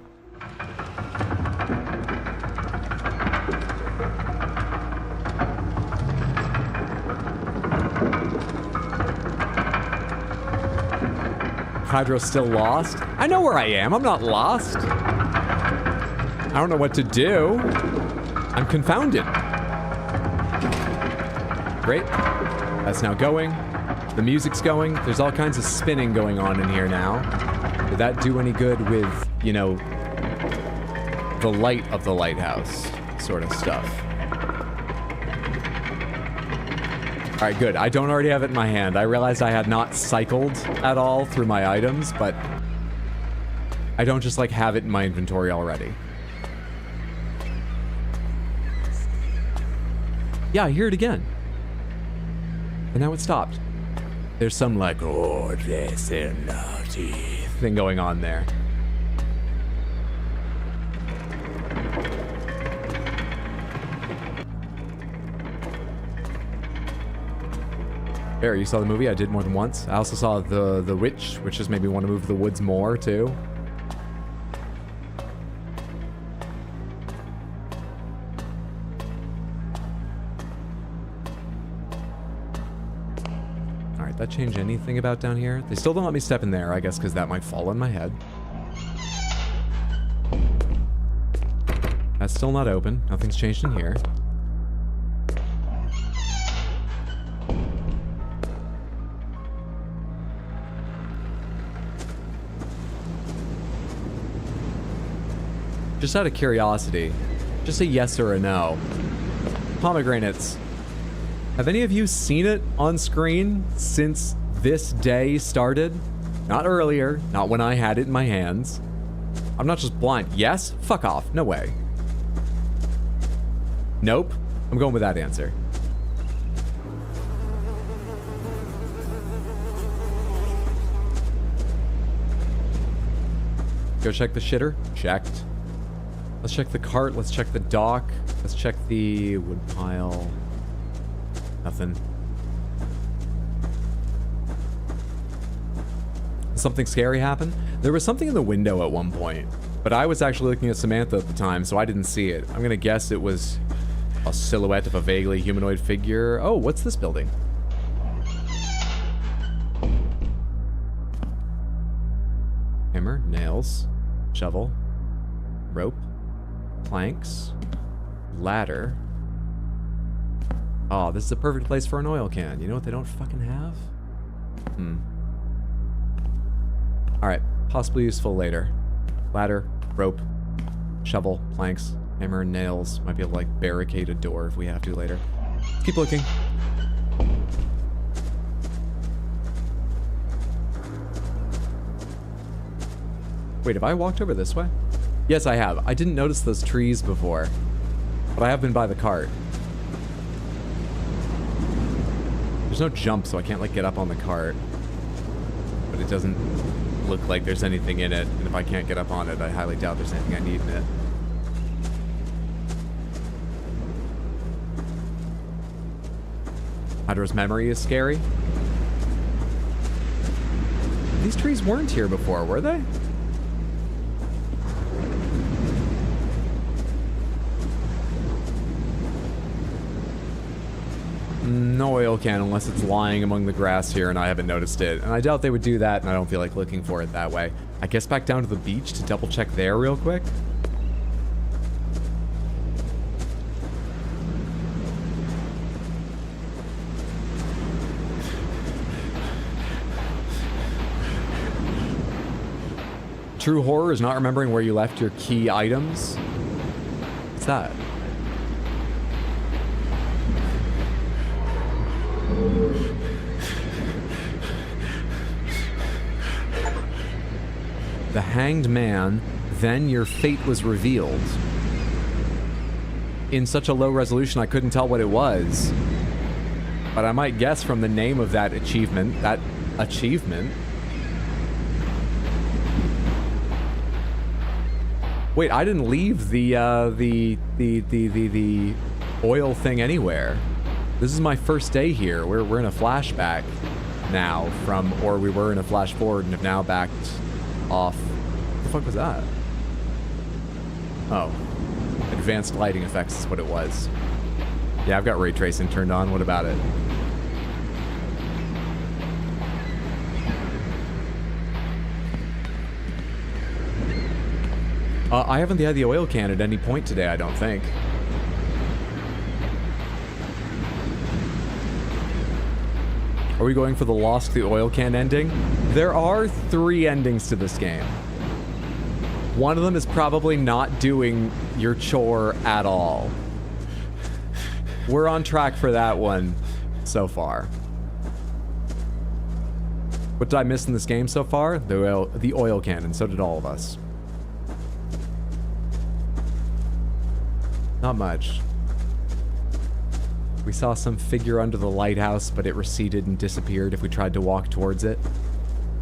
Hydro's still lost? I know where I am. I'm not lost. I don't know what to do. I'm confounded. Great. That's now going. The music's going. There's all kinds of spinning going on in here now. Did that do any good with, you know, the light of the lighthouse sort of stuff? All right, good. I don't already have it in my hand. I realized I had not cycled at all through my items, but I don't just like have it in my inventory already. Yeah, I hear it again. And now it stopped. There's some like, oh, this and naughty thing going on there. Barry, you saw the movie? I did more than once. I also saw The Witch, which just made me want to move to the woods more, too. Alright, that change anything about down here? They still don't let me step in there, I guess, because that might fall on my head. That's still not open. Nothing's changed in here. Just out of curiosity, just a yes or a no. Pomegranates. Have any of you seen it on screen since this day started? Not earlier, not when I had it in my hands. I'm not just blind. Yes? Fuck off. No way. Nope. I'm going with that answer. Go check the shitter. Checked. Let's check the cart. Let's check the dock. Let's check the wood pile. Nothing. Did something scary happen? There was something in the window at one point, but I was actually looking at Samantha at the time, so I didn't see it. I'm gonna guess it was a silhouette of a vaguely humanoid figure. Oh, what's this building? Hammer, nails, shovel, rope, planks, ladder. Oh, this is a perfect place for an oil can. You know what they don't fucking have? Alright, possibly useful later. Ladder, rope, shovel, planks, hammer, and nails. Might be able to, like, barricade a door if we have to later. Let's keep looking. Wait, have I walked over this way? Yes, I have. I didn't notice those trees before, but I have been by the cart. There's no jump, so I can't, like, get up on the cart. But it doesn't look like there's anything in it, and if I can't get up on it, I highly doubt there's anything I need in it. Hydra's memory is scary. These trees weren't here before, were they? No oil can unless it's lying among the grass here and I haven't noticed it. And I doubt they would do that, and I don't feel like looking for it that way. I guess back down to the beach to double check there real quick. True horror is not remembering where you left your key items. What's that? The hanged man, then your fate was revealed. In such a low resolution, I couldn't tell what it was. But I might guess from the name of that achievement, Wait, I didn't leave the oil thing anywhere. This is my first day here. We're in a flashback now from, or we were in a flash forward and have now backed off. What the fuck was that? Oh. Advanced lighting effects is what it was. Yeah, I've got ray tracing turned on. What about it? I haven't had the oil can at any point today, I don't think. Are we going for the Lost the Oil Can ending? There are 3 endings to this game. One of them is probably not doing your chore at all. We're on track for that one. so far. What did I miss in this game so far? The oil cannon. So did all of us. Not much. We saw some figure under the lighthouse, but it receded and disappeared if we tried to walk towards it.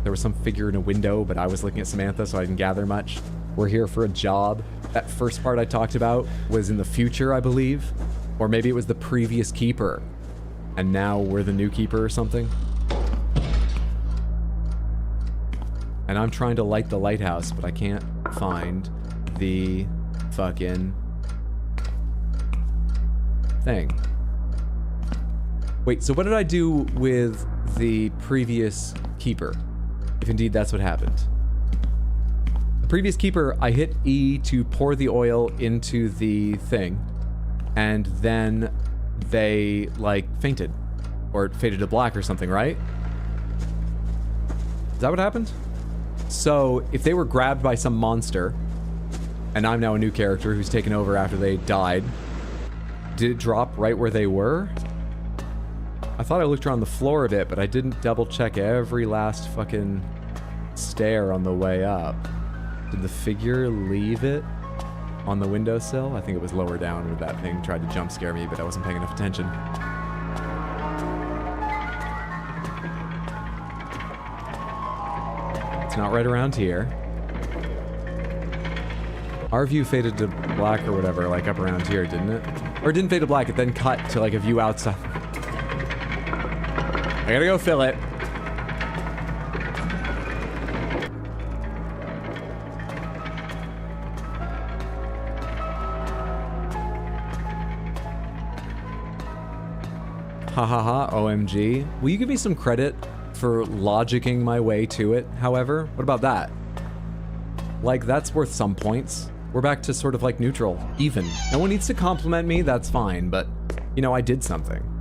There was some figure in a window, but I was looking at Samantha, so I didn't gather much. We're here for a job. That first part I talked about was in the future, I believe. Or maybe it was the previous keeper. And now we're the new keeper or something. And I'm trying to light the lighthouse, but I can't find the fucking thing. Wait, so what did I do with the previous keeper? If indeed that's what happened. The previous keeper, I hit E to pour the oil into the thing, and then they, like, fainted. Or faded to black or something, right? Is that what happened? So, if they were grabbed by some monster, and I'm now a new character who's taken over after they died, did it drop right where they were? I thought I looked around the floor a bit, but I didn't double check every last fucking stair on the way up. Did the figure leave it on the windowsill? I think it was lower down where that thing tried to jump scare me, but I wasn't paying enough attention. It's not right around here. Our view faded to black or whatever, like up around here, didn't it? Or it didn't fade to black, it then cut to like a view outside. I gotta go fill it. Ha ha ha, OMG. Will you give me some credit for logicking my way to it, however? What about that? Like, that's worth some points. We're back to sort of like neutral, even. No one needs to compliment me, that's fine, but, you know, I did something.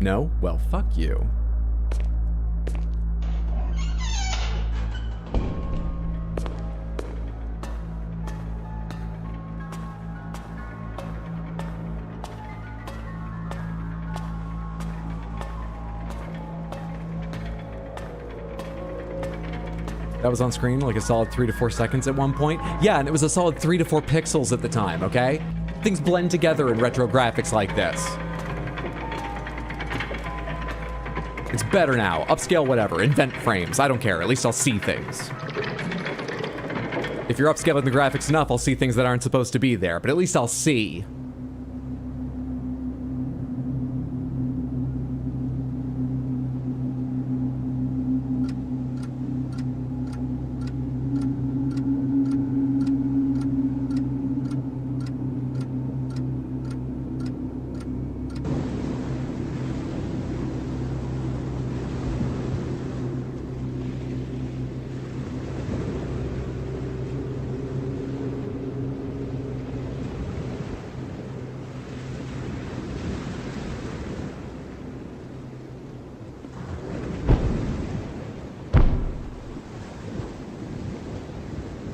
No? Well, fuck you. That was on screen like a solid 3 to 4 seconds at one point. Yeah, and it was a solid 3 to 4 pixels at the time, okay? Things blend together in retro graphics like this. It's better now. Upscale whatever. Invent frames. I don't care. At least I'll see things. If you're upscaling the graphics enough, I'll see things that aren't supposed to be there, but at least I'll see.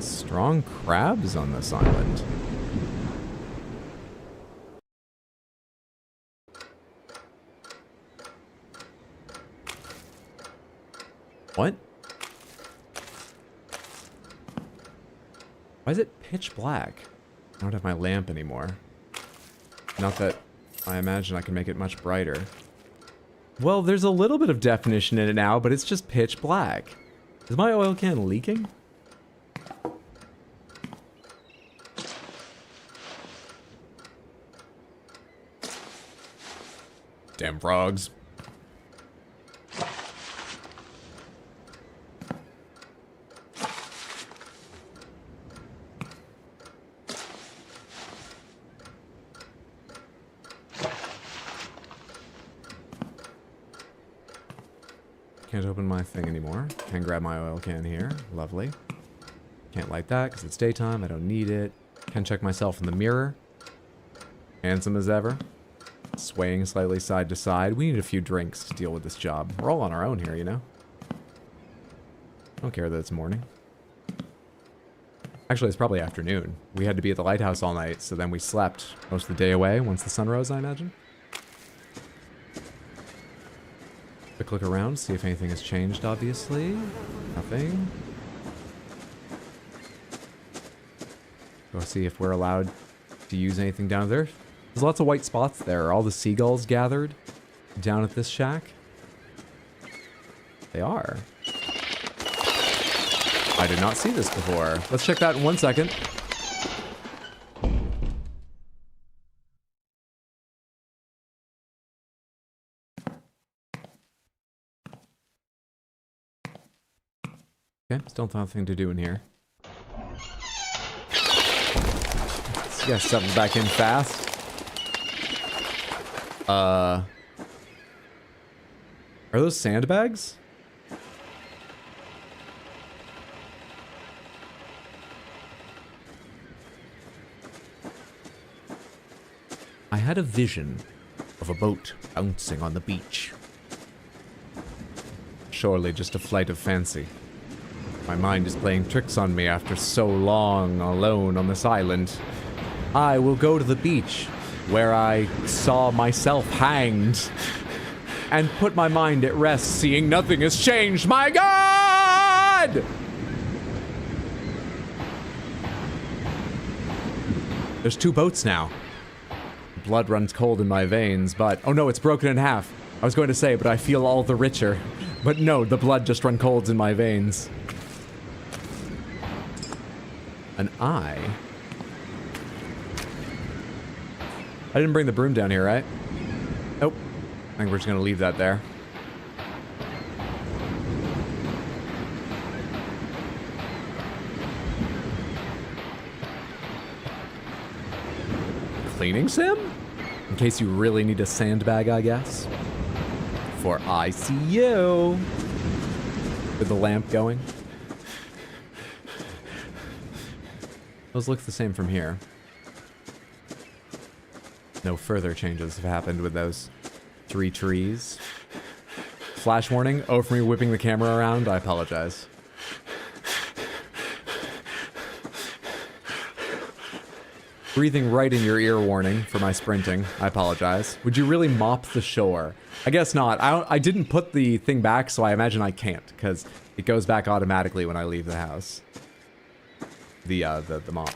Strong crabs on this island. What? Why is it pitch black? I don't have my lamp anymore. Not that I imagine I can make it much brighter. Well, there's a little bit of definition in it now, but it's just pitch black. Is my oil can leaking? Damn frogs. Can't open my thing anymore. Can grab my oil can here. Lovely. Can't light that because it's daytime. I don't need it. Can check myself in the mirror. Handsome as ever. Swaying slightly side to side. We need a few drinks to deal with this job. We're all on our own here, you know? I don't care that it's morning. Actually, it's probably afternoon. We had to be at the lighthouse all night, so then we slept most of the day away once the sun rose, I imagine. Quick look around, see if anything has changed, obviously. Nothing. Go see if we're allowed to use anything down there. There's lots of white spots there. Are all the seagulls gathered down at this shack? They are. I did not see this before. Let's check that in 1 second. Okay, still nothing to do in here. Let's get something back in fast. Are those sandbags? I had a vision of a boat bouncing on the beach. Surely just a flight of fancy. My mind is playing tricks on me after so long alone on this island. I will go to the beach where I saw myself hanged and put my mind at rest, seeing nothing has changed. My God! There's 2 boats now. Blood runs cold in my veins, but... Oh no, it's broken in half. I was going to say, but I feel all the richer. But no, the blood just runs cold in my veins. An eye? I didn't bring the broom down here, right? Nope. I think we're just gonna leave that there. Cleaning sim? In case you really need a sandbag, I guess. For I see you. With the lamp going. Those look the same from here. No further changes have happened with those 3 trees. Flash warning. Oh, for me whipping the camera around. I apologize. Breathing right in your ear warning for my sprinting. I apologize. Would you really mop the shore? I guess not. I didn't put the thing back, so I imagine I can't, because it goes back automatically when I leave the house. The mop.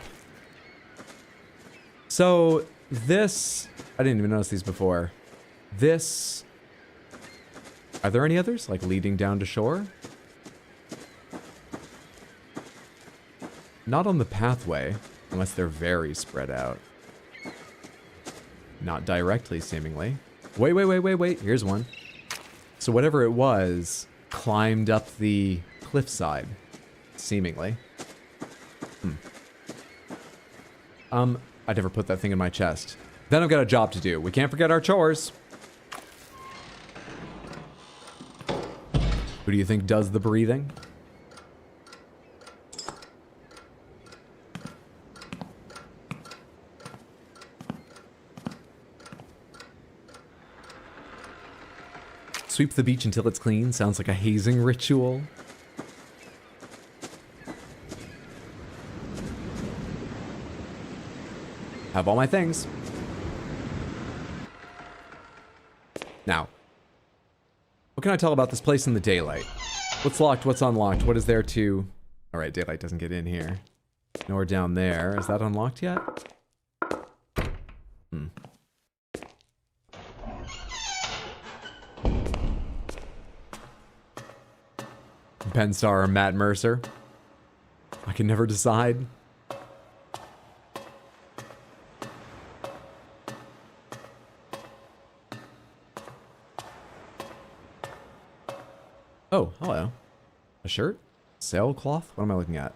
So, this... I didn't even notice these before. This... Are there any others, like, leading down to shore? Not on the pathway, unless they're very spread out. Not directly, seemingly. Wait. Here's one. So whatever it was, climbed up the cliffside, seemingly. I never put that thing in my chest. Then I've got a job to do. We can't forget our chores. Who do you think does the breathing? Sweep the beach until it's clean. Sounds like a hazing ritual. Have all my things. Now, what can I tell about this place in the daylight? What's locked? What's unlocked? What is there to... Alright, daylight doesn't get in here. Nor down there. Is that unlocked yet? Ben Starr or Matt Mercer? I can never decide. Oh, hello. A shirt? Sailcloth? What am I looking at?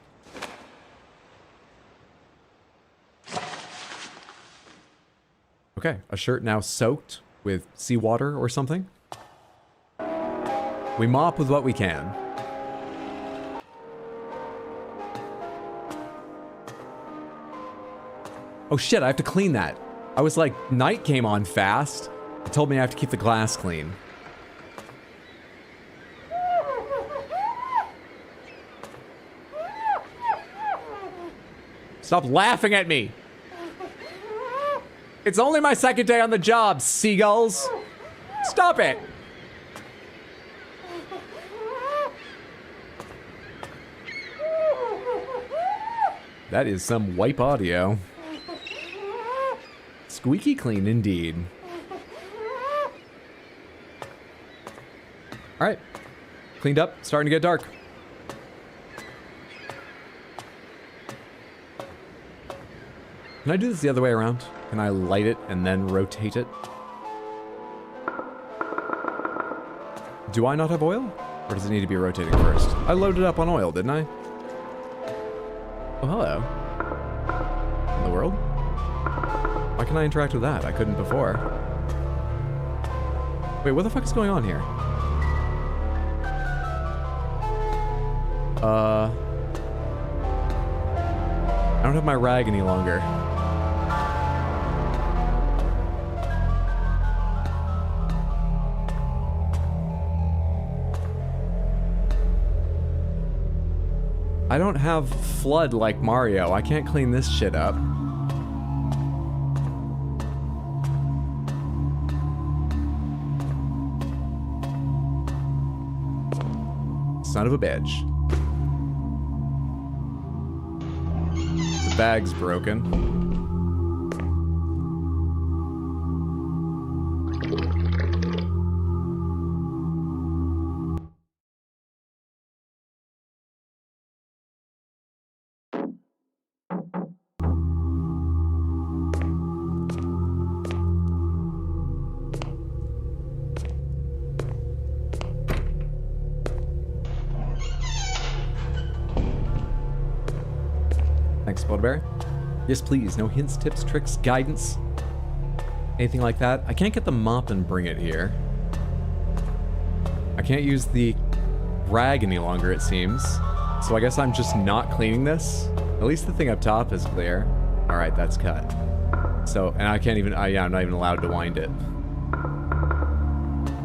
Okay, a shirt now soaked with seawater or something. We mop with what we can. Oh shit, I have to clean that. I was like, night came on fast. It told me I have to keep the glass clean. Stop laughing at me. It's only my second day on the job, seagulls. Stop it. That is some wipe audio. Squeaky clean indeed. All right, cleaned up, starting to get dark. Can I do this the other way around? Can I light it and then rotate it? Do I not have oil? Or does it need to be rotating first? I loaded up on oil, didn't I? Oh, hello. In the world? Why can I interact with that? I couldn't before. Wait, what the fuck is going on here? I don't have my rag any longer. I don't have flood like Mario. I can't clean this shit up. Son of a bitch. The bag's broken. Thanks, Bloodberry. Yes, please. No hints, tips, tricks, guidance. Anything like that. I can't get the mop and bring it here. I can't use the rag any longer, it seems. So I guess I'm just not cleaning this. At least the thing up top is clear. All right, that's cut. So, and I can't even, yeah, I'm not even allowed to wind it.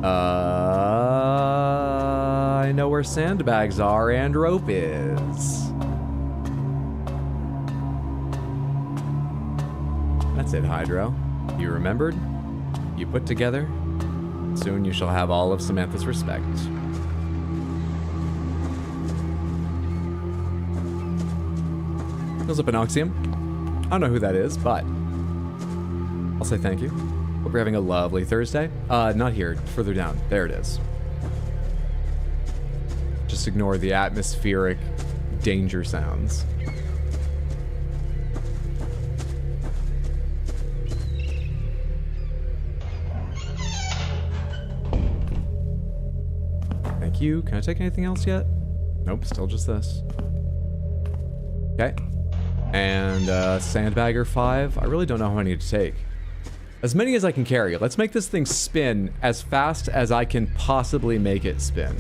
I know where sandbags are and rope is. That's it, Hydro. You remembered, you put together. Soon you shall have all of Samantha's respect. Fills up an Oxium. I don't know who that is, but I'll say thank you. Hope you're having a lovely Thursday. Not here, further down. There it is. Just ignore the atmospheric danger sounds. Thank you. Can I take anything else yet? Nope, still just this. Okay. And Sandbagger 5. I really don't know how many to take. As many as I can carry. Let's make this thing spin as fast as I can possibly make it spin.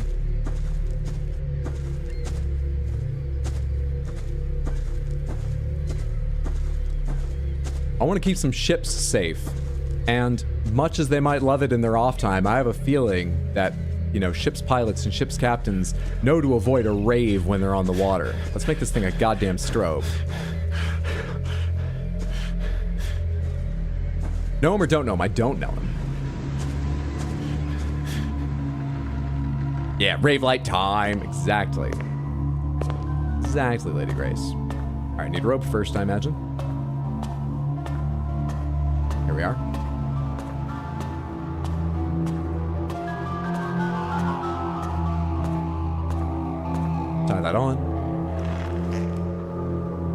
I want to keep some ships safe. And much as they might love it in their off time, I have a feeling that, you know, ship's pilots and ship's captains know to avoid a rave when they're on the water. Let's make this thing a goddamn strobe. Know him or don't know him? I don't know him. Yeah, rave light time. Exactly. Exactly, Lady Grace. All right, need a rope first, I imagine. Here we are. Tie that on.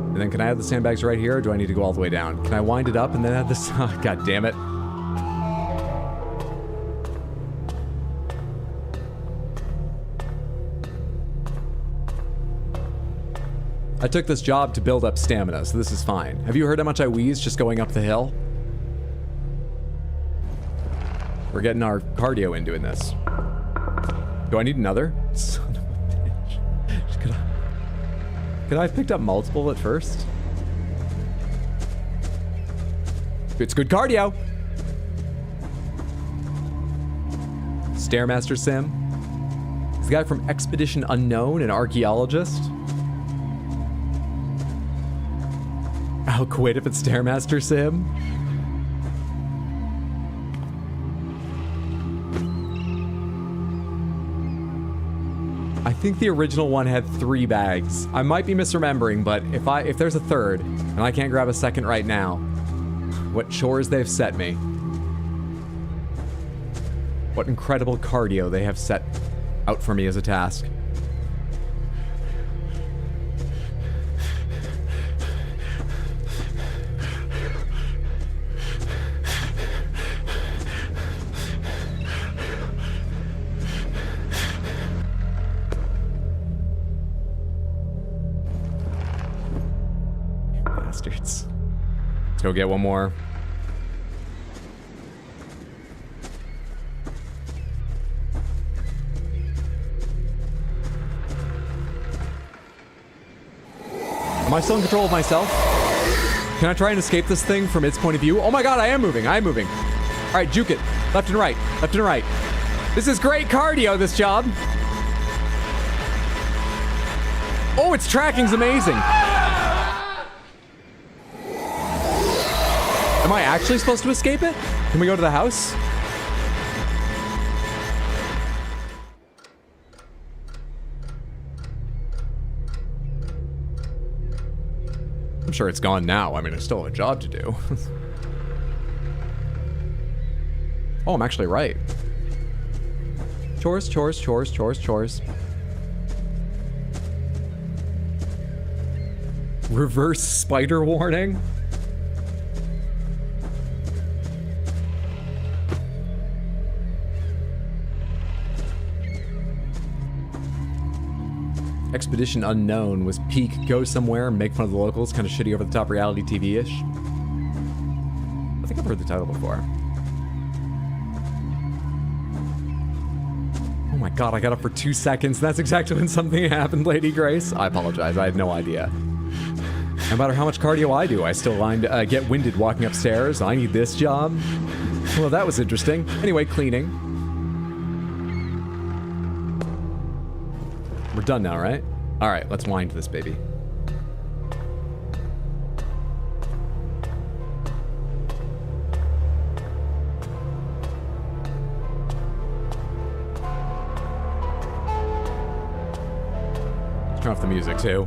And then can I have the sandbags right here, or do I need to go all the way down? Can I wind it up and then add this? Oh, God damn it. I took this job to build up stamina, so this is fine. Have you heard how much I wheeze just going up the hill? We're getting our cardio in doing this. Do I need another? Son of a bitch. Could I have picked up multiple at first? It's good cardio. Stairmaster Sim. He's the guy from Expedition Unknown, an archaeologist. I'll quit if it's Stairmaster Sim. I think the original one had 3 bags. I might be misremembering, but if there's a third, and I can't grab a second right now, what chores they've set me. What incredible cardio they have set out for me as a task. Bastards. Let's go get one more. Am I still in control of myself? Can I try and escape this thing from its point of view? Oh my god, I am moving. I am moving. All right, juke it. Left and right. Left and right. This is great cardio, this job. Oh, its tracking's amazing. Am I actually supposed to escape it? Can we go to the house? I'm sure it's gone now. I mean, I still have a job to do. Oh, I'm actually right. Chores, chores, chores, chores, chores. Reverse spider warning? Expedition Unknown was peak, go somewhere and make fun of the locals, kind of shitty over the top reality TV-ish. I think I've heard the title before. Oh my god, I got up for 2 seconds. That's exactly when something happened, Lady Grace. I apologize, I had no idea. No matter how much cardio I do, I still get winded walking upstairs. I need this job. Well, that was interesting. Anyway, cleaning. We're done now, right? All right, let's wind this baby. Turn off the music, too.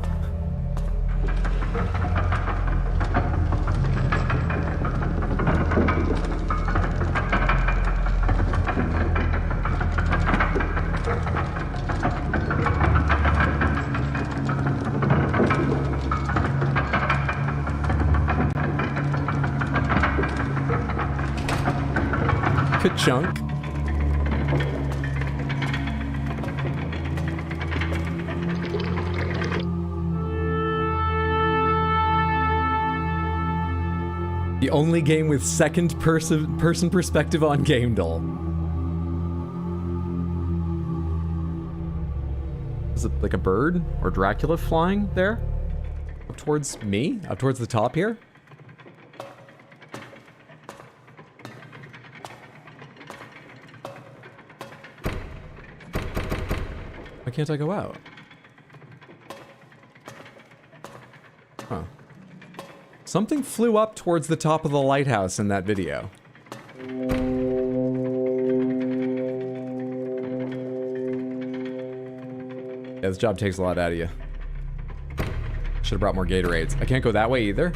Ka-chunk. The only game with second person perspective on gamedle. Is it like a bird or Dracula flying there? Up towards me? Up towards the top here? Why can't I go out? Huh. Something flew up towards the top of the lighthouse in that video. Yeah, this job takes a lot out of you. Should have brought more Gatorades. I can't go that way either.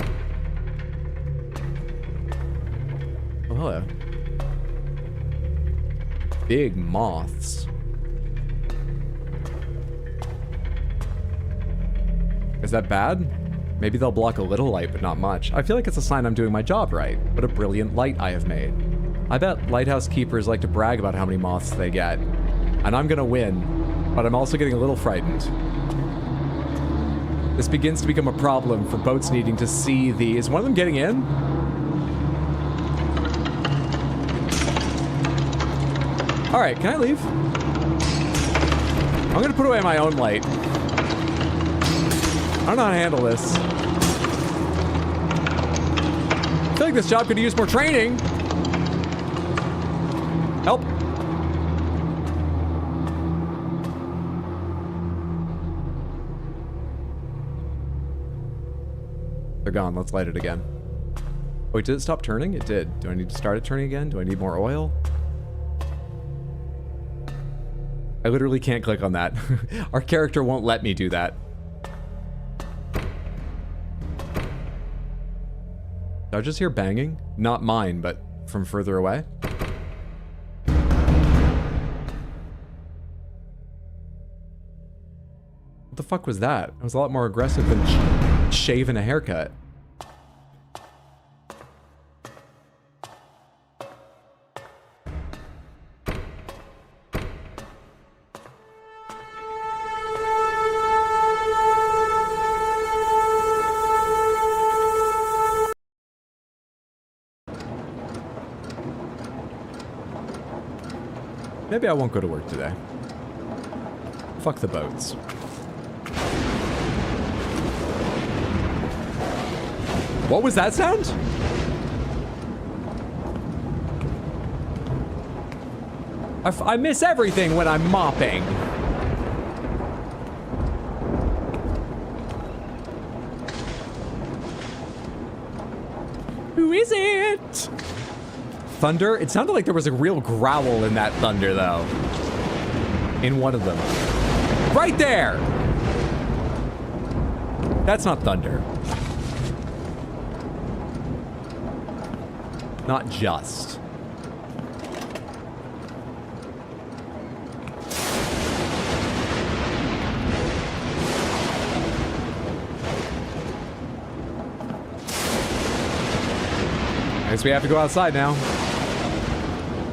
Oh, hello. Big moths. Is that bad? Maybe they'll block a little light, but not much. I feel like it's a sign I'm doing my job right. What a brilliant light I have made. I bet lighthouse keepers like to brag about how many moths they get. And I'm gonna win, but I'm also getting a little frightened. This begins to become a problem for boats needing to see the... Is one of them getting in? Alright, can I leave? I'm gonna put away my own light. I don't know how to handle this. I feel like this job could use more training. Help. They're gone. Let's light it again. Wait, did it stop turning? It did. Do I need to start it turning again? Do I need more oil? I literally can't click on that. Our character won't let me do that. Did I just hear banging? Not mine, but from further away. What the fuck was that? It was a lot more aggressive than shaving a haircut. Maybe I won't go to work today. Fuck the boats. What was that sound? I miss everything when I'm mopping. Who is it? Thunder? It sounded like there was a real growl in that thunder, though. In one of them. Right there! That's not thunder. Not just. I guess we have to go outside now.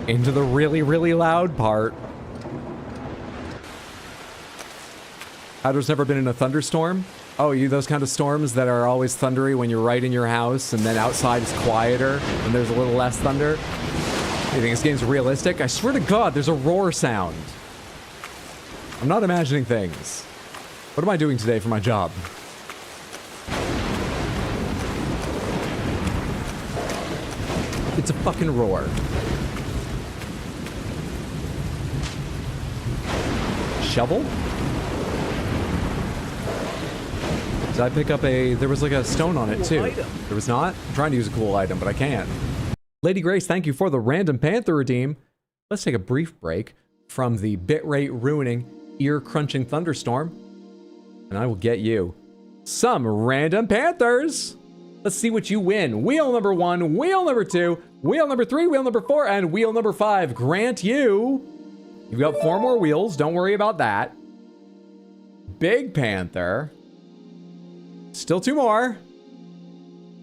Into the really, really loud part. Hadro's never been in a thunderstorm? Oh, you those kind of storms that are always thundery when you're right in your house and then outside is quieter and there's a little less thunder? You think this game's realistic? I swear to God, there's a roar sound. I'm not imagining things. What am I doing today for my job? It's a fucking roar. Shovel? Did I pick up a... There was like a stone on it too. There was not? I'm trying to use a cool item, but I can't. Lady Grace, thank you for the Random Panther redeem. Let's take a brief break from the bitrate ruining, ear-crunching thunderstorm. And I will get you some Random Panthers. Let's see what you win. Wheel number 1, wheel number 2, wheel number 3, wheel number 4, and wheel number 5 grant you... You've got 4 more wheels. Don't worry about that. Big Panther. Still 2 more.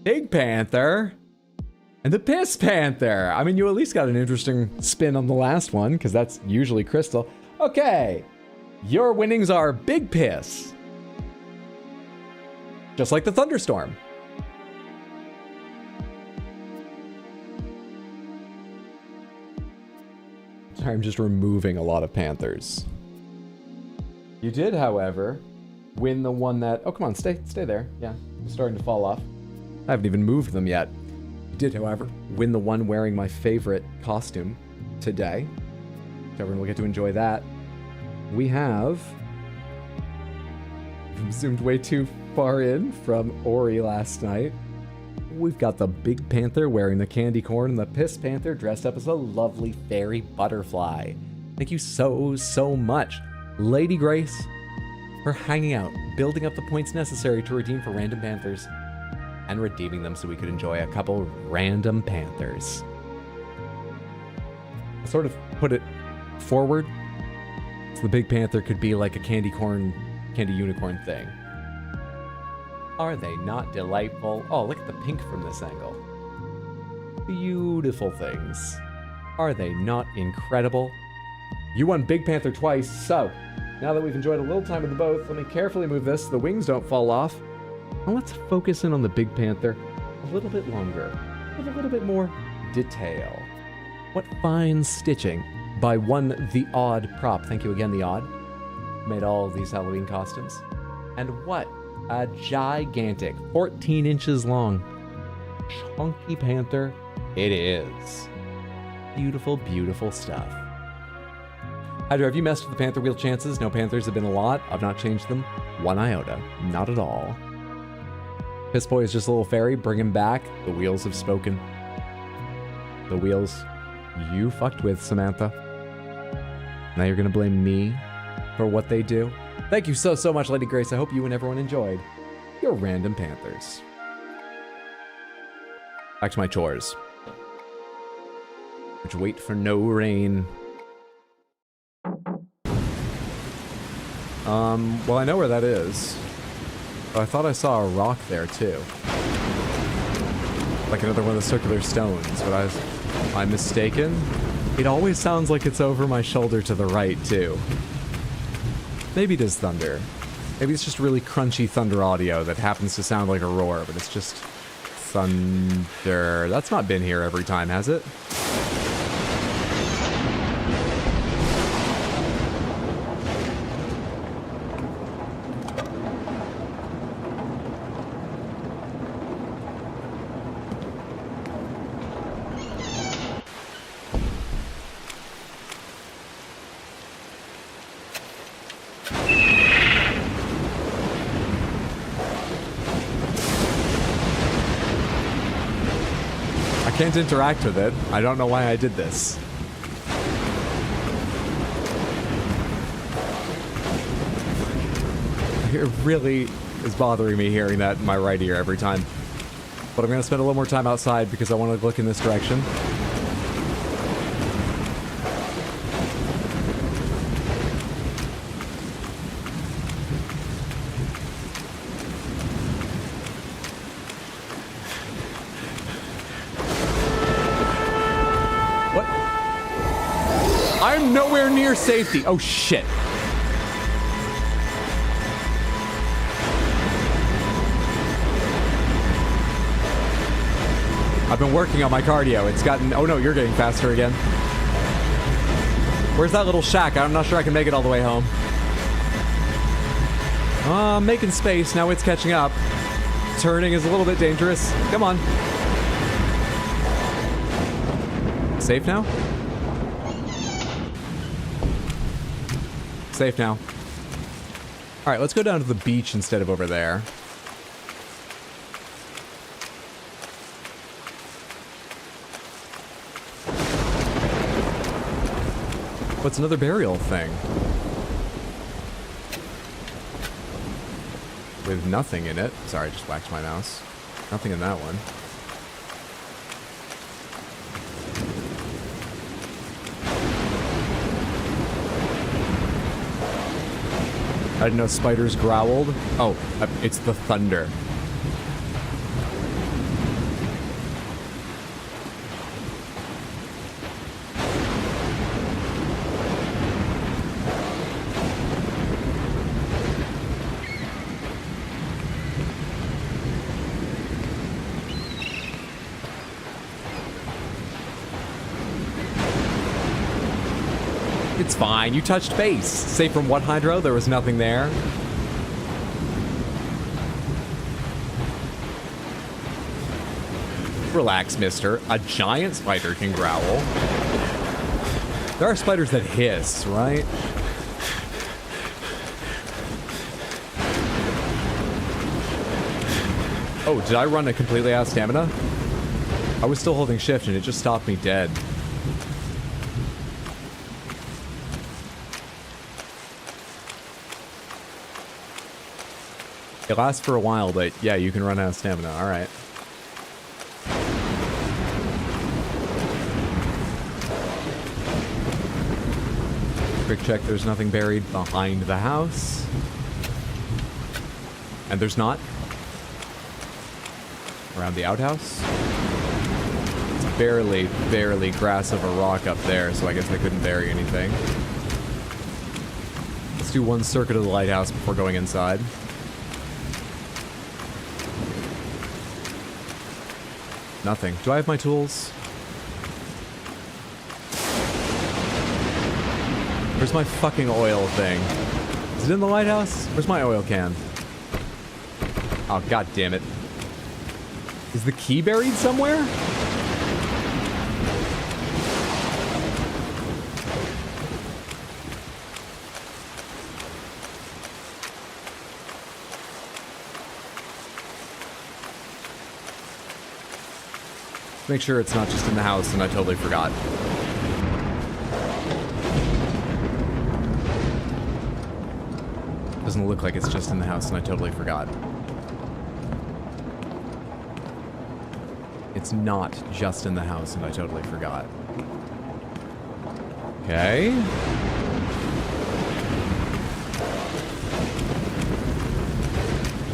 Big Panther. And the Piss Panther. I mean, you at least got an interesting spin on the last one, because that's usually Crystal. Okay. Your winnings are Big Piss. Just like the thunderstorm. Sorry, I'm just removing a lot of Panthers. You did, however, win the one that... Oh, come on, stay there. Yeah, I'm starting to fall off. I haven't even moved them yet. You did, however, win the one wearing my favorite costume today. So everyone will get to enjoy that. We have... zoomed way too far in from Ori last night. We've got the Big Panther wearing the candy corn and the Piss Panther dressed up as a lovely fairy butterfly. Thank you so, so much, Lady Grace, for hanging out, building up the points necessary to redeem for Random Panthers, and redeeming them so we could enjoy a couple Random Panthers. I sort of put it forward, so the Big Panther could be like a candy unicorn thing. Are they not delightful? Oh, look at the pink from this angle. Beautiful things. Are they not incredible? You won Big Panther twice, so now that we've enjoyed a little time with the both, let me carefully move this so the wings don't fall off. Now let's focus in on the Big Panther a little bit longer, with a little bit more detail. What fine stitching by one The Odd Prop. Thank you again, The Odd. Made all of these Halloween costumes. And what a gigantic, 14 inches long, chunky panther it is. Beautiful, beautiful stuff. Hydra, have you messed with the Panther Wheel chances? No Panthers have been a lot. I've not changed them 1 iota. Not at all. Piss Boy is just a little fairy. Bring him back. The wheels have spoken. The wheels you fucked with, Samantha. Now you're gonna blame me for what they do? Thank you so, so much, Lady Grace. I hope you and everyone enjoyed your Random Panthers. Back to my chores. Which wait for no rain. Well, I know where that is. But I thought I saw a rock there, too. Like another one of the circular stones, but I'm mistaken? It always sounds like it's over my shoulder to the right, too. Maybe it is thunder. Maybe it's just really crunchy thunder audio that happens to sound like a roar, but it's just thunder. That's not been here every time, has it? I can't interact with it. I don't know why I did this. It really is bothering me hearing that in my right ear every time. But I'm going to spend a little more time outside because I want to look in this direction. I'm nowhere near safety. Oh, shit. I've been working on my cardio. It's gotten... Oh, no, you're getting faster again. Where's that little shack? I'm not sure I can make it all the way home. I'm making space. Now it's catching up. Turning is a little bit dangerous. Come on. Safe now? Safe now. Alright, let's go down to the beach instead of over there. What's another burial thing? With nothing in it. Sorry, I just whacked my mouse. Nothing in that one. I didn't know spiders growled. Oh, it's the thunder. It's fine, you touched base. Safe from what, Hydro? There was nothing there. Relax, mister. A giant spider can growl. There are spiders that hiss, right? Oh, did I run a completely out of stamina? I was still holding shift and it just stopped me dead. It lasts for a while, but yeah, you can run out of stamina. All right. Quick check, there's nothing buried behind the house. And there's not. Around the outhouse. It's barely grass of a rock up there, so I guess I couldn't bury anything. Let's do one circuit of the lighthouse before going inside. Nothing. Do I have my tools? Where's my fucking oil thing? Is it in the lighthouse? Where's my oil can? Oh, god damn it. Is the key buried somewhere? Make sure it's not just in the house and I totally forgot. Doesn't look like it's just in the house and I totally forgot. It's not just in the house and I totally forgot. Okay.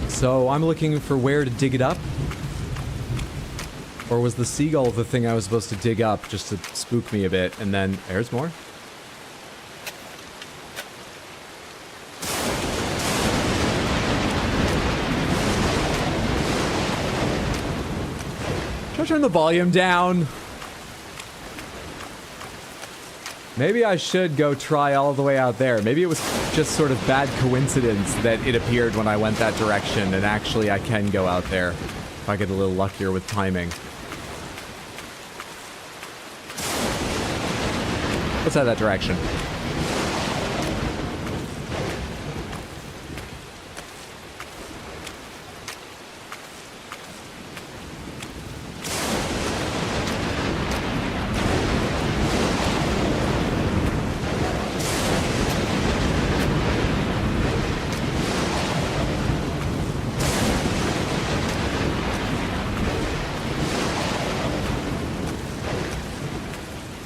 So I'm looking for where to dig it up. Or was the seagull the thing I was supposed to dig up just to spook me a bit? And then there's more. Should I turn the volume down? Maybe I should go try all the way out there. Maybe it was just sort of bad coincidence that it appeared when I went that direction, and actually I can go out there if I get a little luckier with timing. Let's head that direction.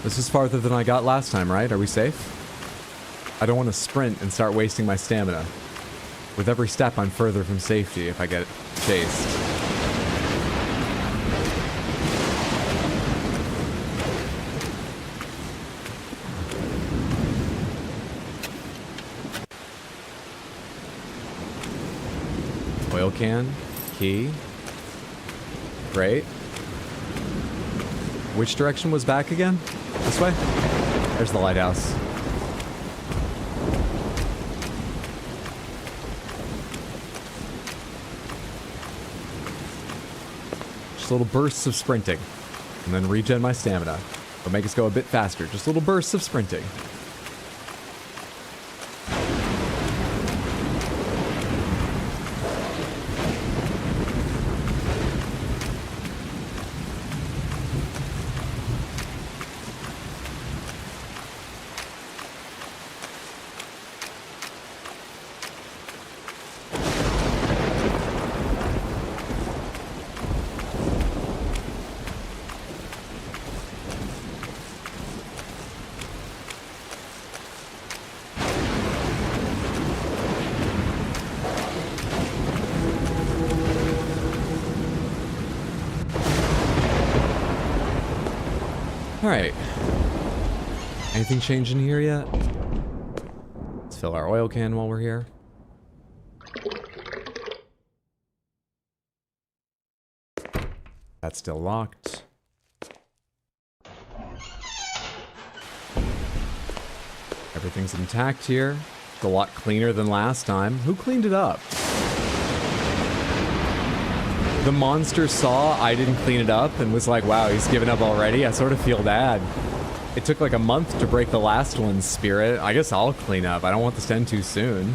This is farther than I got last time, right? Are we safe? I don't want to sprint and start wasting my stamina. With every step, I'm further from safety if I get chased. Oil can, key. Great. Which direction was back again? This way? There's the lighthouse. Just little bursts of sprinting. And then regen my stamina. It'll make us go a bit faster. Just little bursts of sprinting. Alright. Anything change in here yet? Let's fill our oil can while we're here. That's still locked. Everything's intact here. It's a lot cleaner than last time. Who cleaned it up? The monster saw I didn't clean it up and was like, wow, he's given up already. I sort of feel bad. It took like a month to break the last one's spirit. I guess I'll clean up. I don't want this to end too soon.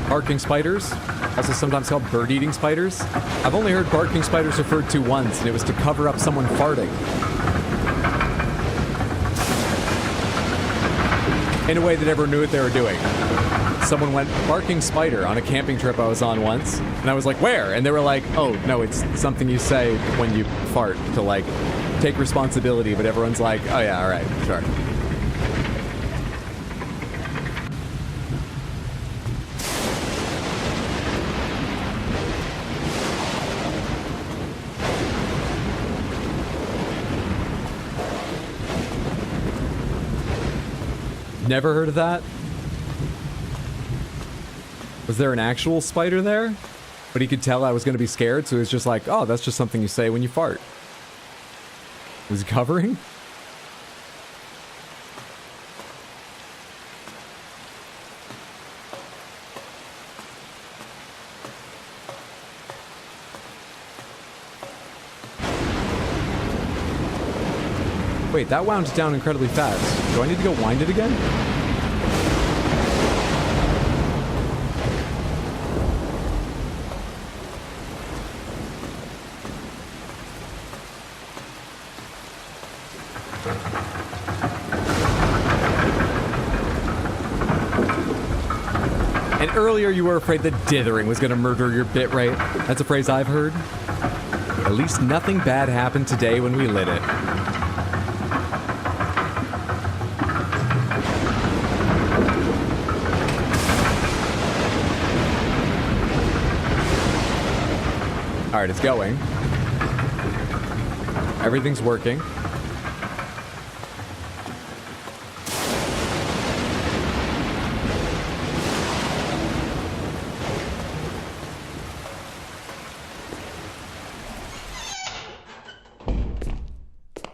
Barking spiders, also sometimes called bird-eating spiders. I've only heard barking spiders referred to once, and it was to cover up someone farting. In a way that everyone knew what they were doing. Someone went barking spider on a camping trip I was on once, and I was like, where? And they were like, oh, no, it's something you say when you fart to, like, take responsibility, but everyone's like, oh yeah, alright, sure. Never heard of that? Was there an actual spider there? But he could tell I was going to be scared, so he was just like, oh, that's just something you say when you fart. Was he covering? Wait, that wound down incredibly fast. Do I need to go wind it again? And earlier you were afraid that dithering was gonna murder your bit rate. That's a phrase I've heard. At least nothing bad happened today when we lit it. Alright, it's going. Everything's working.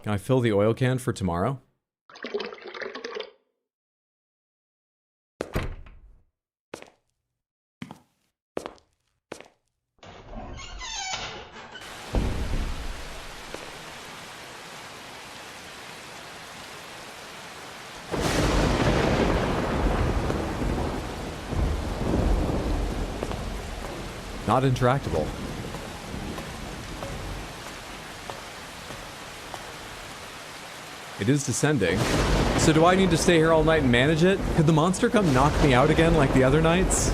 Can I fill the oil can for tomorrow? Not interactable. It is descending. So do I need to stay here all night and manage it? Could the monster come knock me out again like the other nights?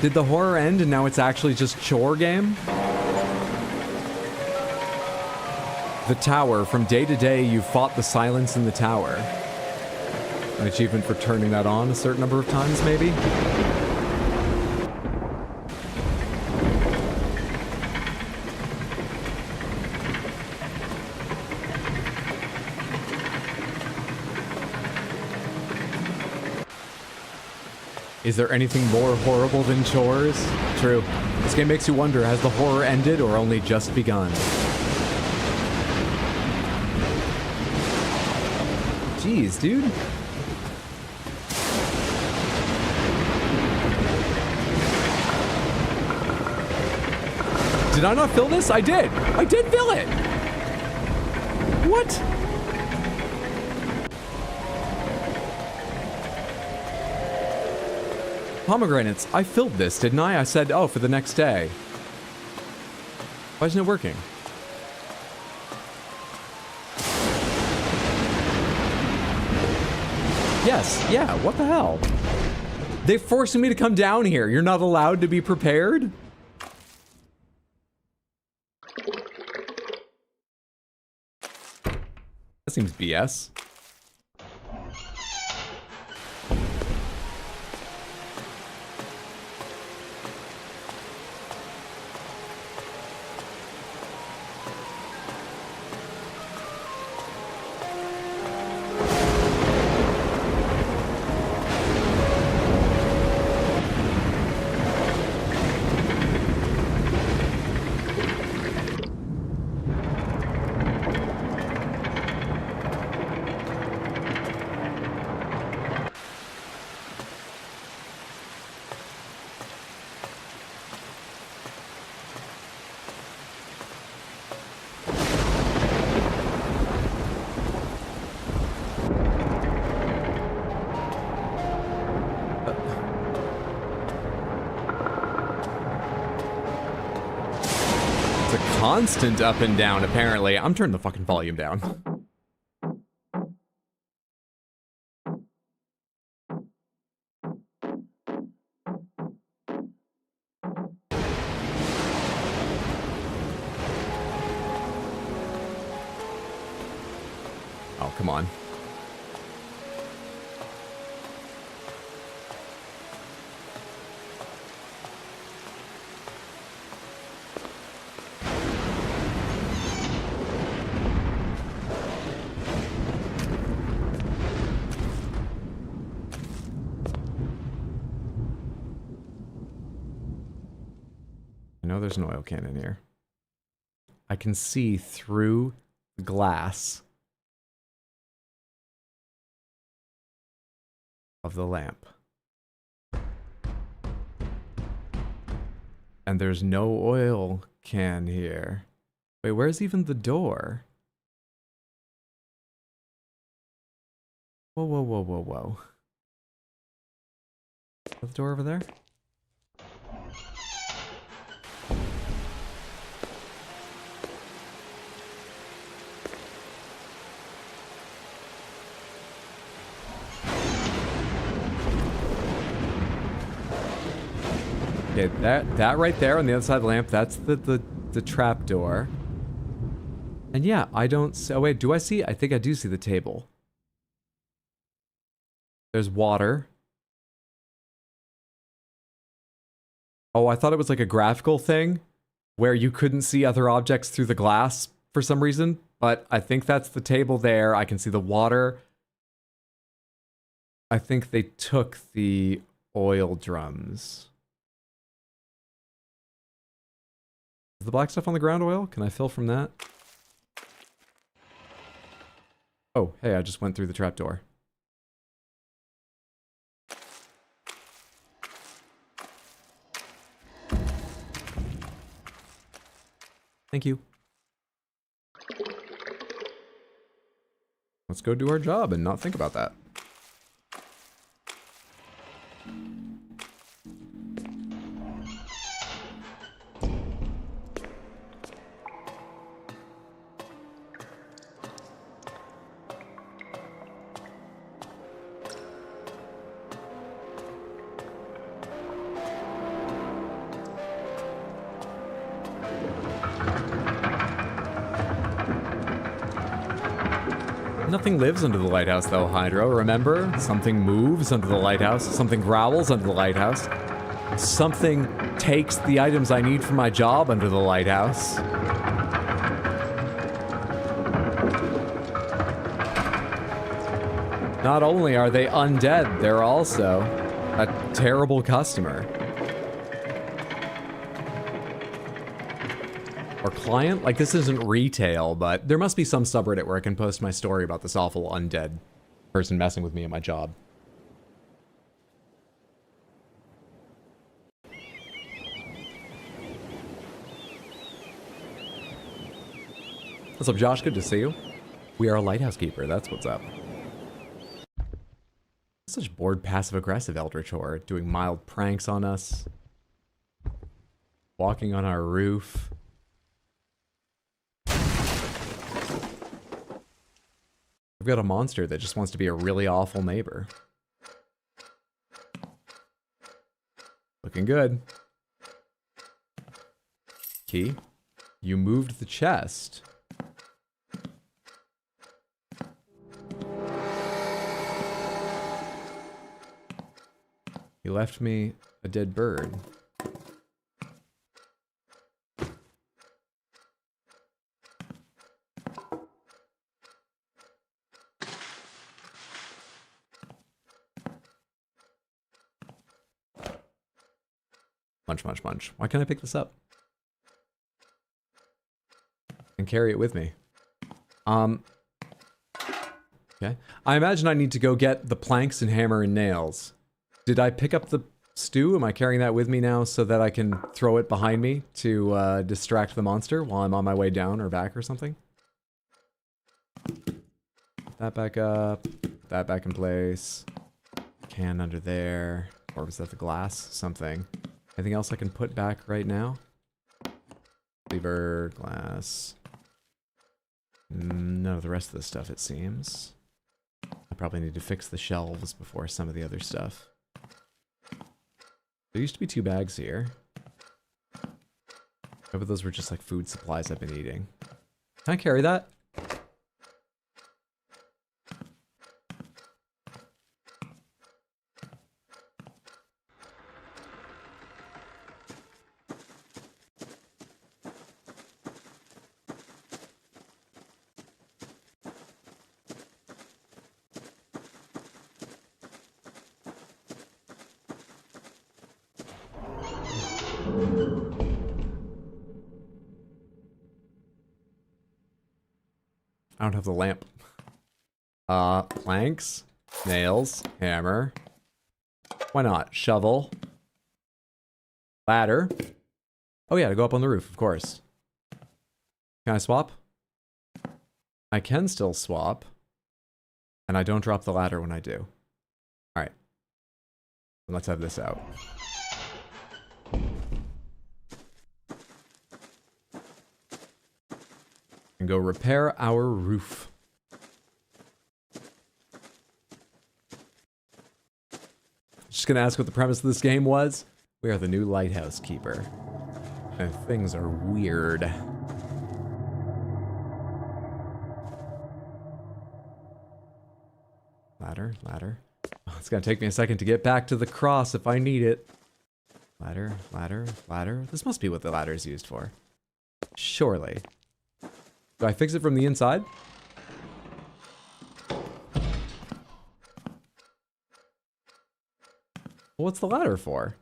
Did the horror end and now it's actually just chore game? The tower. From day to day, you fought the silence in the tower. An achievement for turning that on a certain number of times, maybe? Is there anything more horrible than chores? True. This game makes you wonder, has the horror ended or only just begun? Jeez, dude. Did I not fill this? I did! I did fill it! What? Pomegranates. I filled this, didn't I? I said, oh, for the next day. Why isn't it working? Yes, yeah, what the hell? They're forcing me to come down here. You're not allowed to be prepared? That seems BS. Constant up and down, apparently. I'm turning the fucking volume down. Oh, come on. I know there's an oil can in here. I can see through the glass of the lamp. And there's no oil can here. Wait, where's even the door? Whoa, whoa, whoa, whoa, whoa. Is the door over there? Okay, that right there on the other side of the lamp, that's the trap door. And yeah, I don't see, oh wait, do I see? I think I do see the table. There's water. Oh, I thought it was like a graphical thing where you couldn't see other objects through the glass for some reason, but I think that's the table there. I can see the water. I think they took the oil drums. Is the black stuff on the ground oil? Can I fill from that? Oh, hey, I just went through the trapdoor. Thank you. Let's go do our job and not think about that. Nothing lives under the lighthouse, though, Hydro. Remember? Something moves under the lighthouse. Something growls under the lighthouse. Something takes the items I need for my job under the lighthouse. Not only are they undead, they're also a terrible customer. Or client? Like, this isn't retail, but there must be some subreddit where I can post my story about this awful undead person messing with me at my job. What's up, Josh? Good to see you. We are a lighthouse keeper. That's what's up. Such bored, passive-aggressive Eldritch Horror, doing mild pranks on us. Walking on our roof. I've got a monster that just wants to be a really awful neighbor. Looking good. Key. You moved the chest. You left me a dead bird. Munch, munch, munch. Why can't I pick this up? And carry it with me. Okay. I imagine I need to go get the planks and hammer and nails. Did I pick up the stew? Am I carrying that with me now so that I can throw it behind me to distract the monster while I'm on my way down or back or something? That back up. That back in place. Can under there. Or was that the glass? Something. Anything else I can put back right now? Lever, glass. None of the rest of the stuff, it seems. I probably need to fix the shelves before some of the other stuff. There used to be 2 bags here. Maybe those were just like food supplies I've been eating. Can I carry that? I don't have the lamp. Planks, nails, hammer. Why not? Shovel. Ladder. Oh yeah, to go up on the roof, of course. Can I swap? I can still swap. And I don't drop the ladder when I do. Alright. Let's have this out. And go repair our roof. Just gonna ask what the premise of this game was. We are the new lighthouse keeper. And things are weird. Ladder, ladder. Oh, it's gonna take me a second to get back to the cross if I need it. Ladder, ladder, ladder. This must be what the ladder is used for. Surely. Do I fix it from the inside? What's the ladder for?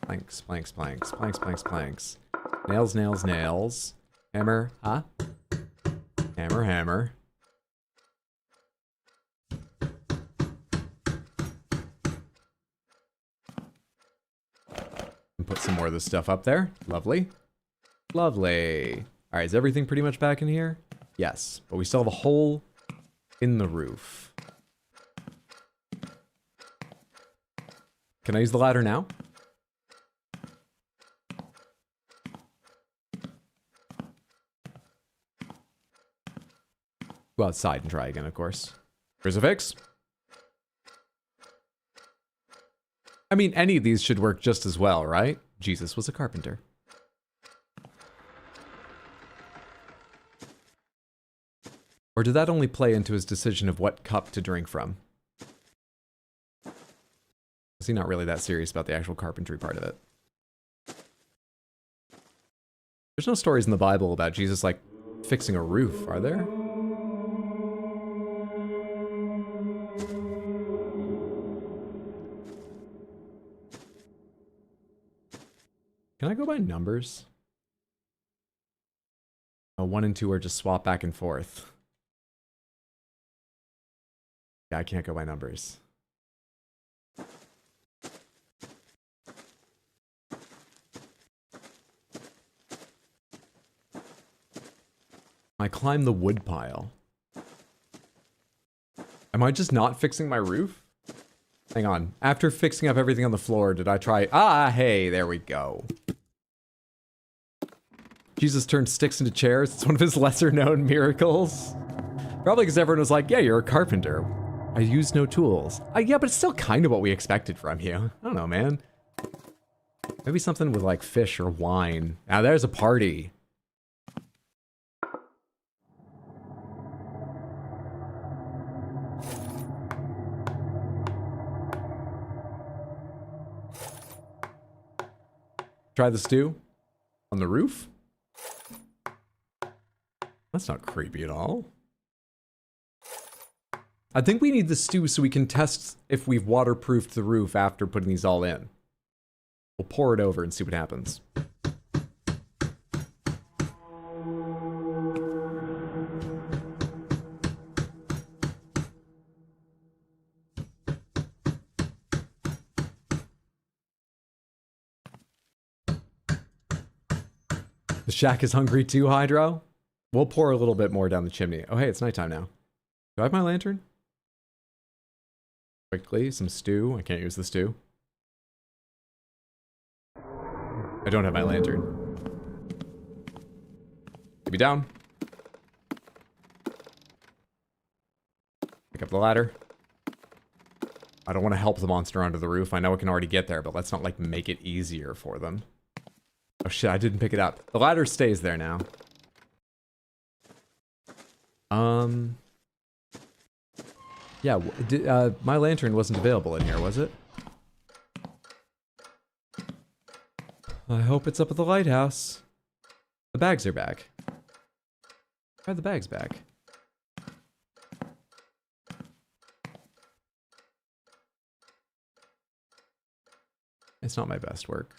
Planks, planks, planks, planks, planks, planks. Nails, nails, nails. Hammer, huh? Hammer, hammer. And put some more of this stuff up there. Lovely. Lovely. Alright, is everything pretty much back in here? Yes, but we still have a hole in the roof. Can I use the ladder now? Go outside and try again, of course. Crucifix? I mean, any of these should work just as well, right? Jesus was a carpenter. Or did that only play into his decision of what cup to drink from? Is he not really that serious about the actual carpentry part of it? There's no stories in the Bible about Jesus, like, fixing a roof, are there? Can I go by numbers? Oh, 1 and 2 are just swap back and forth. Yeah, I can't go by numbers. I climb the wood pile. Am I just not fixing my roof? Hang on. After fixing up everything on the floor, did I try... Ah, hey, there we go. Jesus turned sticks into chairs. It's one of his lesser-known miracles. Probably because everyone was like, yeah, you're a carpenter. I use no tools. Yeah, but it's still kind of what we expected from you. I don't know, man. Maybe something with, like, fish or wine. Now, there's a party. Try the stew on the roof. That's not creepy at all. I think we need the stew so we can test if we've waterproofed the roof after putting these all in. We'll pour it over and see what happens. The shack is hungry too, Hydro. We'll pour a little bit more down the chimney. Oh, hey, it's nighttime now. Do I have my lantern? Quickly, some stew. I can't use the stew. I don't have my lantern. Get me down. Pick up the ladder. I don't want to help the monster onto the roof. I know it can already get there, but let's not, like, make it easier for them. Oh shit, I didn't pick it up. The ladder stays there now. Yeah, my lantern wasn't available in here, was it? I hope it's up at the lighthouse. The bags are back. Why are the bags back? It's not my best work.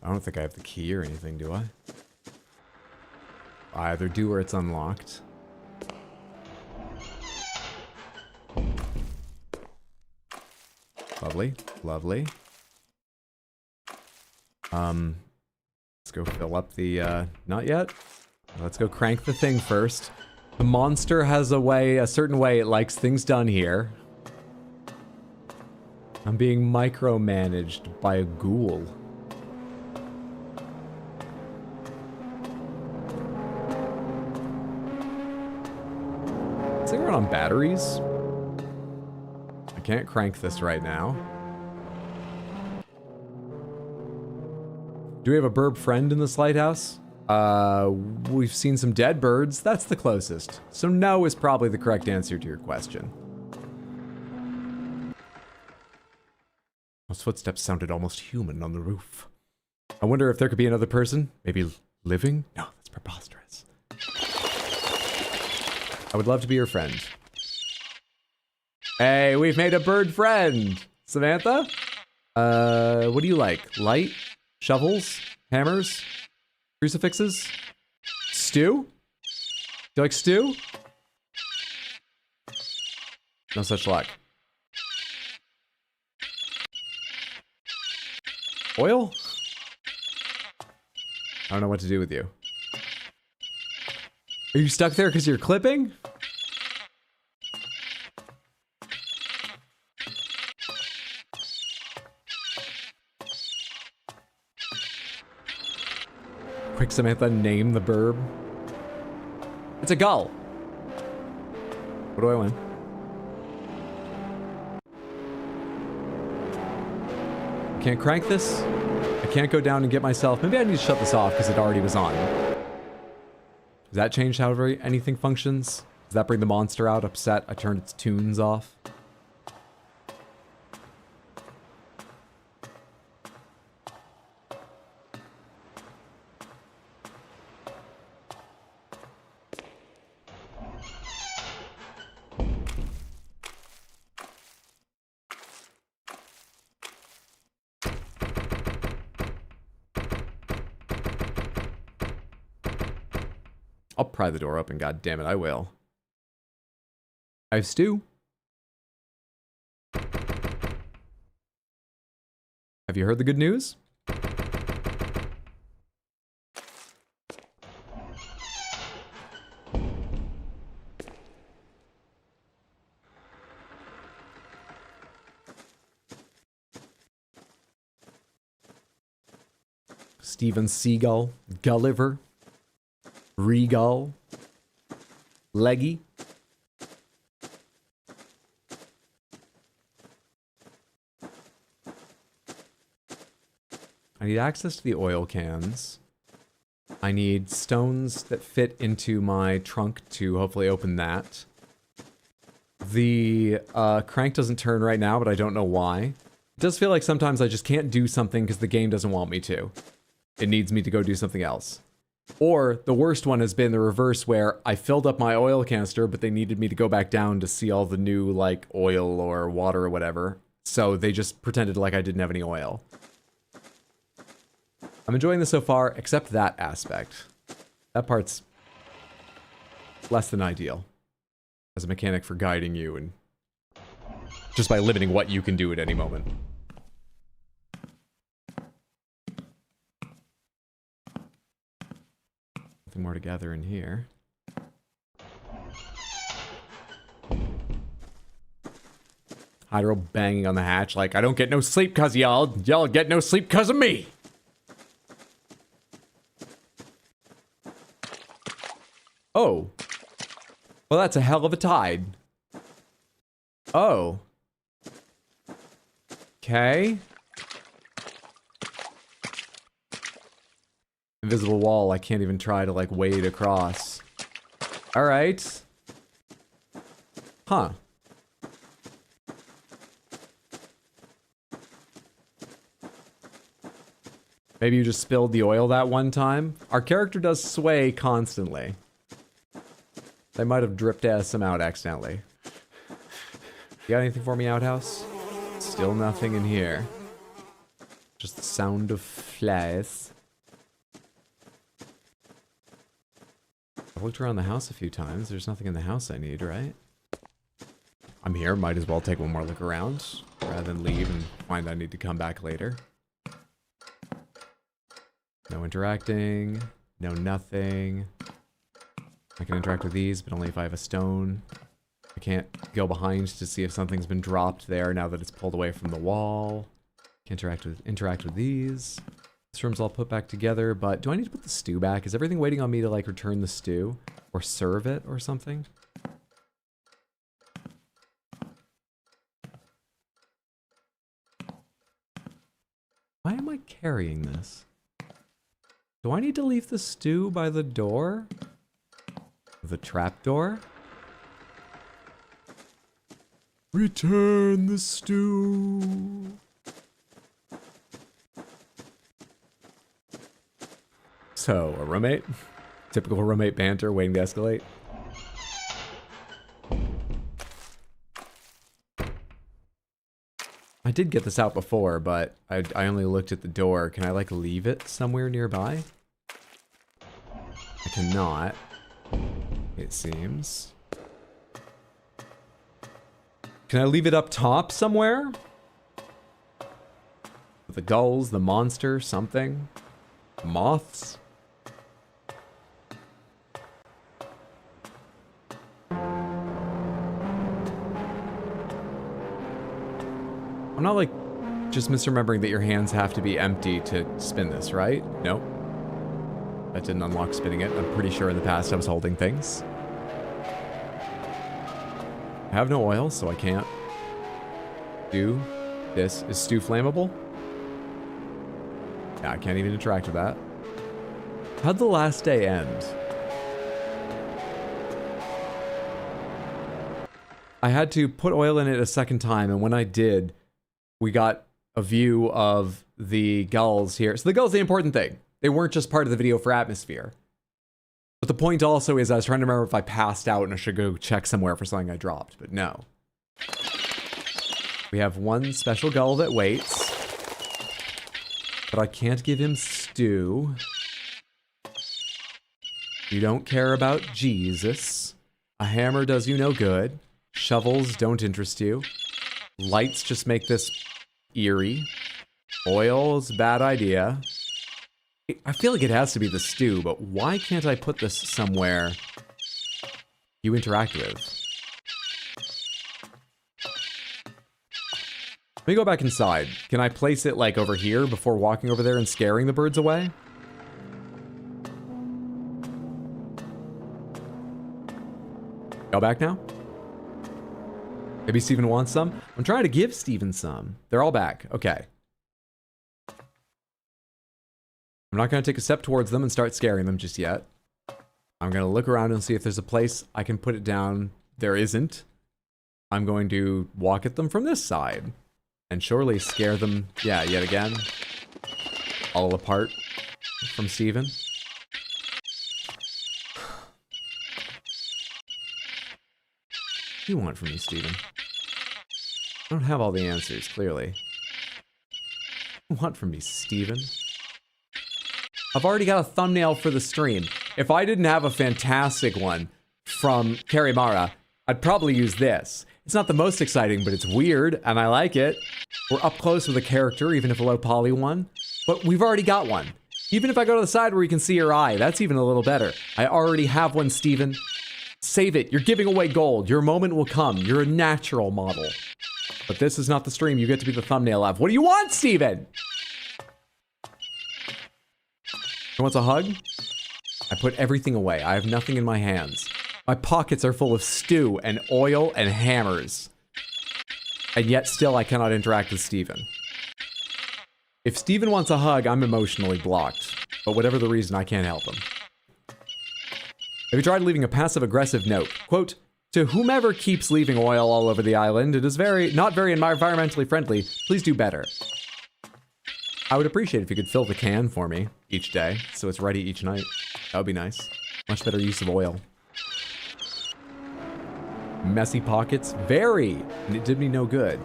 I don't think I have the key or anything, do I? I either do or it's unlocked. Lovely, lovely. Let's go fill up the, not yet. Let's go crank the thing first. The monster has a certain way it likes things done here. I'm being micromanaged by a ghoul. Is it run on batteries? I can't crank this right now. Do we have a burb friend in this lighthouse? We've seen some dead birds. That's the closest. So no is probably the correct answer to your question. Those footsteps sounded almost human on the roof. I wonder if there could be another person. Maybe living? No, that's preposterous. I would love to be your friend. Hey, we've made a bird friend! Samantha? What do you like? Light? Shovels? Hammers? Crucifixes? Stew? Do you like stew? No such luck. Oil? I don't know what to do with you. Are you stuck there because you're clipping? Quick, Samantha, name the burb. It's a gull. What do I win? Can't crank this. I can't go down and get myself. Maybe I need to shut this off because it already was on. Does that change how anything functions? Does that bring the monster out upset I turned its tunes off? I'll pry the door open, god damn it, I will. I have stew. Have you heard the good news? Steven Seagull, Gulliver, Regal, Leggy. I need access to the oil cans. I need stones that fit into my trunk to hopefully open that. The crank doesn't turn right now, but I don't know why. It does feel like sometimes I just can't do something because the game doesn't want me to. It needs me to go do something else. Or the worst one has been the reverse where I filled up my oil canister, but they needed me to go back down to see all the new, like, oil or water or whatever. So they just pretended like I didn't have any oil. I'm enjoying this so far, except that aspect. That part's less than ideal. As a mechanic for guiding you and just by limiting what you can do at any moment. Nothing more to gather in here. Hydro banging on the hatch like, I don't get no sleep cause y'all. Y'all get no sleep cause of me. Oh. Well, that's a hell of a tide. Oh. Okay. Invisible wall, I can't even try to, like, wade across. Alright. Huh. Maybe you just spilled the oil that one time? Our character does sway constantly. They might have dripped some out accidentally. You got anything for me, outhouse? Still nothing in here. Just the sound of flies. I've looked around the house a few times. There's nothing in the house I need, right? I'm here. Might as well take one more look around rather than leave and find I need to come back later. No interacting. No nothing. I can interact with these, but only if I have a stone. I can't go behind to see if something's been dropped there now that it's pulled away from the wall. Can interact with these. This room's all put back together, but do I need to put the stew back? Is everything waiting on me to like return the stew? Or serve it or something? Why am I carrying this? Do I need to leave the stew by the door? The trap door? Return the stew. So, a roommate? Typical roommate banter waiting to escalate. I did get this out before, but I only looked at the door. Can I, like, leave it somewhere nearby? I cannot, it seems. Can I leave it up top somewhere? The gulls, the monster, something? Moths? I'm not like just misremembering that your hands have to be empty to spin this, right? Nope. That didn't unlock spinning it. I'm pretty sure in the past I was holding things. I have no oil, so I can't do this. Is stew flammable? Yeah, I can't even interact with that. How'd the last day end? I had to put oil in it a second time, and when I did, we got a view of the gulls here. So the gulls are the important thing. They weren't just part of the video for atmosphere. But the point also is I was trying to remember if I passed out and I should go check somewhere for something I dropped, but no. We have one special gull that waits. But I can't give him stew. You don't care about Jesus. A hammer does you no good. Shovels don't interest you. Lights just make this eerie. Oil is a bad idea. I feel like it has to be the stew, but why can't I put this somewhere you interact with? Let me go back inside. Can I place it like over here before walking over there and scaring the birds away? Go back now? Maybe Steven wants some? I'm trying to give Steven some. They're all back. Okay. I'm not going to take a step towards them and start scaring them just yet. I'm going to look around and see if there's a place I can put it down. There isn't. I'm going to walk at them from this side. And surely scare them, yeah, yet again. All apart from Steven. What do you want from me, Steven? I don't have all the answers, clearly. What do you want from me, Steven? I've already got a thumbnail for the stream. If I didn't have a fantastic one from CARIMARA, I'd probably use this. It's not the most exciting, but it's weird, and I like it. We're up close with a character, even if a low poly one. But we've already got one. Even if I go to the side where you can see your eye, that's even a little better. I already have one, Steven. Save it. You're giving away gold. Your moment will come. You're a natural model. But this is not the stream. You get to be the thumbnail of. What do you want, Steven? He wants a hug? I put everything away. I have nothing in my hands. My pockets are full of stew and oil and hammers. And yet still I cannot interact with Steven. If Steven wants a hug, I'm emotionally blocked. But whatever the reason, I can't help him. Have you tried leaving a passive-aggressive note? Quote, to whomever keeps leaving oil all over the island, it is not very environmentally friendly. Please do better. I would appreciate if you could fill the can for me each day, so it's ready each night. That would be nice. Much better use of oil. Messy pockets? Very! And it did me no good.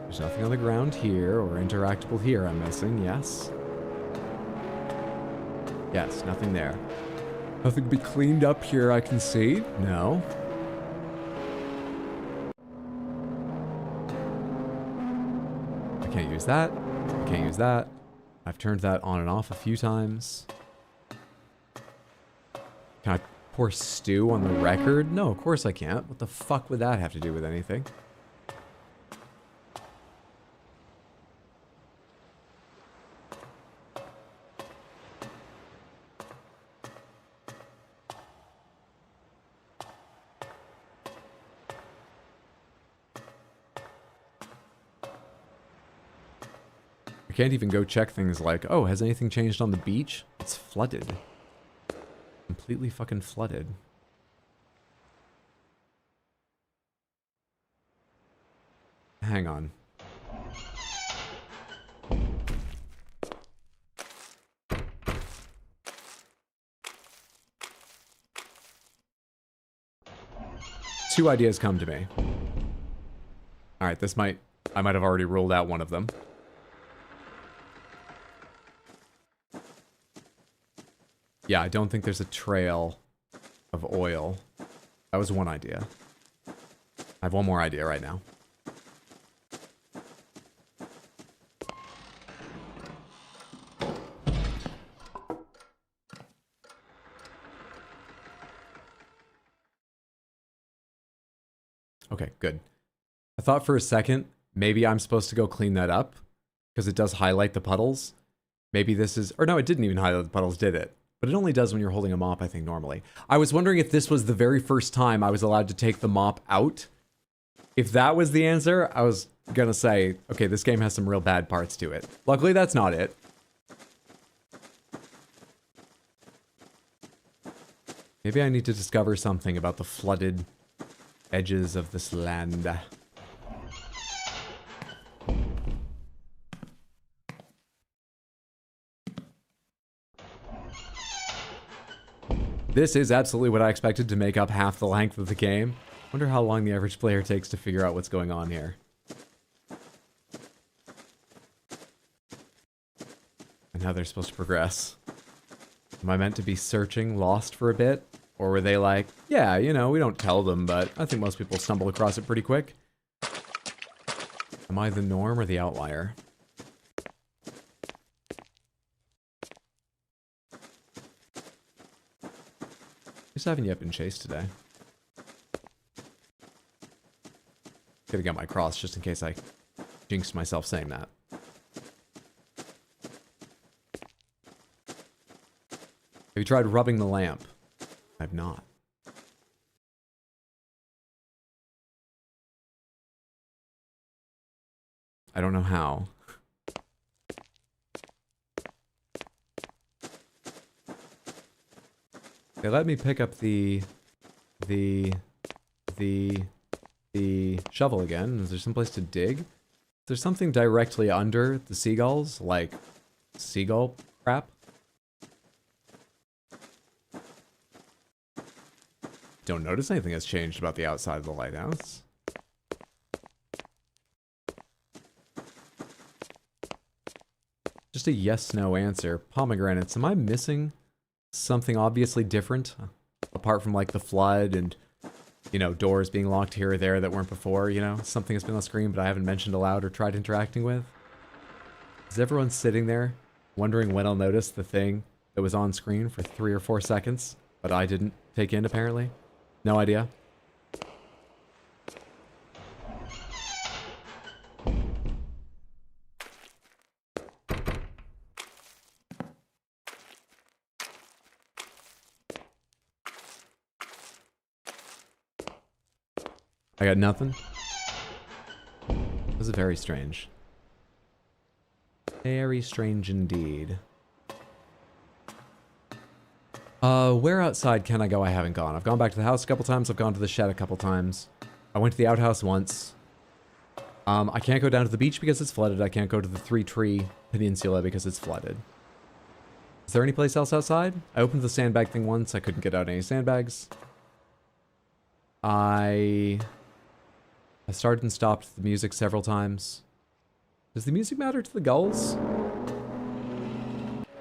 There's nothing on the ground here, or interactable here, I'm missing, yes? Yes, nothing there. Nothing to be cleaned up here I can see? No. I can't use that. I can't use that. I've turned that on and off a few times. Can I pour stew on the record? No, of course I can't. What the fuck would that have to do with anything? I can't even go check things like, oh, has anything changed on the beach? It's flooded. Completely fucking flooded. Hang on. Two ideas come to me. Alright, I might have already ruled out one of them. Yeah, I don't think there's a trail of oil. That was one idea. I have one more idea right now. Okay, good. I thought for a second, maybe I'm supposed to go clean that up, because it does highlight the puddles. Maybe this is... Or no, it didn't even highlight the puddles, did it? But it only does when you're holding a mop, I think, normally. I was wondering if this was the very first time I was allowed to take the mop out. If that was the answer, I was gonna say, okay, this game has some real bad parts to it. Luckily, that's not it. Maybe I need to discover something about the flooded edges of this land. This is absolutely what I expected to make up half the length of the game. Wonder how long the average player takes to figure out what's going on here. And how they're supposed to progress. Am I meant to be searching lost for a bit? Or were they like, yeah, you know, we don't tell them, but I think most people stumble across it pretty quick. Am I the norm or the outlier? I haven't yet been chased today. Gotta get my cross just in case I jinxed myself saying that. Have you tried rubbing the lamp? I've not. I don't know how. They let me pick up the shovel again. Is there someplace to dig? There's something directly under the seagulls, like seagull crap. Don't notice anything has changed about the outside of the lighthouse. Just a yes/no answer. Pomegranates. Am I missing something obviously different? Apart from like the flood and, you know, doors being locked here or there that weren't before, you know? Something has been on screen but I haven't mentioned aloud or tried interacting with. Is everyone sitting there wondering when I'll notice the thing that was on screen for 3 or 4 seconds, but I didn't take in apparently? No idea. I got nothing. This is very strange. Very strange indeed. Where outside can I go? I haven't gone. I've gone back to the house a couple times. I've gone to the shed a couple times. I went to the outhouse once. I can't go down to the beach because it's flooded. I can't go to the 3-tree peninsula because it's flooded. Is there any place else outside? I opened the sandbag thing once. I couldn't get out any sandbags. I started and stopped the music several times. Does the music matter to the gulls?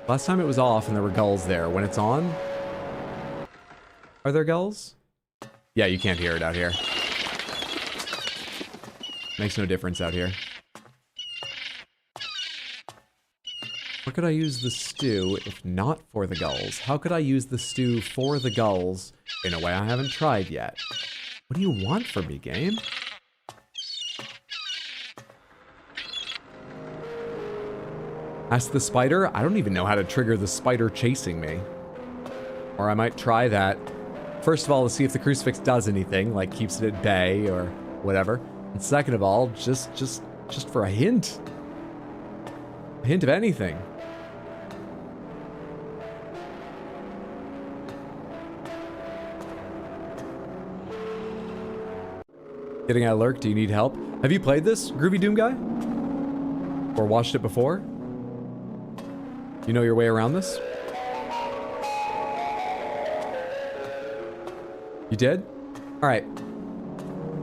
Last time it was off and there were gulls there. When it's on, are there gulls? Yeah, you can't hear it out here. Makes no difference out here. Where could I use the stew if not for the gulls? How could I use the stew for the gulls in a way I haven't tried yet? What do you want from me, game? Ask the spider? I don't even know how to trigger the spider chasing me. Or I might try that. First of all, to see if the crucifix does anything, like keeps it at bay or whatever. And second of all, just for a hint. A hint of anything. Getting out of lurk, do you need help? Have you played this, Groovy Doom Guy? Or watched it before? You know your way around this? You did? Alright.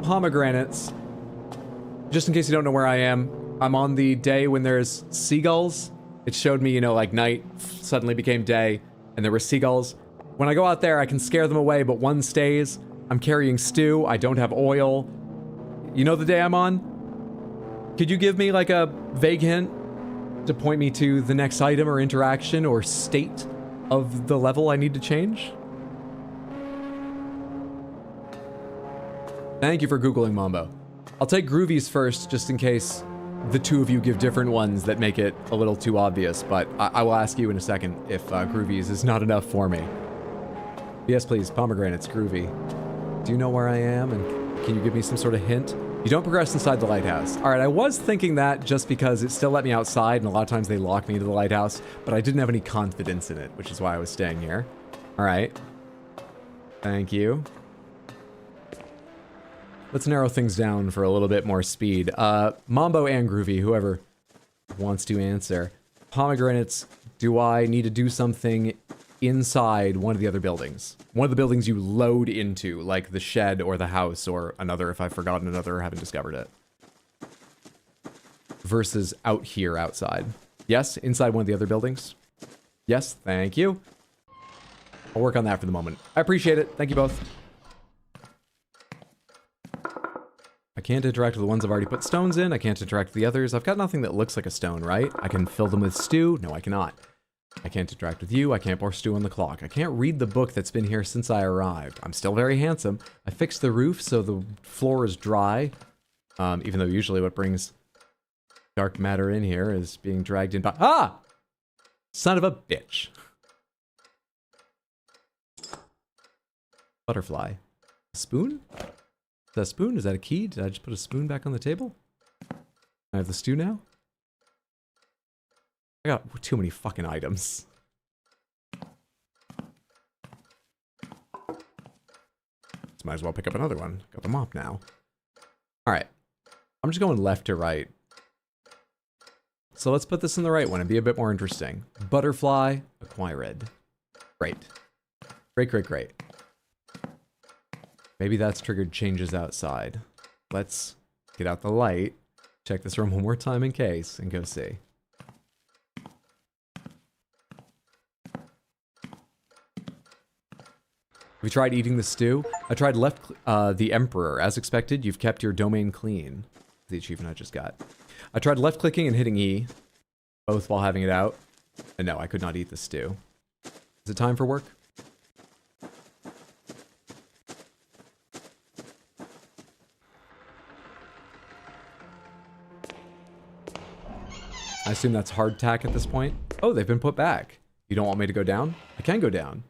Pomegranates. Just in case you don't know where I am, I'm on the day when there's seagulls. It showed me, you know, like night suddenly became day, and there were seagulls. When I go out there, I can scare them away, but one stays. I'm carrying stew. I don't have oil. You know the day I'm on? Could you give me like a vague hint to point me to the next item or interaction or state of the level I need to change? Thank you for Googling, Mambo. I'll take Groovy's first, just in case the two of you give different ones that make it a little too obvious, but I will ask you in a second if Groovy's is not enough for me. Yes, please, pomegranates, Groovy. Do you know where I am, and can you give me some sort of hint? You don't progress inside the lighthouse. Alright, I was thinking that just because it still let me outside, and a lot of times they lock me into the lighthouse, but I didn't have any confidence in it, which is why I was staying here. Alright. Thank you. Let's narrow things down for a little bit more speed. Mambo and Groovy, whoever wants to answer. Pomegranates, do I need to do something inside one of the other buildings? One of the buildings you load into, like the shed or the house or another if I've forgotten another or haven't discovered it. Versus out here outside. Yes, inside one of the other buildings. Yes, thank you. I'll work on that for the moment. I appreciate it. Thank you both. I can't interact with the ones I've already put stones in. I can't interact with the others. I've got nothing that looks like a stone, right? I can fill them with stew. No, I cannot. I can't interact with you. I can't pour stew on the clock. I can't read the book that's been here since I arrived. I'm still very handsome. I fixed the roof so the floor is dry. Even though usually what brings dark matter in here is being dragged in by— Ah! Son of a bitch. Butterfly. A spoon? Is that a spoon? Is that a key? Did I just put a spoon back on the table? I have the stew now? I got too many fucking items. So might as well pick up another one. Got the mop now. Alright. I'm just going left to right. So let's put this in the right one and be a bit more interesting. Butterfly acquired. Great. Great, great, great. Maybe that's triggered changes outside. Let's get out the light, check this room one more time in case, and go see. Have you tried eating the stew? I tried the Emperor. As expected, you've kept your domain clean. The achievement I just got. I tried left clicking and hitting E, both while having it out. And no, I could not eat the stew. Is it time for work? I assume that's hardtack at this point. Oh, they've been put back. You don't want me to go down? I can go down.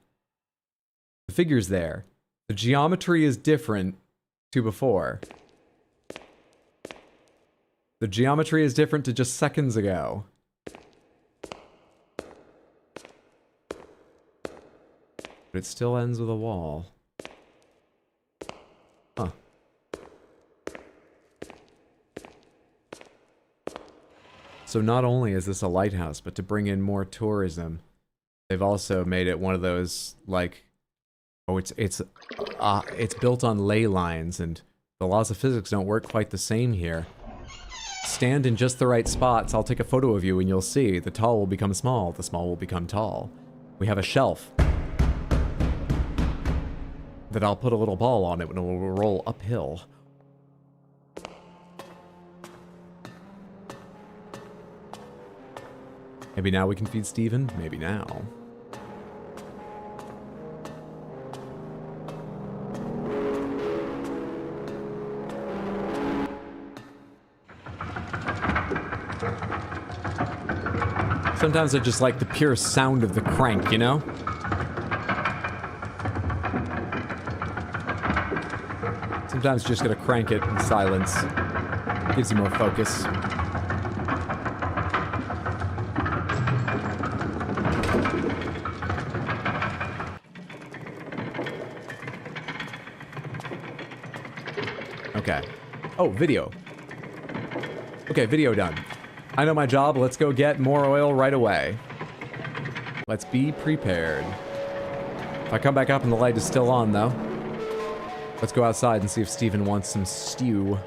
The figure's there. The geometry is different to before. The geometry is different to just seconds ago. But it still ends with a wall. Huh. So not only is this a lighthouse, but to bring in more tourism, they've also made it one of those, like, oh, it's built on ley lines, and the laws of physics don't work quite the same here. Stand in just the right spots, I'll take a photo of you and you'll see. The tall will become small, the small will become tall. We have a shelf that I'll put a little ball on it and it will roll uphill. Maybe now we can feed Steven? Maybe now. Sometimes I just like the pure sound of the crank, you know? Sometimes you just gotta crank it in silence. Gives you more focus. Okay. Oh, video. Okay, video done. I know my job. Let's go get more oil right away. Let's be prepared. If I come back up and the light is still on, though, let's go outside and see if Steven wants some stew.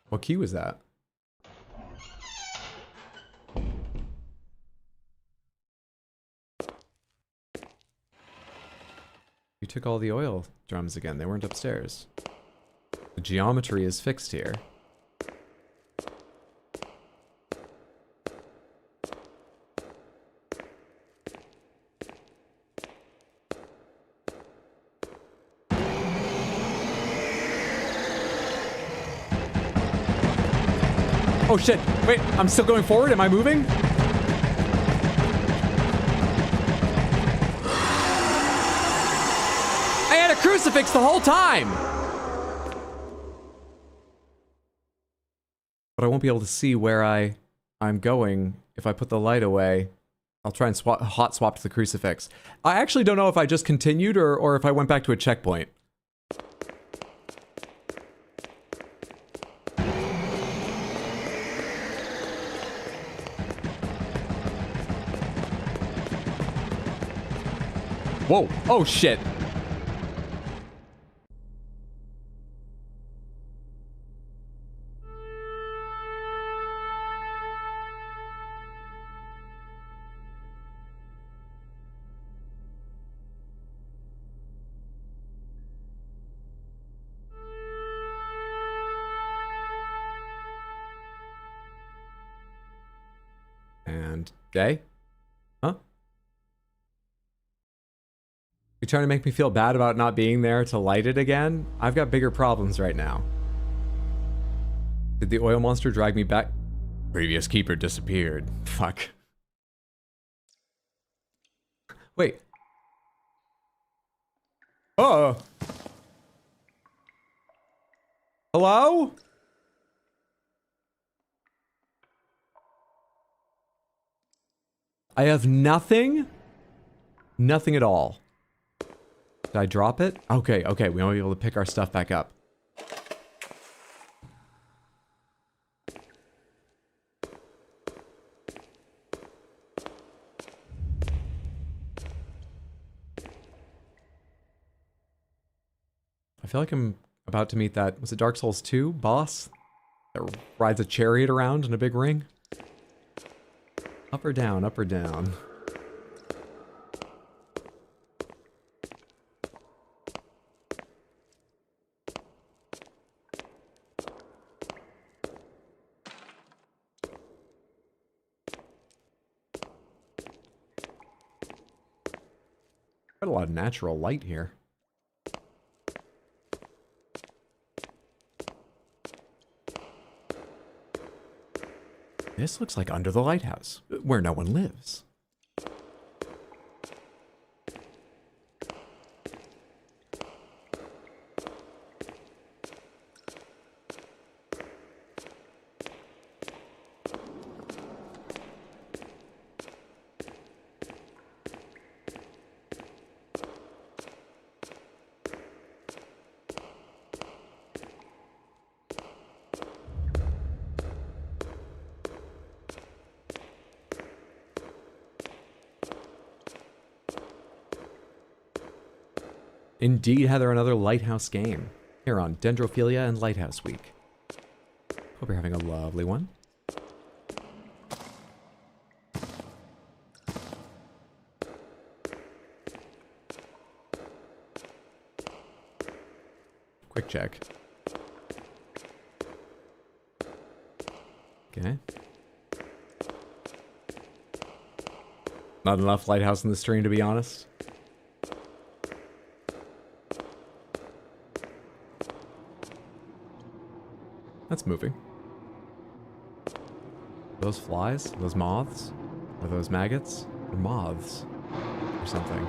What key was that? You took all the oil drums again. They weren't upstairs. The geometry is fixed here. Oh shit! Wait, I'm still going forward? Am I moving? I had a crucifix the whole time! But I won't be able to see where I'm going if I put the light away. I'll try and hot swap to the crucifix. I actually don't know if I just continued or if I went back to a checkpoint. Whoa! Oh shit! And day? Huh? You trying to make me feel bad about not being there to light it again? I've got bigger problems right now. Did the oil monster drag me back? Previous keeper disappeared. Fuck. Wait. Oh. Hello? I have nothing? Nothing at all. Did I drop it? Okay, okay, we might be able to pick our stuff back up. I feel like I'm about to meet that, was it Dark Souls 2 boss? That rides a chariot around in a big ring? Up or down, up or down? Got a lot of natural light here. This looks like under the lighthouse, where no one lives. Indeed, Heather, another Lighthouse game here on Dendrophilia and Lighthouse Week. Hope you're having a lovely one. Quick check. Okay. Not enough lighthouse in the stream, to be honest. That's moving. Those flies? Those moths? Are those maggots? Or moths? Or something.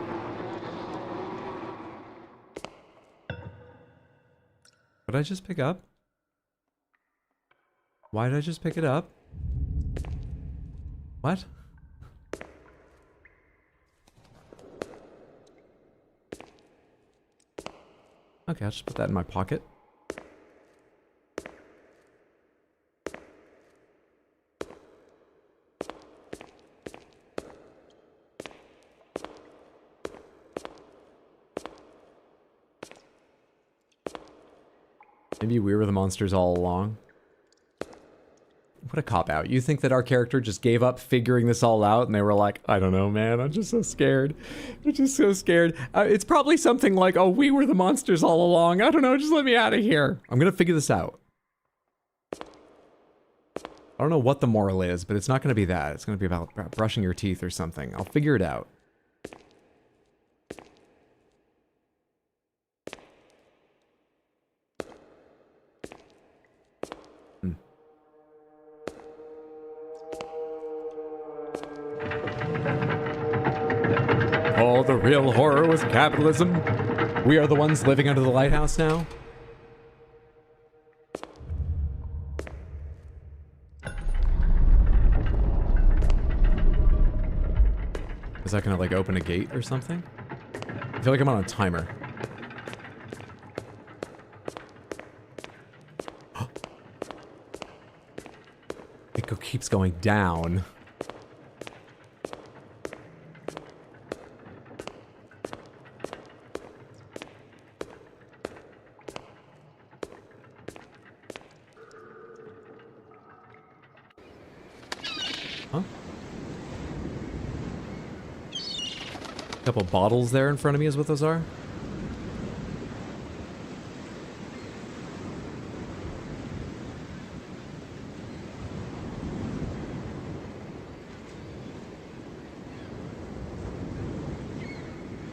What did I just pick up? Why did I just pick it up? What? Okay, I'll just put that in my pocket. Maybe we were the monsters all along. What a cop-out. You think that our character just gave up figuring this all out and they were like, I don't know, man, I'm just so scared. I'm just so scared. It's probably something like, oh, we were the monsters all along. I don't know, just let me out of here. I'm gonna figure this out. I don't know what the moral is, but it's not gonna be that. It's gonna be about brushing your teeth or something. I'll figure it out. Oh, the real horror was capitalism. We are the ones living under the lighthouse now. Is that gonna like open a gate or something? I feel like I'm on a timer. It keeps going down. Couple bottles there in front of me is what those are.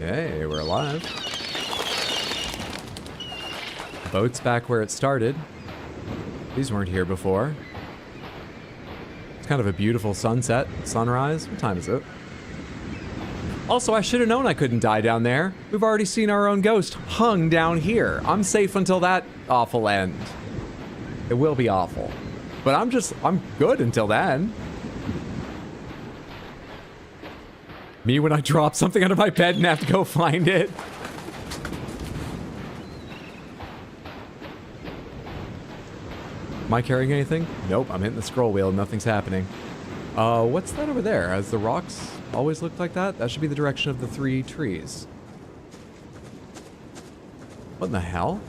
Okay, we're alive. Boat's back where it started. These weren't here before. It's kind of a beautiful sunset, sunrise. What time is it? Also, I should have known I couldn't die down there. We've already seen our own ghost hung down here. I'm safe until that awful end. It will be awful. But I'm good until then. Me when I drop something out of my bed and have to go find it. Am I carrying anything? Nope, I'm hitting the scroll wheel and nothing's happening. What's that over there? Has the rocks always looked like that? That should be the direction of the 3 trees. What in the hell?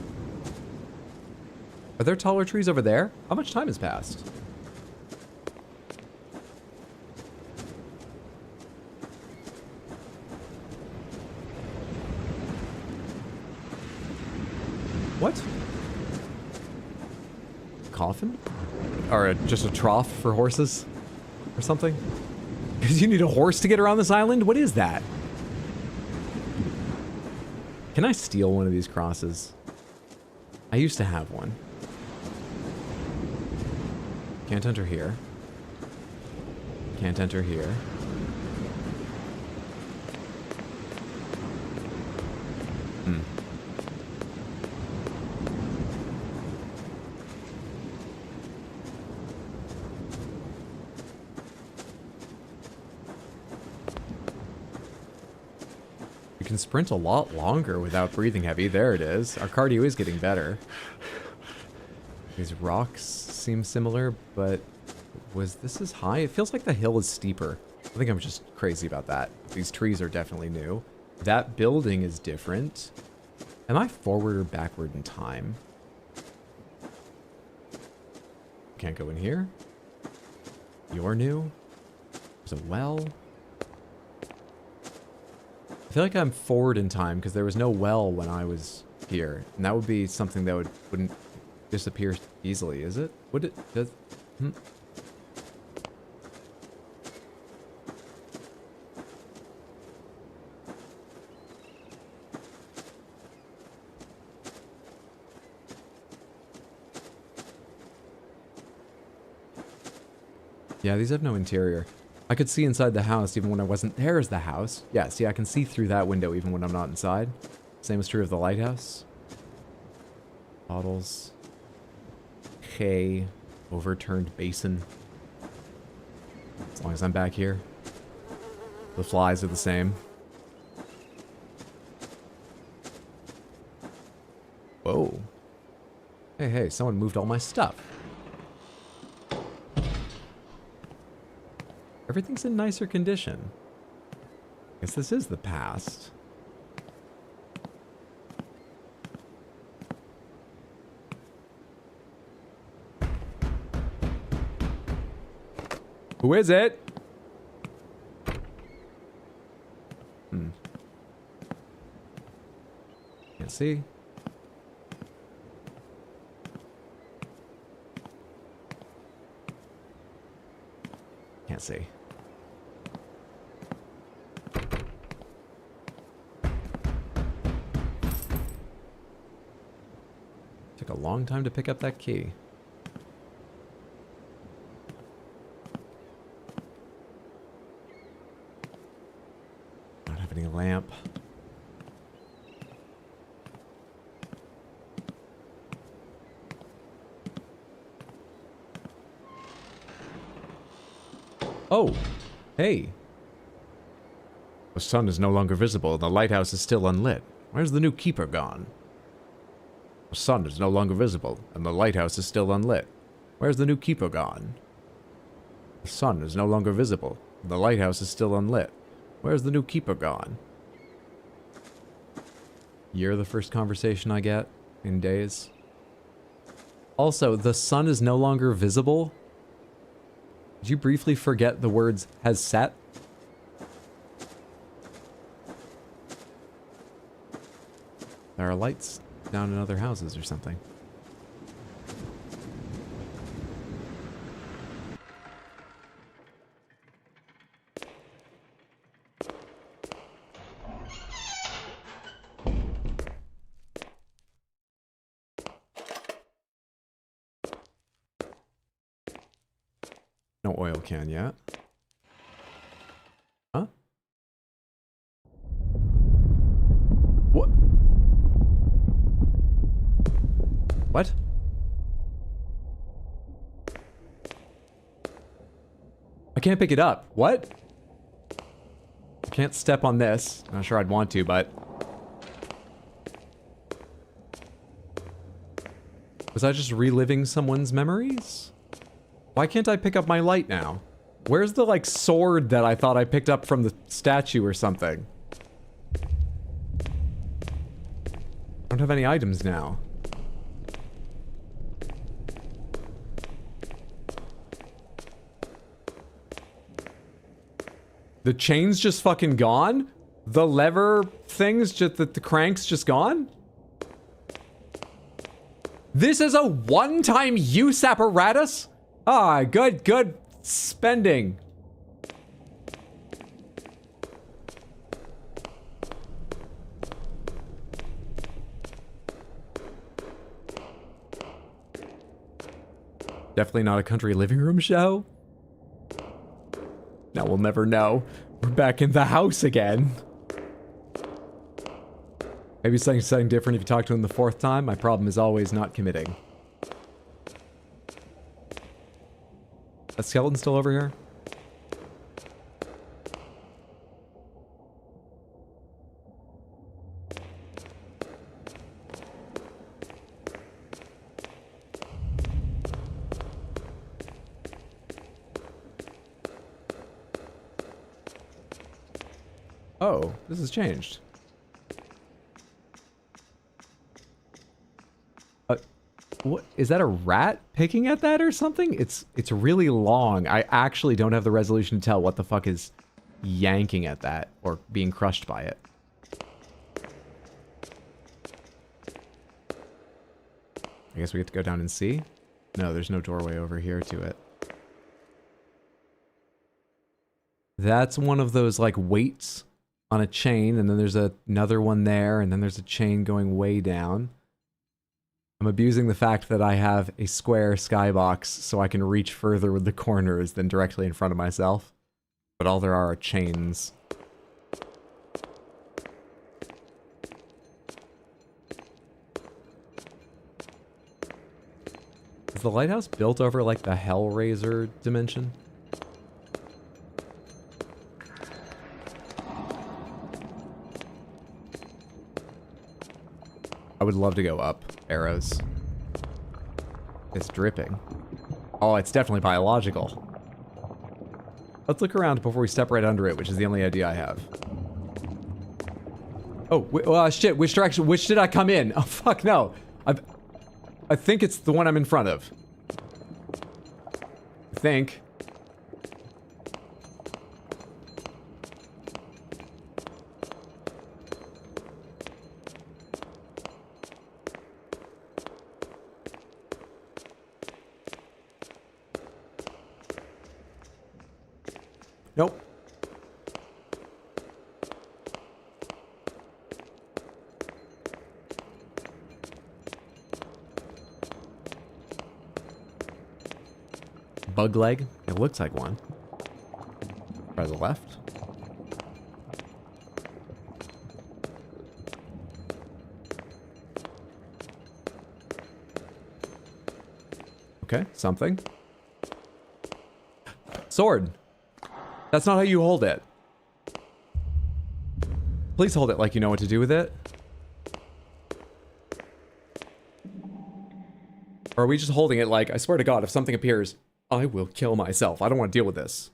Are there taller trees over there? How much time has passed? What? Coffin? Or just a trough for horses? Or something? Because you need a horse to get around this island? What is that? Can I steal one of these crosses? I used to have one. Can't enter here. Can't enter here. Hmm. We can sprint a lot longer without breathing heavy. There it is. Our cardio is getting better. These rocks seem similar, but was this as high? It feels like the hill is steeper. I think I'm just crazy about that. These trees are definitely new. That building is different. Am I forward or backward in time? Can't go in here. You're new. There's a well. I feel like I'm forward in time because there was no well when I was here, and that would be something that wouldn't disappear easily, is it? Would it? Does? Hmm. Yeah, these have no interior. I could see inside the house even when I wasn't... There's the house. Yeah, see, I can see through that window even when I'm not inside. Same is true of the lighthouse. Bottles. Hay. Overturned basin. As long as I'm back here. The flies are the same. Whoa. Hey, hey, someone moved all my stuff. Everything's in nicer condition. Guess this is the past. Who is it? Can't see. Can't see. Took a long time to pick up that key. Not have any lamp. Oh, hey. The sun is no longer visible. The lighthouse is still unlit. Where's the new keeper gone? The sun is no longer visible, and the lighthouse is still unlit. Where's the new keeper gone? The sun is no longer visible, and the lighthouse is still unlit. Where's the new keeper gone? You're the first conversation I get in days. Also, the sun is no longer visible. Did you briefly forget the words has set? There are lights down in other houses or something. No oil can yet. Huh? What? What? I can't pick it up. What? I can't step on this. I'm not sure I'd want to, but... Was I just reliving someone's memories? Why can't I pick up my light now? Where's the, like, sword that I thought I picked up from the statue or something? I don't have any items now. The chain's just fucking gone? The lever thing's just, the crank's just gone? This is a one-time use apparatus? Ah, good spending. Definitely not a country living room show. Now we'll never know. We're back in the house again. Maybe something different if you talk to him the fourth time. My problem is always not committing. That skeleton still over here? Oh, this has changed. What is that, a rat picking at that or something? It's really long. I actually don't have the resolution to tell what the fuck is yanking at that or being crushed by it. I guess we get to go down and see. No, there's no doorway over here to it. That's one of those, like, weights on a chain, and then there's another one there, and then there's a chain going way down. I'm abusing the fact that I have a square skybox so I can reach further with the corners than directly in front of myself. But all there are chains. Is the lighthouse built over, like, the Hellraiser dimension? I would love to go up. Arrows. It's dripping. Oh, it's definitely biological. Let's look around before we step right under it, which is the only idea I have. Oh, shit, which direction? Which did I come in? Oh, fuck, no. I think it's the one I'm in front of. I think. Nope. Bug leg? It looks like one. Try the left. Okay, something. Sword. That's not how you hold it. Please hold it like you know what to do with it. Or are we just holding it like, I swear to God, if something appears, I will kill myself. I don't want to deal with this.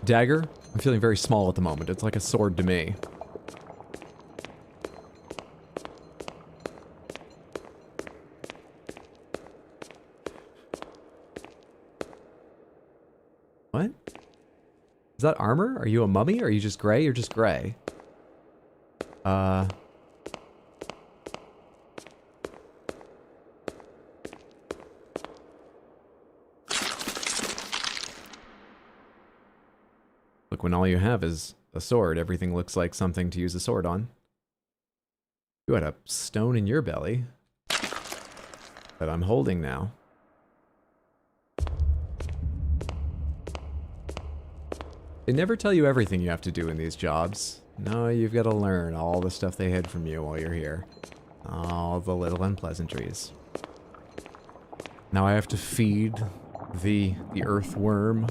Dagger? I'm feeling very small at the moment. It's like a sword to me. What? Is that armor? Are you a mummy? Or are you just gray? You're just gray. Look, when all you have is a sword, everything looks like something to use a sword on. You had a stone in your belly that I'm holding now. They never tell you everything you have to do in these jobs. No, you've got to learn all the stuff they hid from you while you're here. All the little unpleasantries. Now I have to feed the earthworm.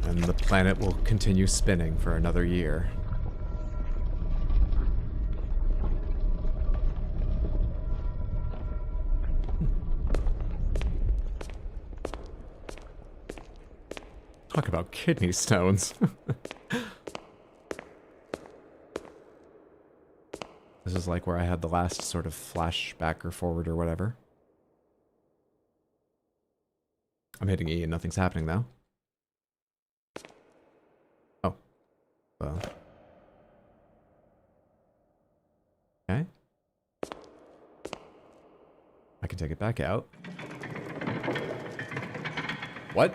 And the planet will continue spinning for another year. Talk about kidney stones. This is like where I had the last sort of flashback or forward or whatever. I'm hitting E and nothing's happening though. Oh. Well. Okay. I can take it back out. What?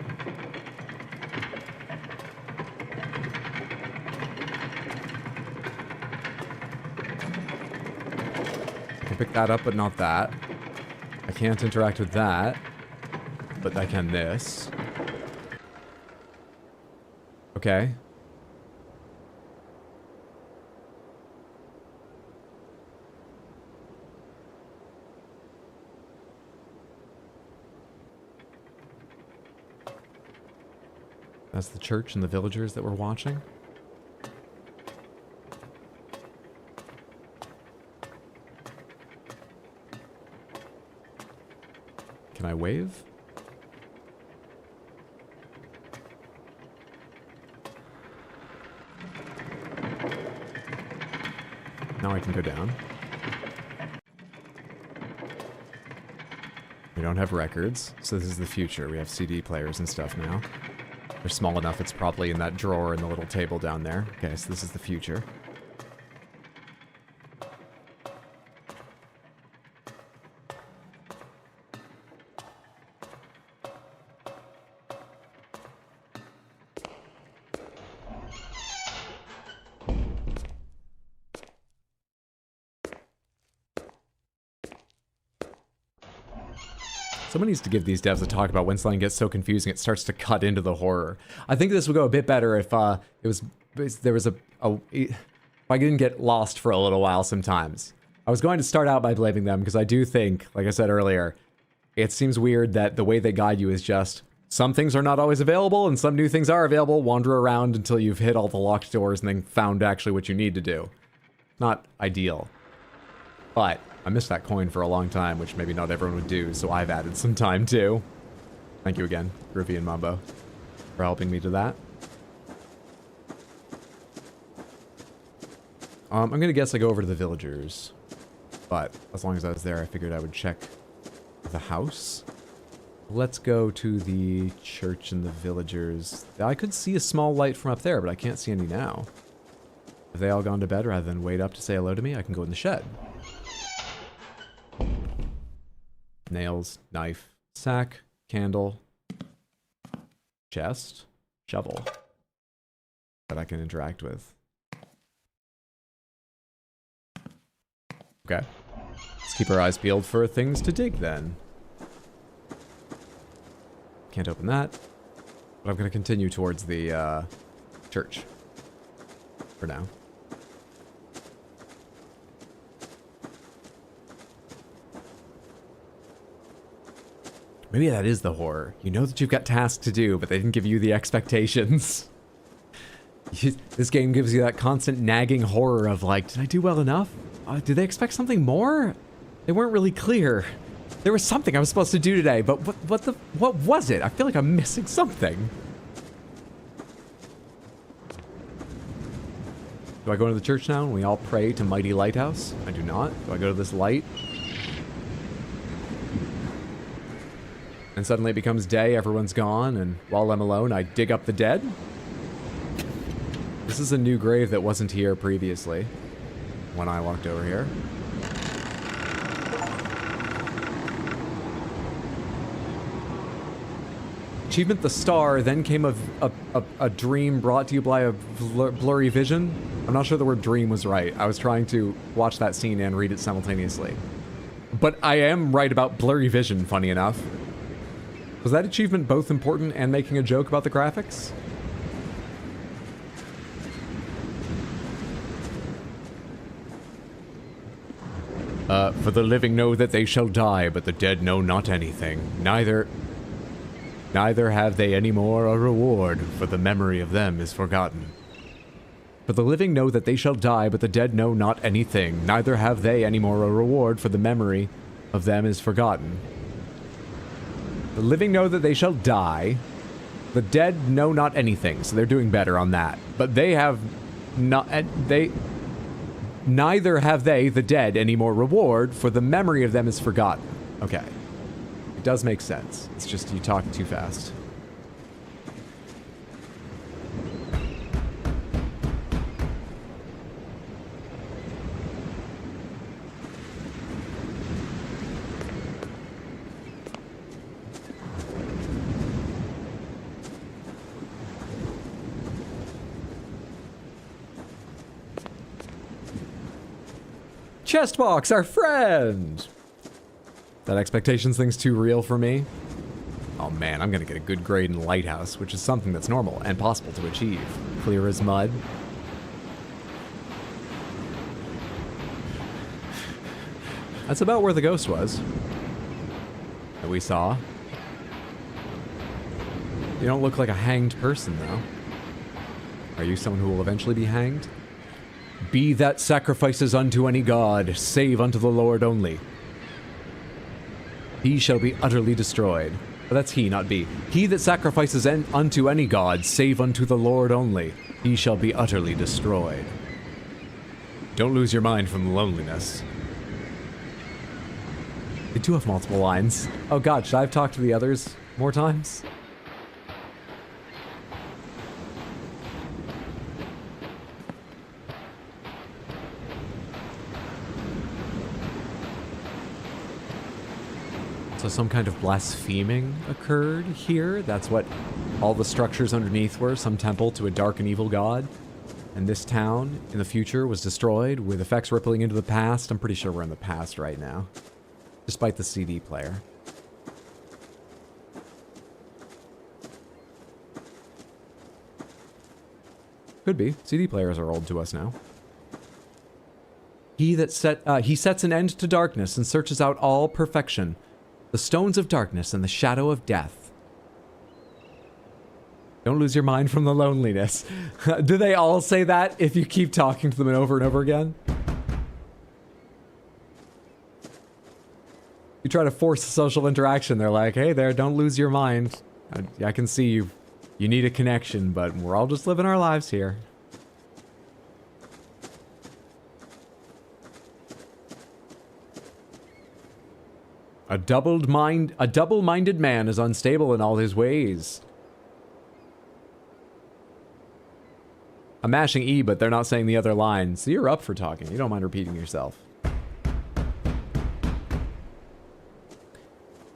I can pick that up, but not that. I can't interact with that, but I can this. Okay. That's the church and the villagers that we're watching. Can I wave? Now I can go down. We don't have records, so this is the future. We have CD players and stuff now. They're small enough, it's probably in that drawer in the little table down there. Okay, so this is the future. Someone needs to give these devs a talk about when something gets so confusing it starts to cut into the horror. I think this would go a bit better if if I didn't get lost for a little while sometimes. I was going to start out by blaming them because I do think, like I said earlier, it seems weird that the way they guide you is just some things are not always available and some new things are available. Wander around until you've hit all the locked doors and then found actually what you need to do. Not ideal. But I missed that coin for a long time, which maybe not everyone would do, so I've added some time too. Thank you again, Groovy and Mambo, for helping me to that. I'm gonna guess I go over to the villagers, but as long as I was there, I figured I would check the house. Let's go to the church and the villagers. I could see a small light from up there, but I can't see any now. Have they all gone to bed rather than wait up to say hello to me? I can go in the shed. Nails, knife, sack, candle, chest, shovel that I can interact with. Okay. Let's keep our eyes peeled for things to dig then. Can't open that. But I'm going to continue towards the church for now. Maybe that is the horror. You know that you've got tasks to do, but they didn't give you the expectations. This game gives you that constant nagging horror of like, did I do well enough? Did they expect something more? They weren't really clear. There was something I was supposed to do today, but what was it? I feel like I'm missing something. Do I go into the church now and we all pray to mighty lighthouse? I do not. Do I go to this light? And suddenly it becomes day, everyone's gone, and while I'm alone, I dig up the dead? This is a new grave that wasn't here previously, when I walked over here. Achievement the star, then came a dream brought to you by a blurry vision. I'm not sure the word dream was right. I was trying to watch that scene and read it simultaneously. But I am right about blurry vision, funny enough. Was that achievement both important and making a joke about the graphics? For the living know that they shall die, but the dead know not anything. Neither have they any more a reward, for the memory of them is forgotten. For the living know that they shall die, but the dead know not anything. Neither have they any more a reward, for the memory of them is forgotten. The living know that they shall die. The dead know not anything, so they're doing better on that. But they have not... Neither have they, the dead, any more reward, for the memory of them is forgotten. Okay. It does make sense. It's just you talk too fast. Chestbox, our friend! That expectations thing's too real for me. Oh man, I'm gonna get a good grade in lighthouse, which is something that's normal and possible to achieve. Clear as mud. That's about where the ghost was. That we saw. You don't look like a hanged person, though. Are you someone who will eventually be hanged? Be that sacrifices unto any god, save unto the Lord only. He shall be utterly destroyed. But that's he, not be. He that sacrifices unto any god, save unto the Lord only. He shall be utterly destroyed. Don't lose your mind from loneliness. They do have multiple lines. Oh god, should I have talked to the others more times? So some kind of blaspheming occurred here. That's what all the structures underneath were. Some temple to a dark and evil god. And this town in the future was destroyed with effects rippling into the past. I'm pretty sure we're in the past right now. Despite the CD player. Could be. CD players are old to us now. He sets an end to darkness and searches out all perfection. The stones of darkness and the shadow of death. Don't lose your mind from the loneliness. Do they all say that if you keep talking to them over and over again? You try to force a social interaction, they're like, hey there, don't lose your mind. I can see you need a connection, but we're all just living our lives here. A double-minded man is unstable in all his ways. I'm mashing E, but they're not saying the other line, so you're up for talking. You don't mind repeating yourself.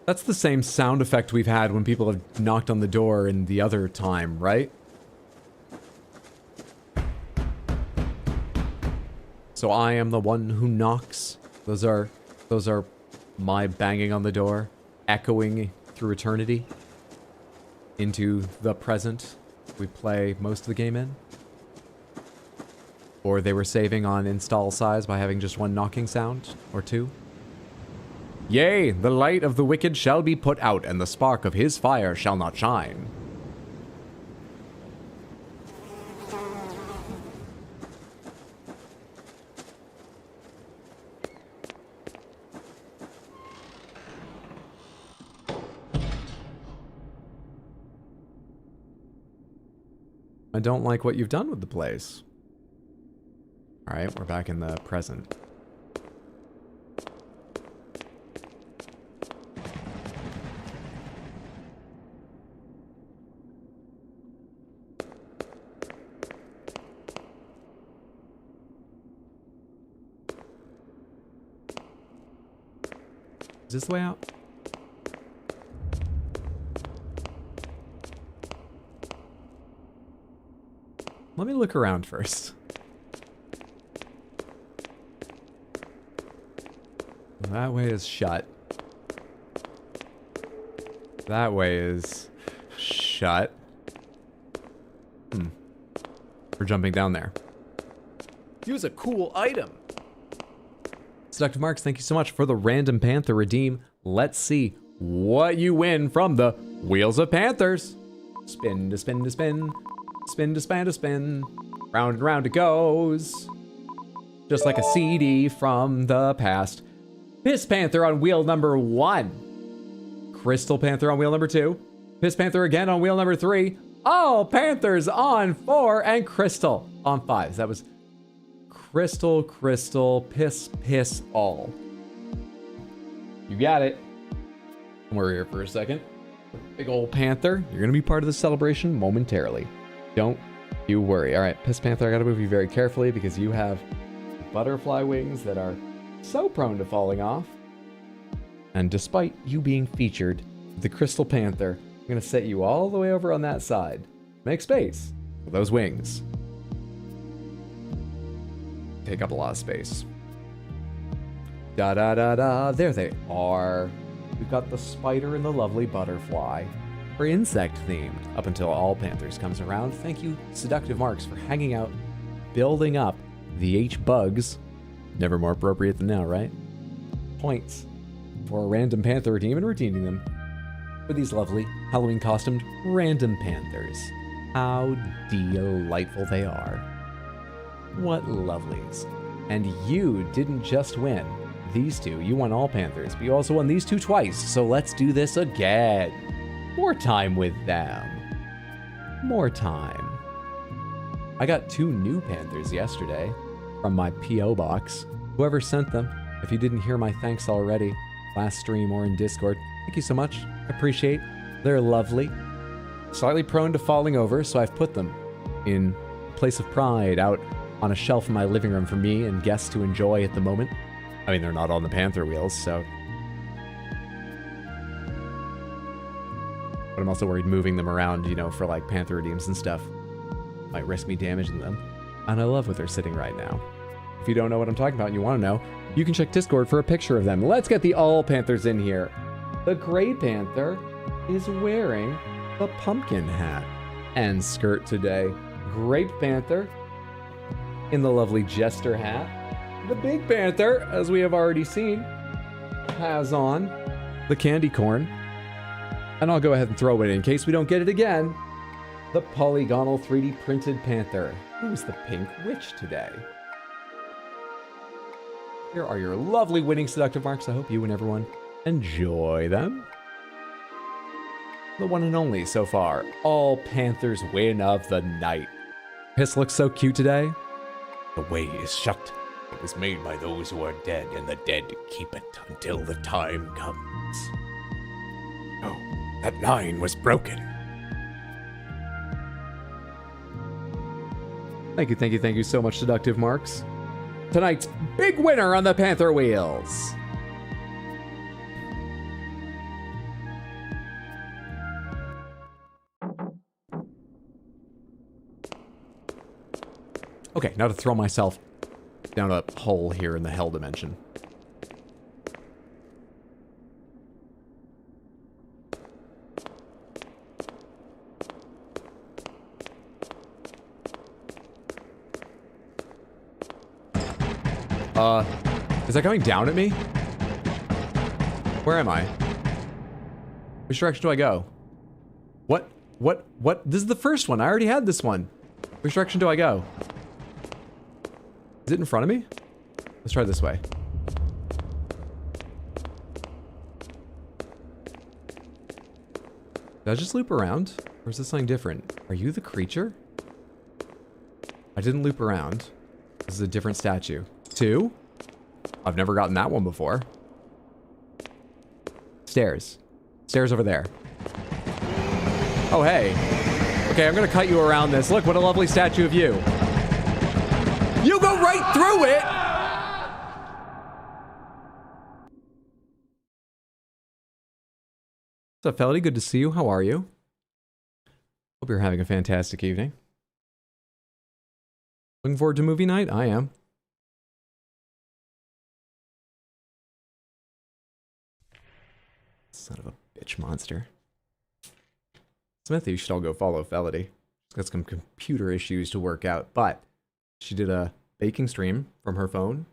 That's the same sound effect we've had when people have knocked on the door in the other time, right? So I am the one who knocks. Those are my banging on the door, echoing through eternity into the present we play most of the game in. Or they were saving on install size by having just one knocking sound, or two. Yea, the light of the wicked shall be put out, and the spark of his fire shall not shine. I don't like what you've done with the place. Alright, we're back in the present. Is this the way out? Let me look around first. That way is shut. That way is shut. We're jumping down there. Use a cool item. Seductive Marks, thank you so much for the Random Panther redeem. Let's see what you win from the Wheels of Panthers. Spin to spin to spin. Spin to spin to spin. Round and round it goes. Just like a CD from the past. Piss Panther on wheel number 1. Crystal Panther on wheel number 2. Piss Panther again on wheel number 3. All Panthers on 4. And Crystal on 5. That was Crystal, Crystal, Piss, Piss, all. You got it. We're here for a second. Big old Panther. You're going to be part of the celebration momentarily. Don't you worry. All right, Piss Panther, I got to move you very carefully because you have butterfly wings that are so prone to falling off. And despite you being featured, the Crystal Panther, I'm going to set you all the way over on that side. Make space for those wings. Take up a lot of space. Da da da da. There they are. We've got the spider and the lovely butterfly. We're insect themed up until All Panthers comes around. Thank you, Seductive Marks, for hanging out, building up the H-Bugs. Never more appropriate than now, right? Points for a Random Panther redeem and redeeming them for these lovely Halloween costumed Random Panthers. How delightful they are. What lovelies. And you didn't just win these two. You won All Panthers, but you also won these two twice. So let's do this again. More time with them. More time. I got 2 new Panthers yesterday from my P.O. box. Whoever sent them, if you didn't hear my thanks already, last stream or in Discord, thank you so much. I appreciate. They're lovely. Slightly prone to falling over, so I've put them in a place of pride out on a shelf in my living room for me and guests to enjoy at the moment. I mean, they're not on the Panther wheels, so But I'm also worried moving them around, you know, for like panther redeems and stuff might risk me damaging them. And I love where they're sitting right now. If you don't know what I'm talking about and you want to know, you can check Discord for a picture of them. Let's get the all panthers in here. The gray panther is wearing the pumpkin hat and skirt today. Grape panther in the lovely jester hat. The big panther, as we have already seen, has on the candy corn. And I'll go ahead and throw it in case we don't get it again. The polygonal 3D printed panther. Who's the pink witch today? Here are your lovely winning seductive marks. I hope you and everyone enjoy them. The one and only so far. All panthers win of the night. Piss looks so cute today. The way is shut. It was made by those who are dead, and the dead keep it until the time comes. Oh, that line was broken. Thank you so much, seductive marks. Tonight's big winner on the Panther Wheels. Okay, now to throw myself down a hole here in the hell dimension. Is that coming down at me? Where am I? Which direction do I go? What? This is the first one. I already had this one. Which direction do I go? Is it in front of me? Let's try this way. Did I just loop around? Or is this something different? Are you the creature? I didn't loop around. This is a different statue. 2? I've never gotten that one before. Stairs. Stairs over there. Oh, hey. Okay, I'm gonna cut you around this. Look, what a lovely statue of you. You go right through it! What's up, Feldy? Good to see you. How are you? Hope you're having a fantastic evening. Looking forward to movie night? I am. Son of a bitch monster. Samantha, you should all go follow Felody. She's got some computer issues to work out, but she did a baking stream from her phone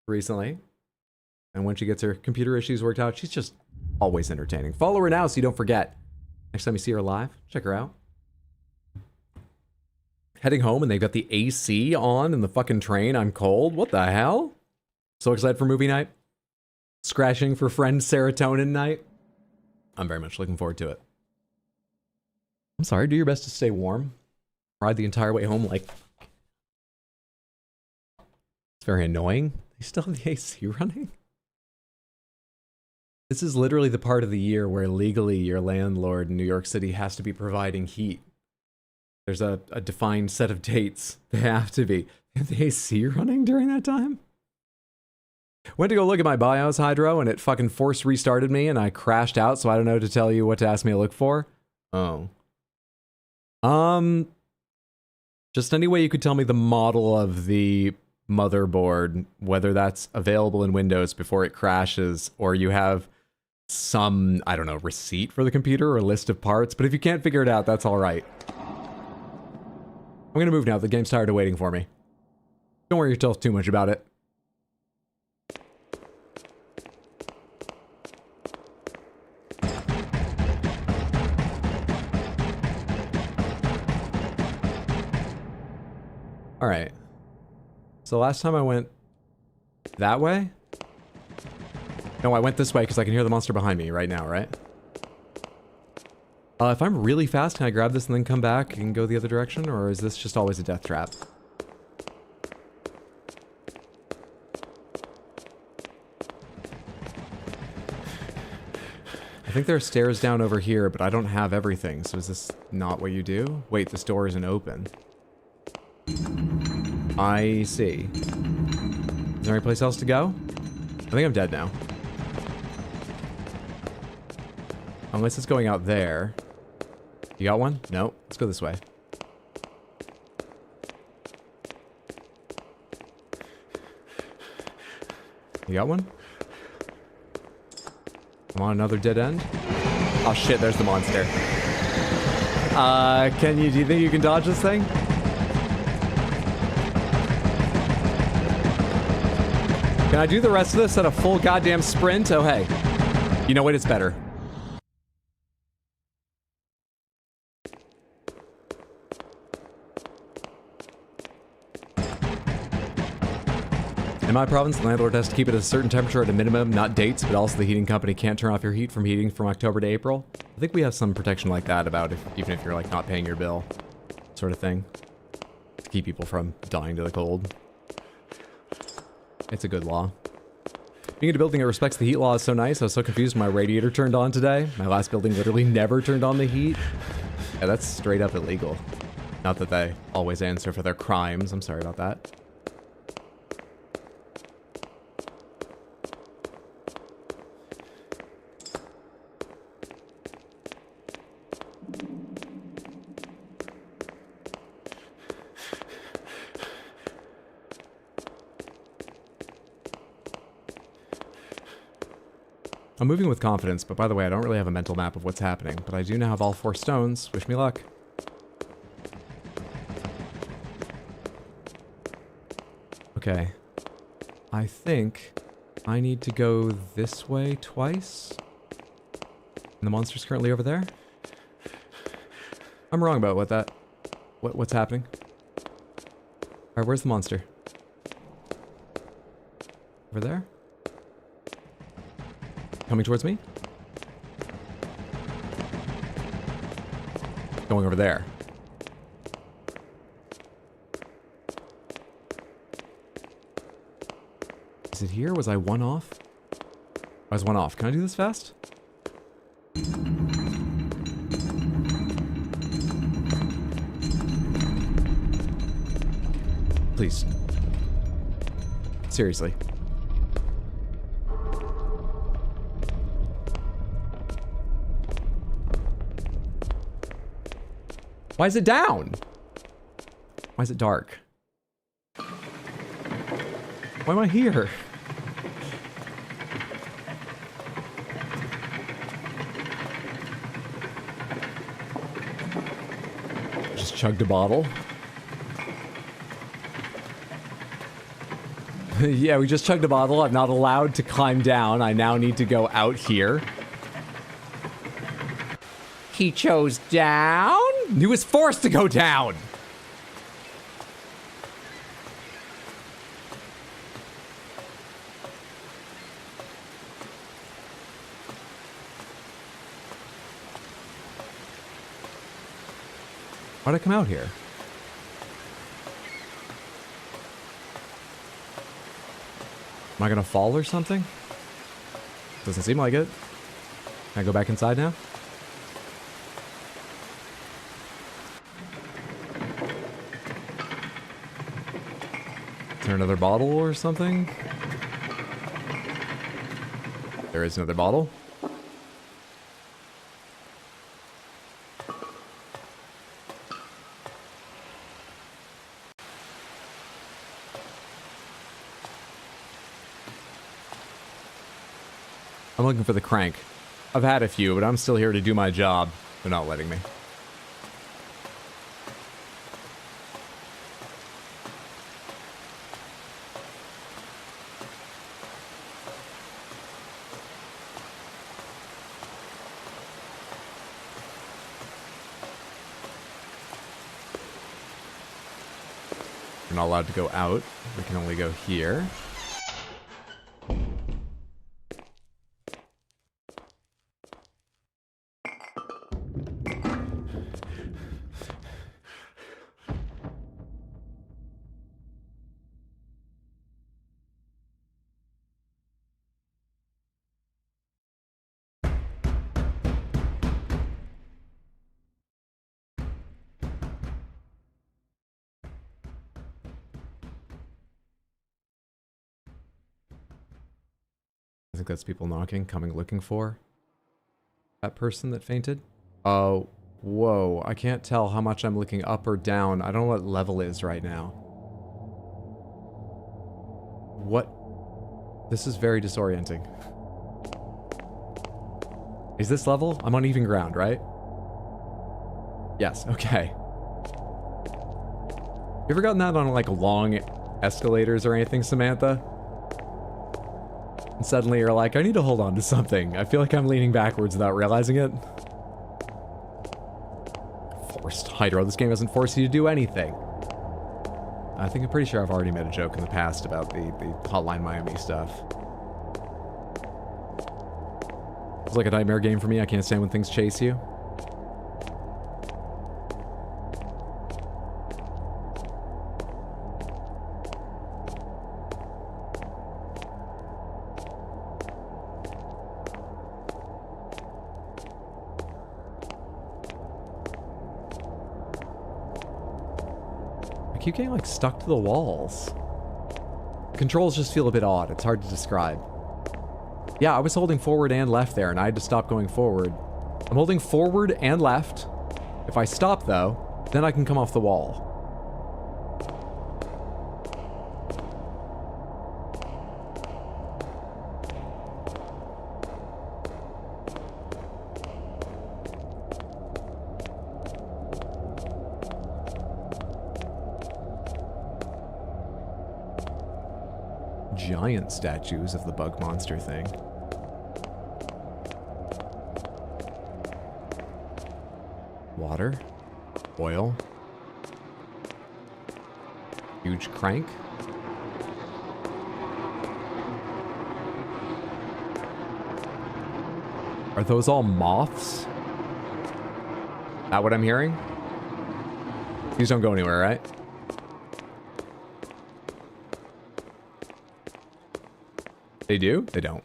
recently. And when she gets her computer issues worked out, she's just always entertaining. Follow her now so you don't forget. Next time you see her live, check her out. Heading home and they've got the AC on in the fucking train. I'm cold. What the hell? So excited for movie night. Scratching for friend serotonin night. I'm very much looking forward to it. I'm sorry, do your best to stay warm. Ride the entire way home like... It's very annoying. They still have the AC running? This is literally the part of the year where legally your landlord in New York City has to be providing heat. There's a defined set of dates. They have to be. They have the AC running during that time? Went to go look at my BIOS Hydro and it fucking force restarted me and I crashed out, so I don't know to tell you what to ask me to look for. Oh. Just any way you could tell me the model of the motherboard, whether that's available in Windows before it crashes, or you have some, I don't know, receipt for the computer or a list of parts, but if you can't figure it out, that's alright. I'm gonna move now, the game's tired of waiting for me. Don't worry yourself too much about it. Alright. So last time I went that way? No, I went this way because I can hear the monster behind me right now, right? If I'm really fast, can I grab this and then come back and go the other direction? Or is this just always a death trap? I think there are stairs down over here, but I don't have everything. So is this not what you do? Wait, this door isn't open. I see. Is there any place else to go? I think I'm dead now. Unless it's going out there. You got one? No. Let's go this way. You got one? I'm on another dead end. Oh shit, there's the monster. Do you think you can dodge this thing? Can I do the rest of this at a full goddamn sprint? Oh hey. You know what? It's better. In my province, the landlord has to keep it at a certain temperature at a minimum, not dates, but also the heating company can't turn off your heat from heating from October to April. I think we have some protection like that about even if you're like not paying your bill, sort of thing. To keep people from dying to the cold. It's a good law. Being in a building that respects the heat law is so nice. I was so confused when my radiator turned on today. My last building literally never turned on the heat. Yeah, that's straight up illegal. Not that they always answer for their crimes. I'm sorry about that. I'm moving with confidence, but by the way, I don't really have a mental map of what's happening, but I do now have all 4 stones. Wish me luck. Okay. I think I need to go this way twice. And the monster's currently over there? I'm wrong about what's happening. Alright, where's the monster? Over there? Coming towards me? Going over there. Is it here? Was I one off? I was one off. Can I do this fast? Please. Seriously. Why is it down? Why is it dark? Why am I here? Just chugged a bottle. Yeah, we just chugged a bottle. I'm not allowed to climb down. I now need to go out here. He chose down? He was forced to go down! Why'd I come out here? Am I gonna fall or something? Doesn't seem like it. Can I go back inside now? Is there another bottle or something? There is another bottle. I'm looking for the crank. I've had a few, but I'm still here to do my job. They're not letting me. We're not allowed to go out. We can only go here. I think that's people knocking, coming looking for that person that fainted. Oh, Whoa, I can't tell how much I'm looking up or down. I don't know what level is right now. What? This is very disorienting. Is this level? I'm on even ground, right? Yes, okay. You ever gotten that on like long escalators or anything, Samantha? And suddenly you're like, I need to hold on to something. I feel like I'm leaning backwards without realizing it. Forced. Hydro, this game doesn't force you to do anything. I think I'm pretty sure I've already made a joke in the past about the Hotline Miami stuff. It's like a nightmare game for me. I can't stand when things chase you. I keep getting like stuck to the walls. The controls just feel a bit odd. It's hard to describe. Yeah, I was holding forward and left there, and I had to stop going forward. I'm holding forward and left. If I stop, though, then I can come off the wall. Giant statues of the bug monster thing. Water. Oil. Huge crank. Are those all moths? That what I'm hearing? These don't go anywhere, right? They do? They don't.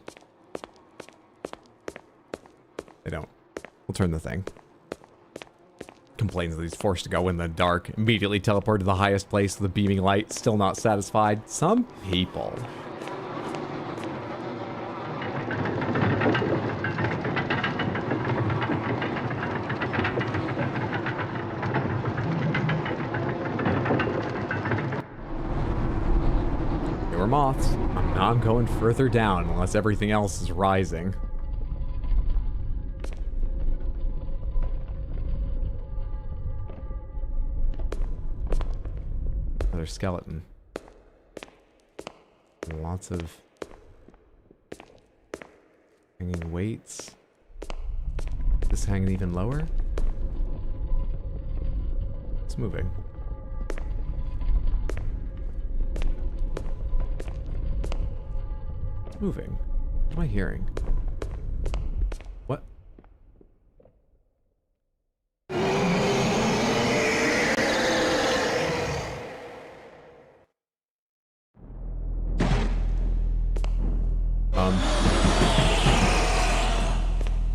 They don't. We'll turn the thing. Complains that he's forced to go in the dark. Immediately teleport to the highest place with the beaming light. Still not satisfied. Some people. They were moths. I'm going further down unless everything else is rising. Another skeleton. Lots of hanging weights. Is this hanging even lower? It's moving. Moving. What am I hearing? What?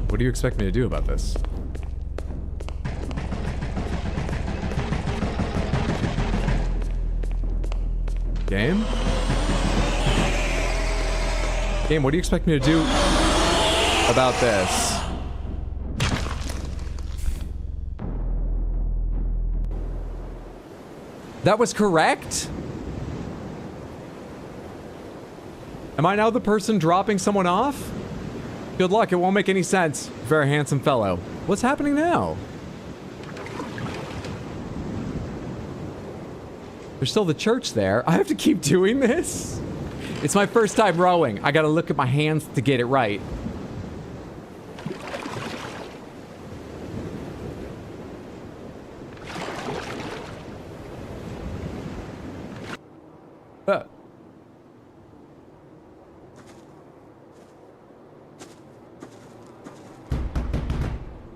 What do you expect me to do about this? Game? Game, what do you expect me to do about this? That was correct? Am I now the person dropping someone off? Good luck, it won't make any sense. Very handsome fellow. What's happening now? There's still the church there. I have to keep doing this? It's my first time rowing. I gotta look at my hands to get it right.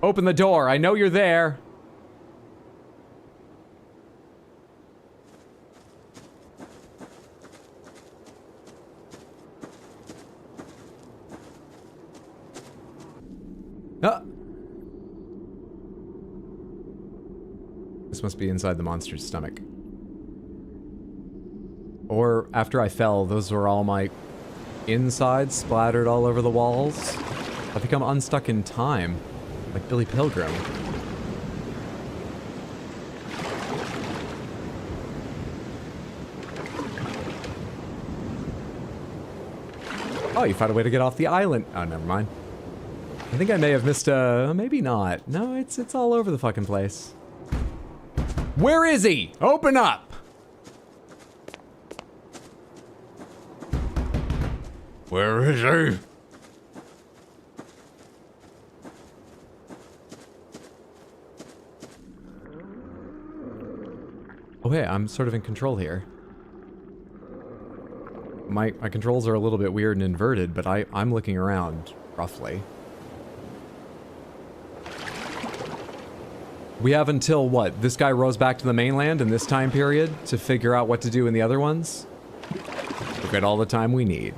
Open the door. I know you're there. This must be inside the monster's stomach. Or after I fell, those were all my insides splattered all over the walls. I've become unstuck in time, like Billy Pilgrim. Oh, you found a way to get off the island. Oh, never mind. I think I may have missed a... maybe not. No, it's all over the fucking place. Where is he? Open up! Where is he? Oh, hey, I'm sort of in control here. My controls are a little bit weird and inverted, but I'm looking around, roughly. We have until, what, this guy rows back to the mainland in this time period to figure out what to do in the other ones? We've got all the time we need.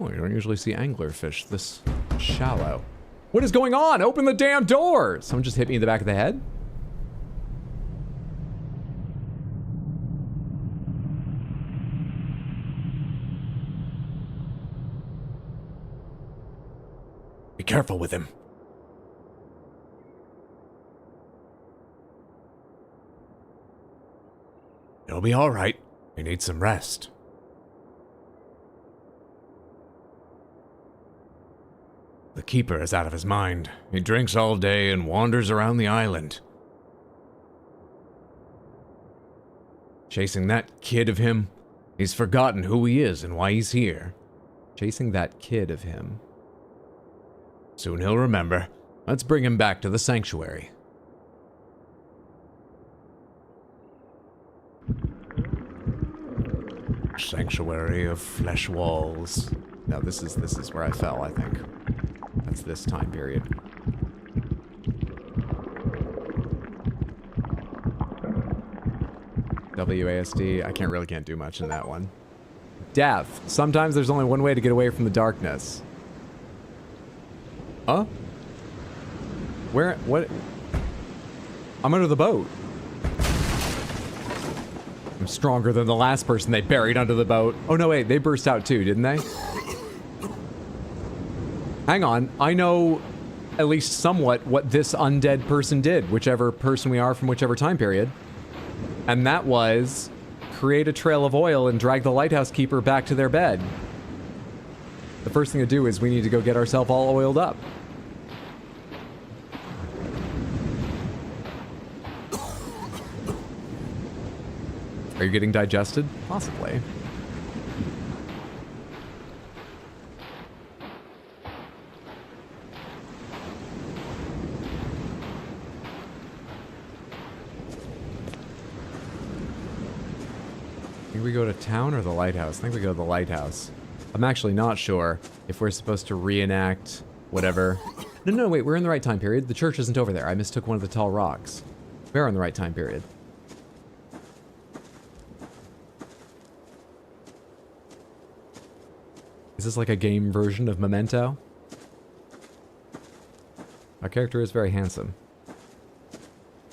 Oh, you don't usually see anglerfish this shallow. What is going on? Open the damn door! Someone just hit me in the back of the head? Be careful with him. It'll be all right. He needs some rest. The keeper is out of his mind. He drinks all day and wanders around the island. Chasing that kid of him, he's forgotten who he is and why he's here. Chasing that kid of him. Soon he'll remember. Let's bring him back to the sanctuary. Sanctuary of flesh walls. No, this is where I fell, I think. That's this time period. WASD, I can't do much in that one. Death. Sometimes there's only one way to get away from the darkness. Huh? Where, what? I'm under the boat. I'm stronger than the last person they buried under the boat. Oh no, wait, they burst out too, didn't they? Hang on, I know at least somewhat what this undead person did, whichever person we are from whichever time period. And that was create a trail of oil and drag the lighthouse keeper back to their bed. The first thing to do is we need to go get ourselves all oiled up. Are you getting digested? Possibly. Think we go to town or the lighthouse? I think we go to the lighthouse. I'm actually not sure if we're supposed to reenact whatever. No, wait, we're in the right time period. The church isn't over there. I mistook one of the tall rocks. We're in the right time period. Is this like a game version of Memento? Our character is very handsome.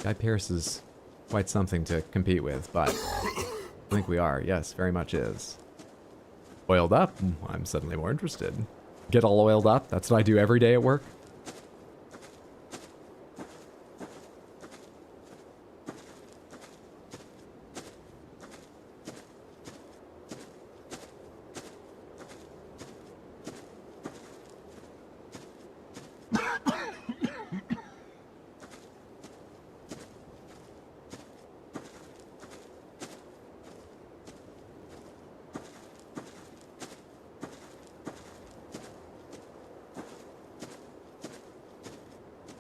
Guy Pearce is quite something to compete with, but I think we are. Yes, very much is. Oiled up? I'm suddenly more interested. Get all oiled up? That's what I do every day at work.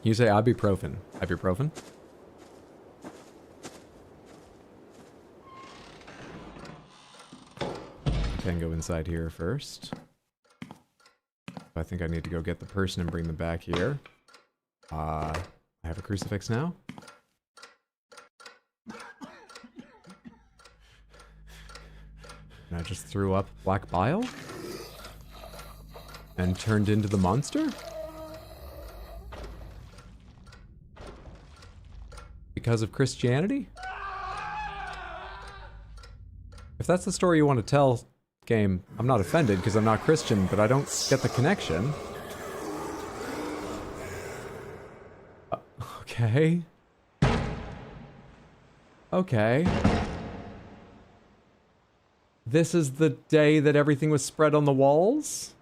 You say ibuprofen. Ibuprofen? Can go inside here first. I think I need to go get the person and bring them back here. I have a crucifix now. And I just threw up black bile? And turned into the monster? Because of Christianity? If that's the story you want to tell, game, I'm not offended because I'm not Christian, but I don't get the connection. Okay. Okay. This is the day that everything was spread on the walls?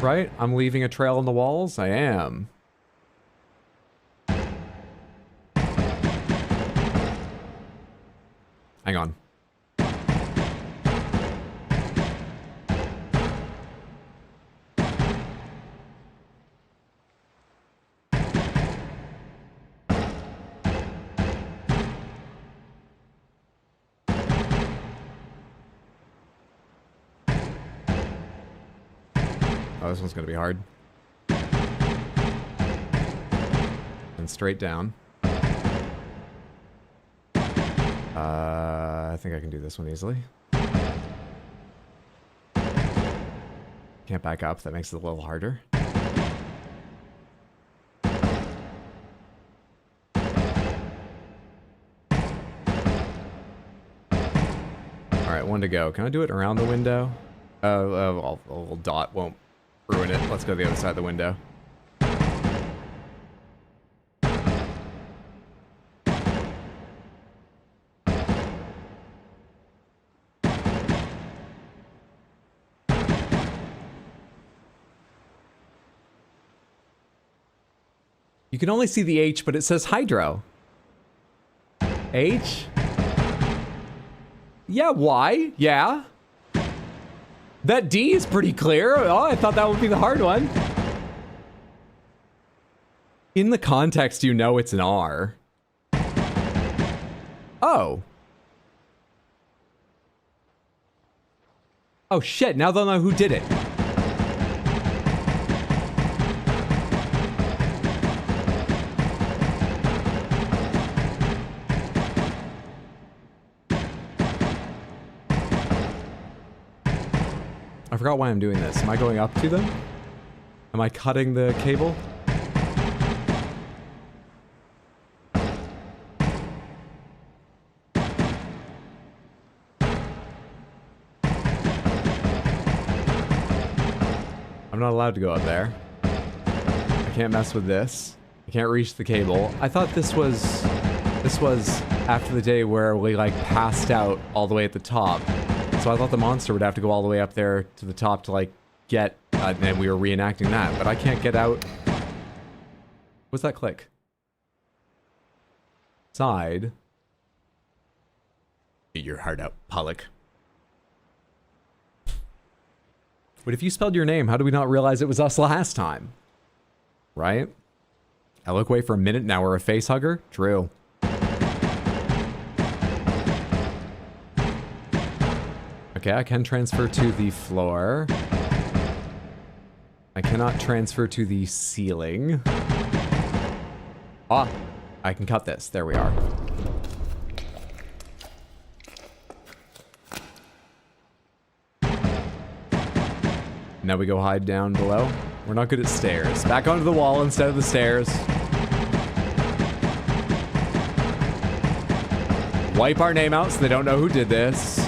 Right? I'm leaving a trail on the walls? I am. Hang on. Oh, this one's gonna be hard. And straight down. I think I can do this one easily. Can't back up, that makes it a little harder. Alright, one to go. Can I do it around the window? A little dot won't ruin it. Let's go to the other side of the window. You can only see the H, but it says hydro. H? Yeah, Y? Yeah. That D is pretty clear. Oh, I thought that would be the hard one. In the context, you know it's an R. Oh. Oh shit, now they'll know who did it. I forgot why I'm doing this. Am I going up to them? Am I cutting the cable? I'm not allowed to go up there. I can't mess with this. I can't reach the cable. I thought this was after the day where we like passed out all the way at the top. So I thought the monster would have to go all the way up there to the top to like get, and then we were reenacting that, but I can't get out. What's that click? Side. Get your heart out, Pollock. But if you spelled your name, how do we not realize it was us last time? Right? I look away for a minute, now we're a face hugger? True. Okay, I can transfer to the floor. I cannot transfer to the ceiling. Ah, I can cut this. There we are. Now we go hide down below. We're not good at stairs. Back onto the wall instead of the stairs. Wipe our name out so they don't know who did this.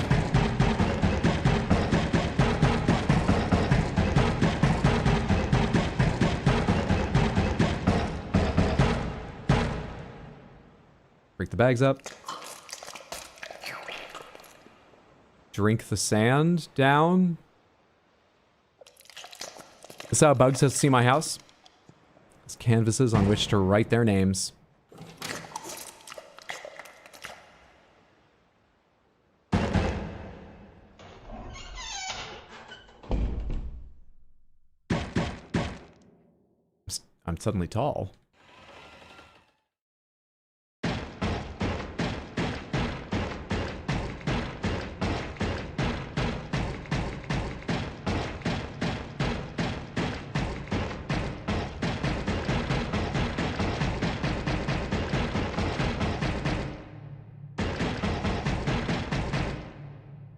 Break the bags up. Drink the sand down. This is how bugs have to see my house. It's canvases on which to write their names. I'm suddenly tall.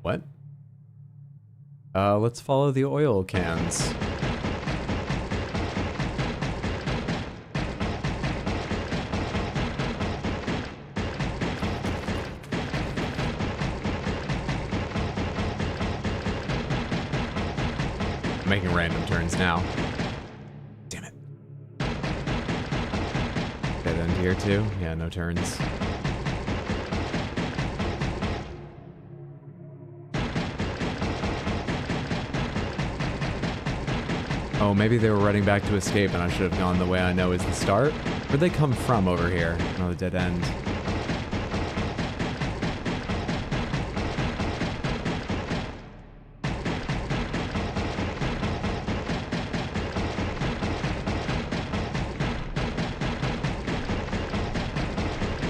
What? Let's follow the oil cans. making random turns now. Damn it. Dead end here too? Yeah, no turns. Oh, maybe they were running back to escape and I should have gone the way I know is the start. Where'd they come from over here? Another dead end.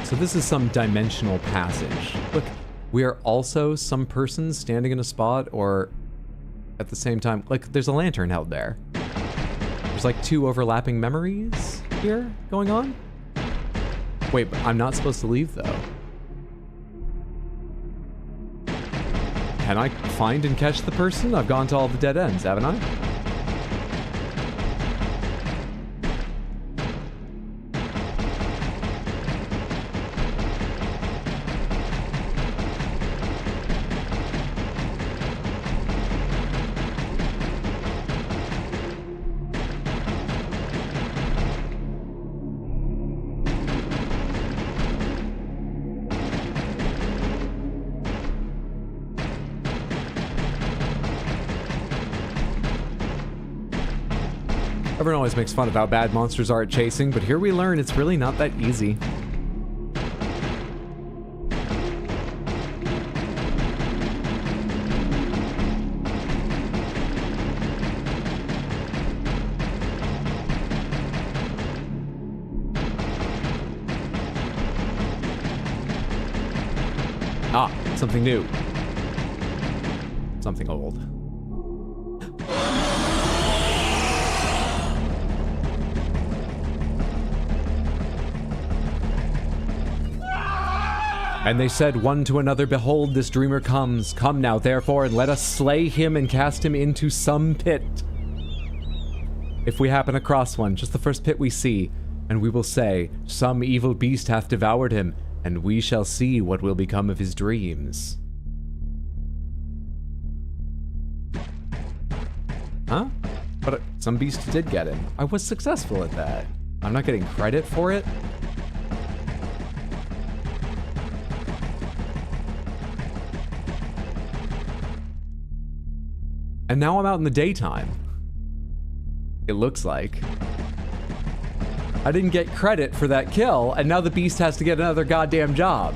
So this is some dimensional passage. Look, we are also some person standing in a spot or at the same time, like there's a lantern held there. There's like two overlapping memories here going on. Wait, but I'm not supposed to leave though. Can I find and catch the person? I've gone to all the dead ends, haven't I? Everyone always makes fun of how bad monsters are at chasing, but here we learn it's really not that easy. Ah, something new. Something old. And they said one to another, behold, this dreamer comes. Come now, therefore, and let us slay him and cast him into some pit. If we happen across one, just the first pit we see, and we will say, some evil beast hath devoured him, and we shall see what will become of his dreams. Huh? But some beast did get him. I was successful at that. I'm not getting credit for it. And now I'm out in the daytime. It looks like. I didn't get credit for that kill, and now the beast has to get another goddamn job.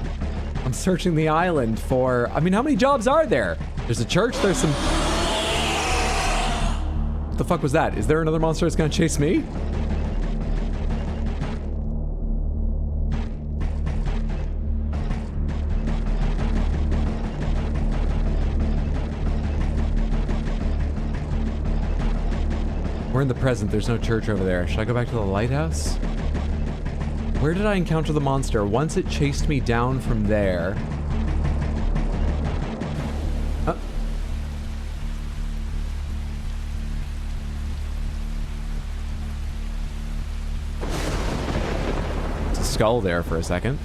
I'm searching the island for... I mean, how many jobs are there? There's a church, there's some... What the fuck was that? Is there another monster that's gonna chase me? We're in the present, there's no church over there. Should I go back to the lighthouse? Where did I encounter the monster? Once it chased me down from there. Oh. It's a skull there for a second.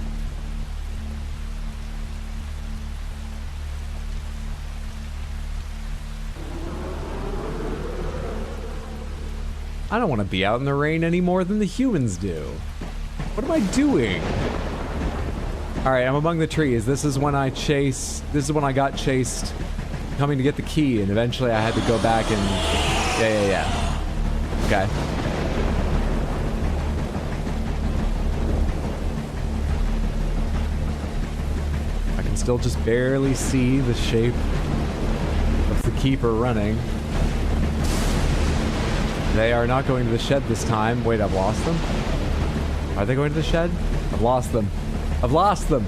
I don't want to be out in the rain any more than the humans do. What am I doing? All right, I'm among the trees. This is when I got chased coming to get the key, and eventually I had to go back and... Yeah. Okay. I can still just barely see the shape of the keeper running. They are not going to the shed this time. Wait, I've lost them? Are they going to the shed? I've lost them. I've lost them!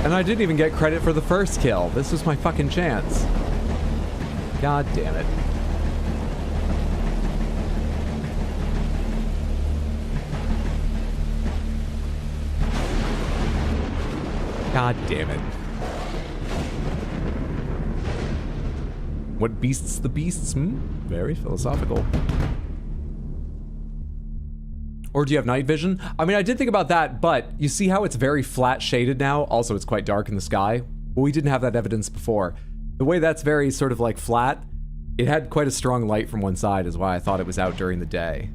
And I didn't even get credit for the first kill. This was my fucking chance. God damn it. God damn it. What beasts the beasts? Very philosophical. Or do you have night vision? I mean, I did think about that, but you see how it's very flat shaded now? Also, it's quite dark in the sky. Well, we didn't have that evidence before. The way that's very sort of like flat, it had quite a strong light from one side is why I thought it was out during the day.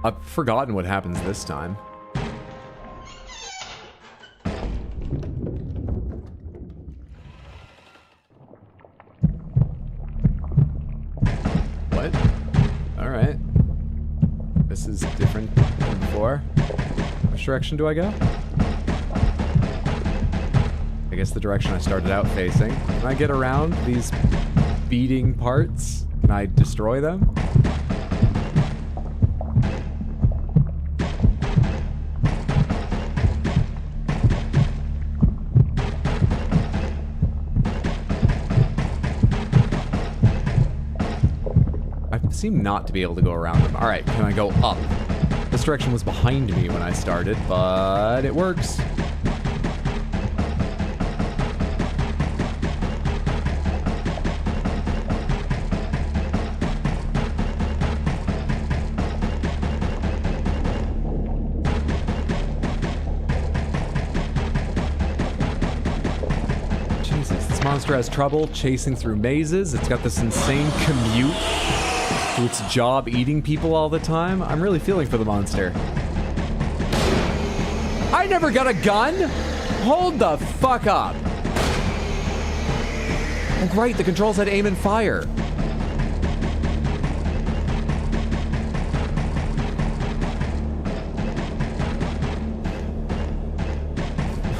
I've forgotten what happens this time. What? Alright. This is different than before. Which direction do I go? I guess the direction I started out facing. Can I get around these beating parts? Can I destroy them? Seem not to be able to go around them. All right, can I go up? This direction was behind me when I started, but it works. Jesus, this monster has trouble chasing through mazes. It's got this insane commute to its job eating people all the time. I'm really feeling for the monster. I never got a gun! Hold the fuck up! Oh great, the controls had aim and fire.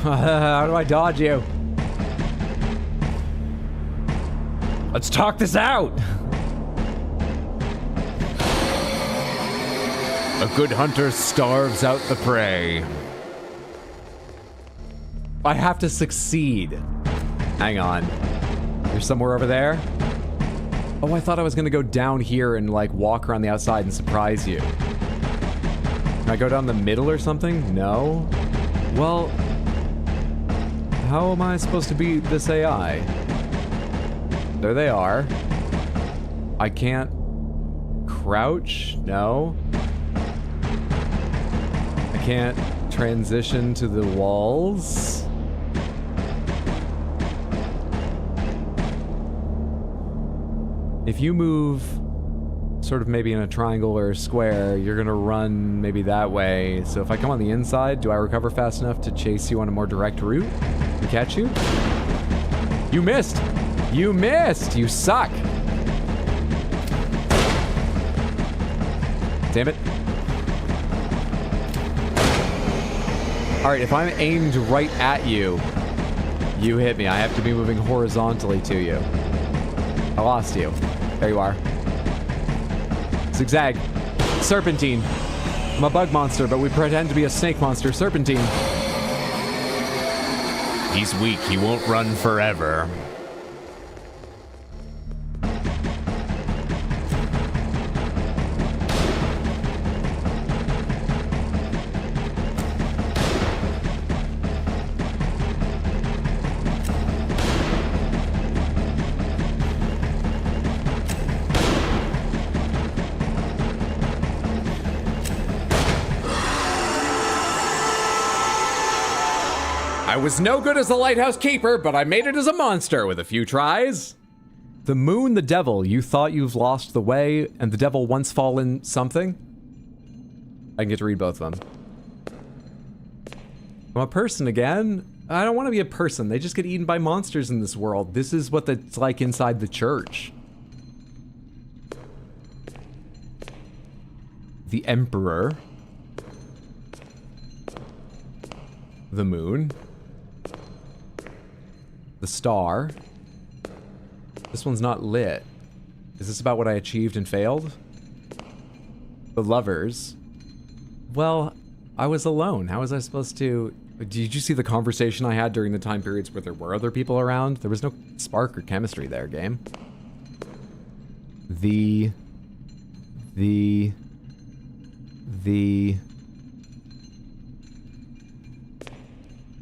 How do I dodge you? Let's talk this out! A good hunter starves out the prey. I have to succeed. Hang on. You're somewhere over there? Oh, I thought I was gonna go down here and like walk around the outside and surprise you. Can I go down the middle or something? No? Well, how am I supposed to beat this AI? There they are. I can't crouch? No. Can't transition to the walls. If you move sort of maybe in a triangle or a square, you're gonna run maybe that way. So if I come on the inside, do I recover fast enough to chase you on a more direct route and catch you? You missed! You missed! You suck! Damn it. Alright, if I'm aimed right at you, you hit me. I have to be moving horizontally to you. I lost you. There you are. Zigzag. Serpentine. I'm a bug monster, but we pretend to be a snake monster. Serpentine. He's weak. He won't run forever. I was no good as a lighthouse keeper, but I made it as a monster with a few tries. The moon, the devil, you thought you've lost the way, and the devil once fallen something? I can get to read both of them. I'm a person again? I don't want to be a person. They just get eaten by monsters in this world. This is what it's like inside the church. The Emperor. The moon. The star. This one's not lit. Is this about what I achieved and failed? The lovers. Well, I was alone. How was I supposed to... Did you see the conversation I had during the time periods where there were other people around? There was no spark or chemistry there, game. The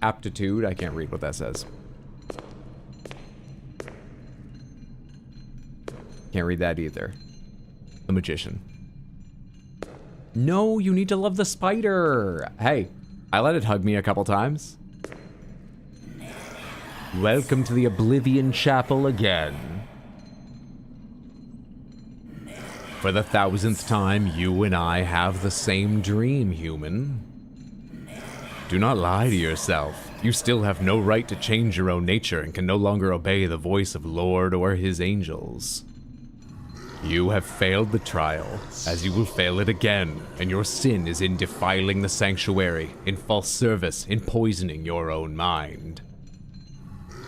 aptitude. I can't read what that says. Can't read that either. The magician. No, you need to love the spider. Hey, I let it hug me a couple times. Welcome to the Oblivion Chapel again. For the 1000th time, you and I have the same dream, human. Do not lie to yourself. You still have no right to change your own nature and can no longer obey the voice of Lord or his angels. You have failed the trial, as you will fail it again, and your sin is in defiling the sanctuary, in false service, in poisoning your own mind.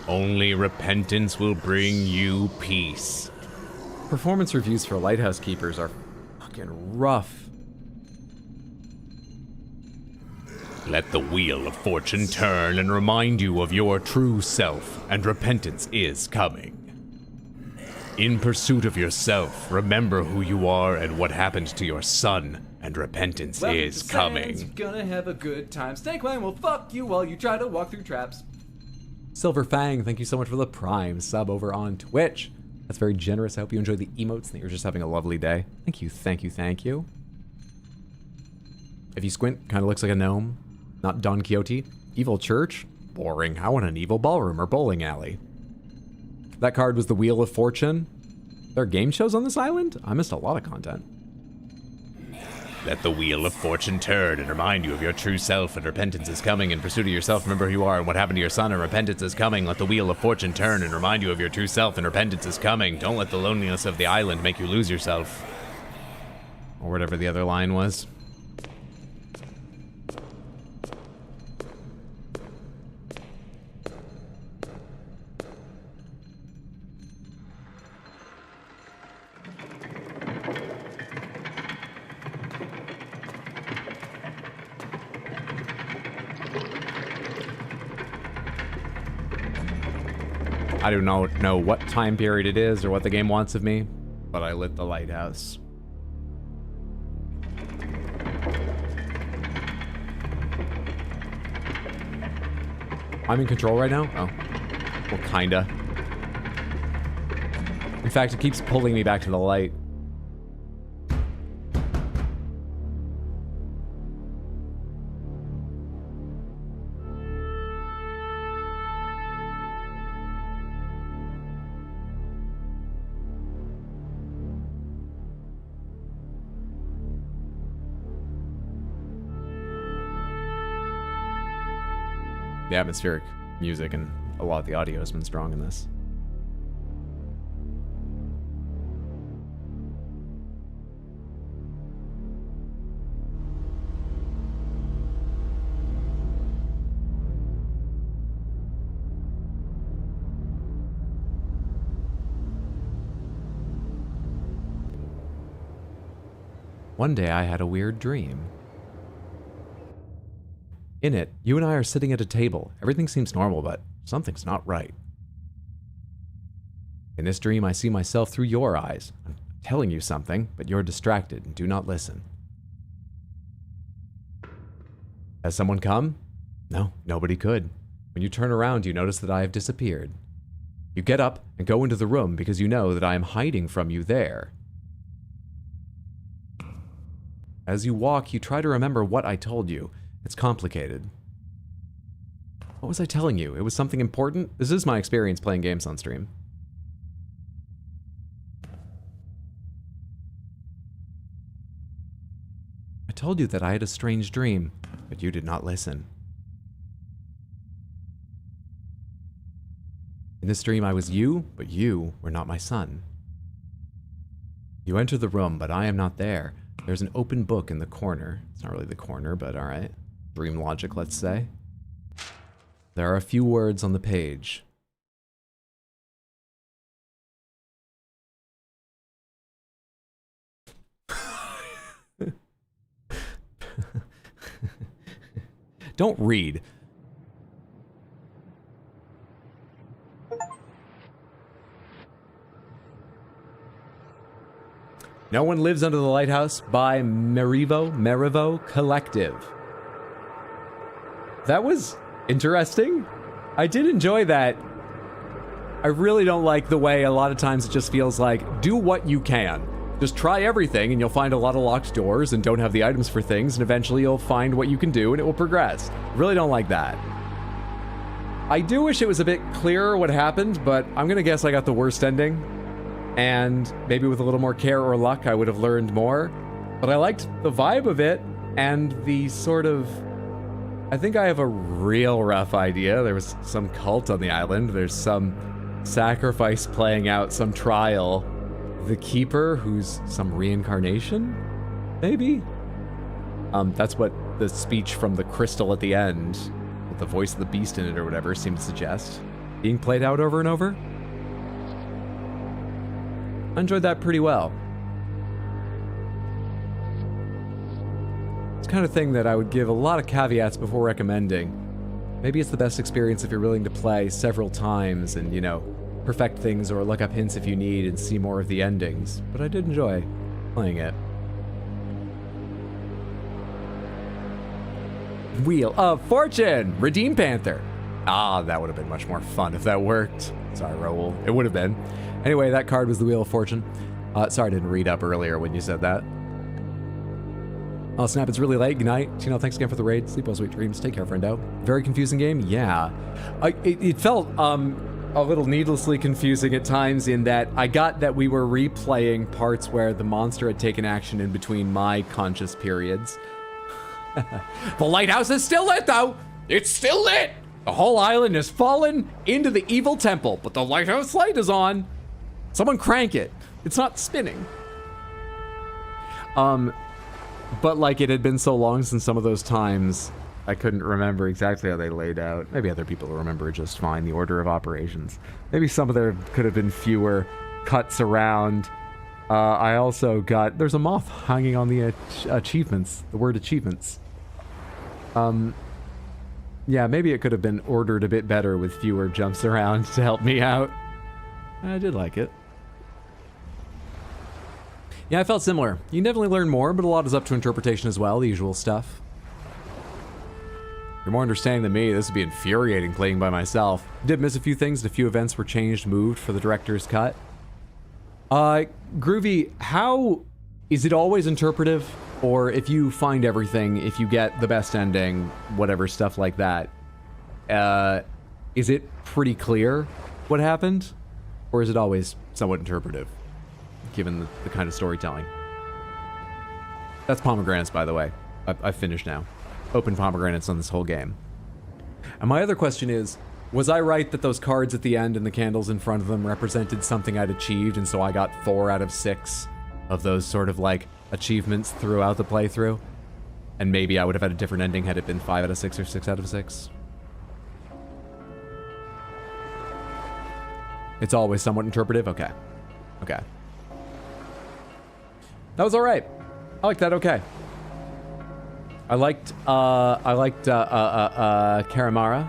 Only repentance will bring you peace. Performance reviews for Lighthouse Keepers are fucking rough. Let the wheel of fortune turn and remind you of your true self, and repentance is coming. In pursuit of yourself, remember who you are and what happened to your son, and repentance is coming. Gonna have a good time. Snakeman will fuck you while you try to walk through traps. Silver Fang, thank you so much for the Prime sub over on Twitch. That's very generous. I hope you enjoyed the emotes and that you're just having a lovely day. Thank you, thank you, thank you. If you squint, kind of looks like a gnome. Not Don Quixote. Evil church? Boring. I want an evil ballroom or bowling alley. That card was the Wheel of Fortune. There are game shows on this island? I missed a lot of content. Let the wheel of fortune turn and remind you of your true self, and repentance is coming. In pursuit of yourself, remember who you are and what happened to your son, and repentance is coming. Let the wheel of fortune turn and remind you of your true self, and repentance is coming. Don't let the loneliness of the island make you lose yourself. Or whatever the other line was. I do not know what time period it is or what the game wants of me, but I lit the lighthouse. I'm in control right now? Oh. Well, kinda. In fact, it keeps pulling me back to the light. The atmospheric music and a lot of the audio has been strong in this. One day I had a weird dream. In it, you and I are sitting at a table. Everything seems normal, but something's not right. In this dream, I see myself through your eyes. I'm telling you something, but you're distracted and do not listen. Has someone come? No, nobody could. When you turn around, you notice that I have disappeared. You get up and go into the room because you know that I am hiding from you there. As you walk, you try to remember what I told you. It's complicated. What was I telling you? It was something important? This is my experience playing games on stream. I told you that I had a strange dream, but you did not listen. In this dream, I was you, but you were not my son. You enter the room, but I am not there. There's an open book in the corner. It's not really the corner, but alright. Dream logic, let's say. There are a few words on the page. Don't read. No One Lives Under the Lighthouse by Merivo Collective. That was interesting. I did enjoy that. I really don't like the way a lot of times it just feels like, do what you can. Just try everything and you'll find a lot of locked doors and don't have the items for things, and eventually you'll find what you can do and it will progress. Really don't like that. I do wish it was a bit clearer what happened, but I'm gonna guess I got the worst ending. And maybe with a little more care or luck, I would have learned more. But I liked the vibe of it and the sort of... I think I have a real rough idea. There was some cult on the island. There's some sacrifice playing out, some trial. The Keeper, who's some reincarnation? Maybe? That's what the speech from the crystal at the end, with the voice of the beast in it or whatever, seemed to suggest. Being played out over and over? I enjoyed that pretty well. It's the kind of thing that I would give a lot of caveats before recommending. Maybe it's the best experience if you're willing to play several times and, you know, perfect things or look up hints if you need and see more of the endings. But I did enjoy playing it. Wheel of Fortune! Redeem Panther! Ah, that would have been much more fun if that worked. Sorry, Raoul. It would have been. Anyway, that card was the Wheel of Fortune. Sorry I didn't read up earlier when you said that. Oh, snap, it's really late. Good night. Tino, thanks again for the raid. Sleep well, sweet dreams. Take care, friendo. Very confusing game? Yeah. It felt a little needlessly confusing at times in that I got that we were replaying parts where the monster had taken action in between my conscious periods. The lighthouse is still lit, though! It's still lit! The whole island has fallen into the evil temple, but the lighthouse light is on. Someone crank it. It's not spinning. But like it had been so long since some of those times, I couldn't remember exactly how they laid out. Maybe other people remember just fine the order of operations. Maybe some of there could have been fewer cuts around. I also got... There's a moth hanging on the achievements. The word achievements. Yeah, maybe it could have been ordered a bit better with fewer jumps around to help me out. I did like it. Yeah, I felt similar. You can definitely learn more, but a lot is up to interpretation as well, the usual stuff. You're more understanding than me. This would be infuriating playing by myself. Did miss a few things. A few events were changed, moved for the director's cut. Groovy, how... Is it always interpretive? Or if you find everything, if you get the best ending, whatever, stuff like that, is it pretty clear what happened? Or is it always somewhat interpretive, given the kind of storytelling? That's pomegranates, by the way. I've finished now. Open pomegranates on this whole game. And my other question is, was I right that those cards at the end and the candles in front of them represented something I'd achieved, and so I got 4 out of 6 of those sort of like achievements throughout the playthrough? And maybe I would have had a different ending had it been 5 out of 6 or 6 out of 6. It's always somewhat interpretive? Okay. Okay. That was alright. I like that okay. I liked CARIMARA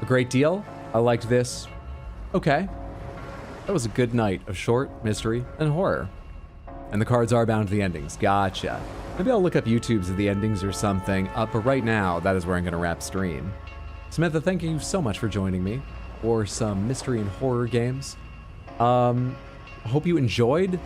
a great deal. I liked this. Okay. That was a good night of short, mystery, and horror. And the cards are bound to the endings. Gotcha. Maybe I'll look up YouTubes of the endings or something. But right now, that is where I'm going to wrap stream. Samantha, thank you so much for joining me for some mystery and horror games. I hope you enjoyed.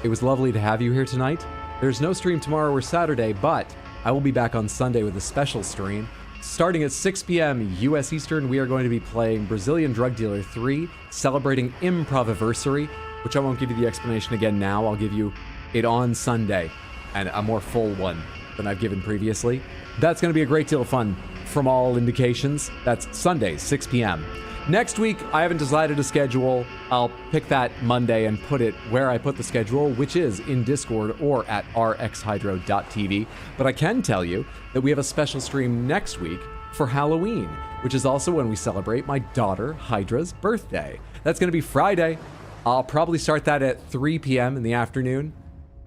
It was lovely to have you here tonight. There's no stream tomorrow or Saturday, but I will be back on Sunday with a special stream. Starting at 6 p.m. US Eastern, we are going to be playing Brazilian Drug Dealer 3, celebrating Improviversary, which I won't give you the explanation again now. I'll give you it on Sunday, and a more full one than I've given previously. That's going to be a great deal of fun from all indications. That's Sunday, 6 p.m. Next week, I haven't decided a schedule. I'll pick that Monday and put it where I put the schedule, which is in Discord or at rxhydro.tv. But I can tell you that we have a special stream next week for Halloween, which is also when we celebrate my daughter, Hydra's birthday. That's going to be Friday. I'll probably start that at 3 p.m. in the afternoon,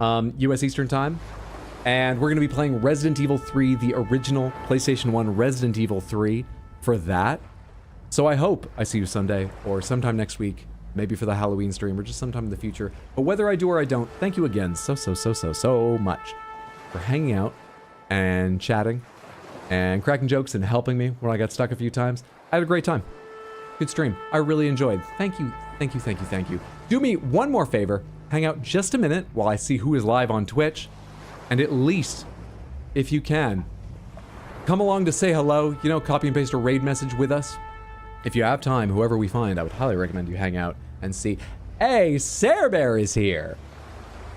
US Eastern Time. And we're going to be playing Resident Evil 3, the original PlayStation 1 Resident Evil 3 for that. So I hope I see you Sunday or sometime next week, maybe for the Halloween stream or just sometime in the future. But whether I do or I don't, thank you again so much for hanging out and chatting and cracking jokes and helping me when I got stuck a few times. I had a great time. Good stream. I really enjoyed. Thank you, thank you, thank you, thank you. Do me one more favor. Hang out just a minute while I see who is live on Twitch. And at least, if you can, come along to say hello. You know, copy and paste a raid message with us. If you have time, whoever we find, I would highly recommend you hang out and see. Hey, Sarah Bear is here.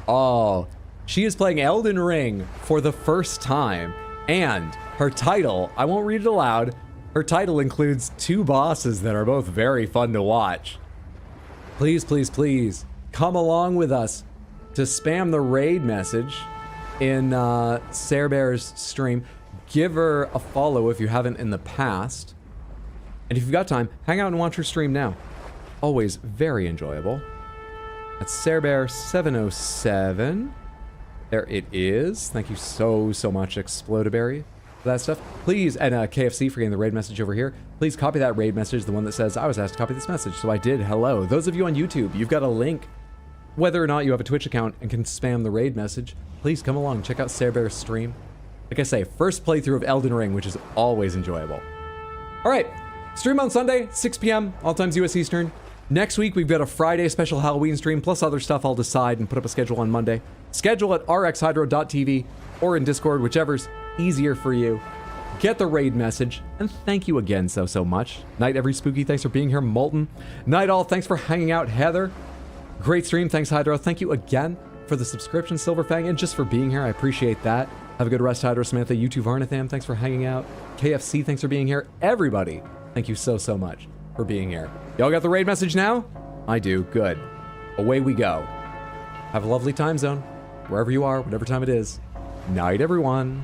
Oh, she is playing Elden Ring for the first time. And her title, I won't read it aloud, her title includes 2 bosses that are both very fun to watch. Please, please, please, come along with us to spam the raid message in Sarah Bear's stream. Give her a follow if you haven't in the past. And if you've got time, hang out and watch her stream now. Always very enjoyable. That's Sarah Bear 707. There it is. Thank you so, so much, Explodaberry, for that stuff. Please, and KFC for getting the raid message over here. Please copy that raid message, the one that says, I was asked to copy this message, so I did. Hello. Those of you on YouTube, you've got a link. Whether or not you have a Twitch account and can spam the raid message, please come along, check out Sarah Bear's stream. Like I say, first playthrough of Elden Ring, which is always enjoyable. All right, stream on Sunday, 6 p.m., all times US Eastern. Next week, we've got a Friday special Halloween stream, plus other stuff I'll decide and put up a schedule on Monday. Schedule at rxhydro.tv or in Discord, whichever's easier for you. Get the raid message, and thank you again so much. Night, every spooky, thanks for being here, Molten. Night all, thanks for hanging out, Heather. Great stream, thanks Hydro. Thank you again for the subscription, Silverfang, and just for being here, I appreciate that. Have a good rest, Hydro, Samantha, you too, Varnatham, thanks for hanging out. KFC, thanks for being here. Everybody, thank you so much for being here. Y'all got the raid message now? I do, good. Away we go. Have a lovely time zone, wherever you are, whatever time it is. Night, everyone.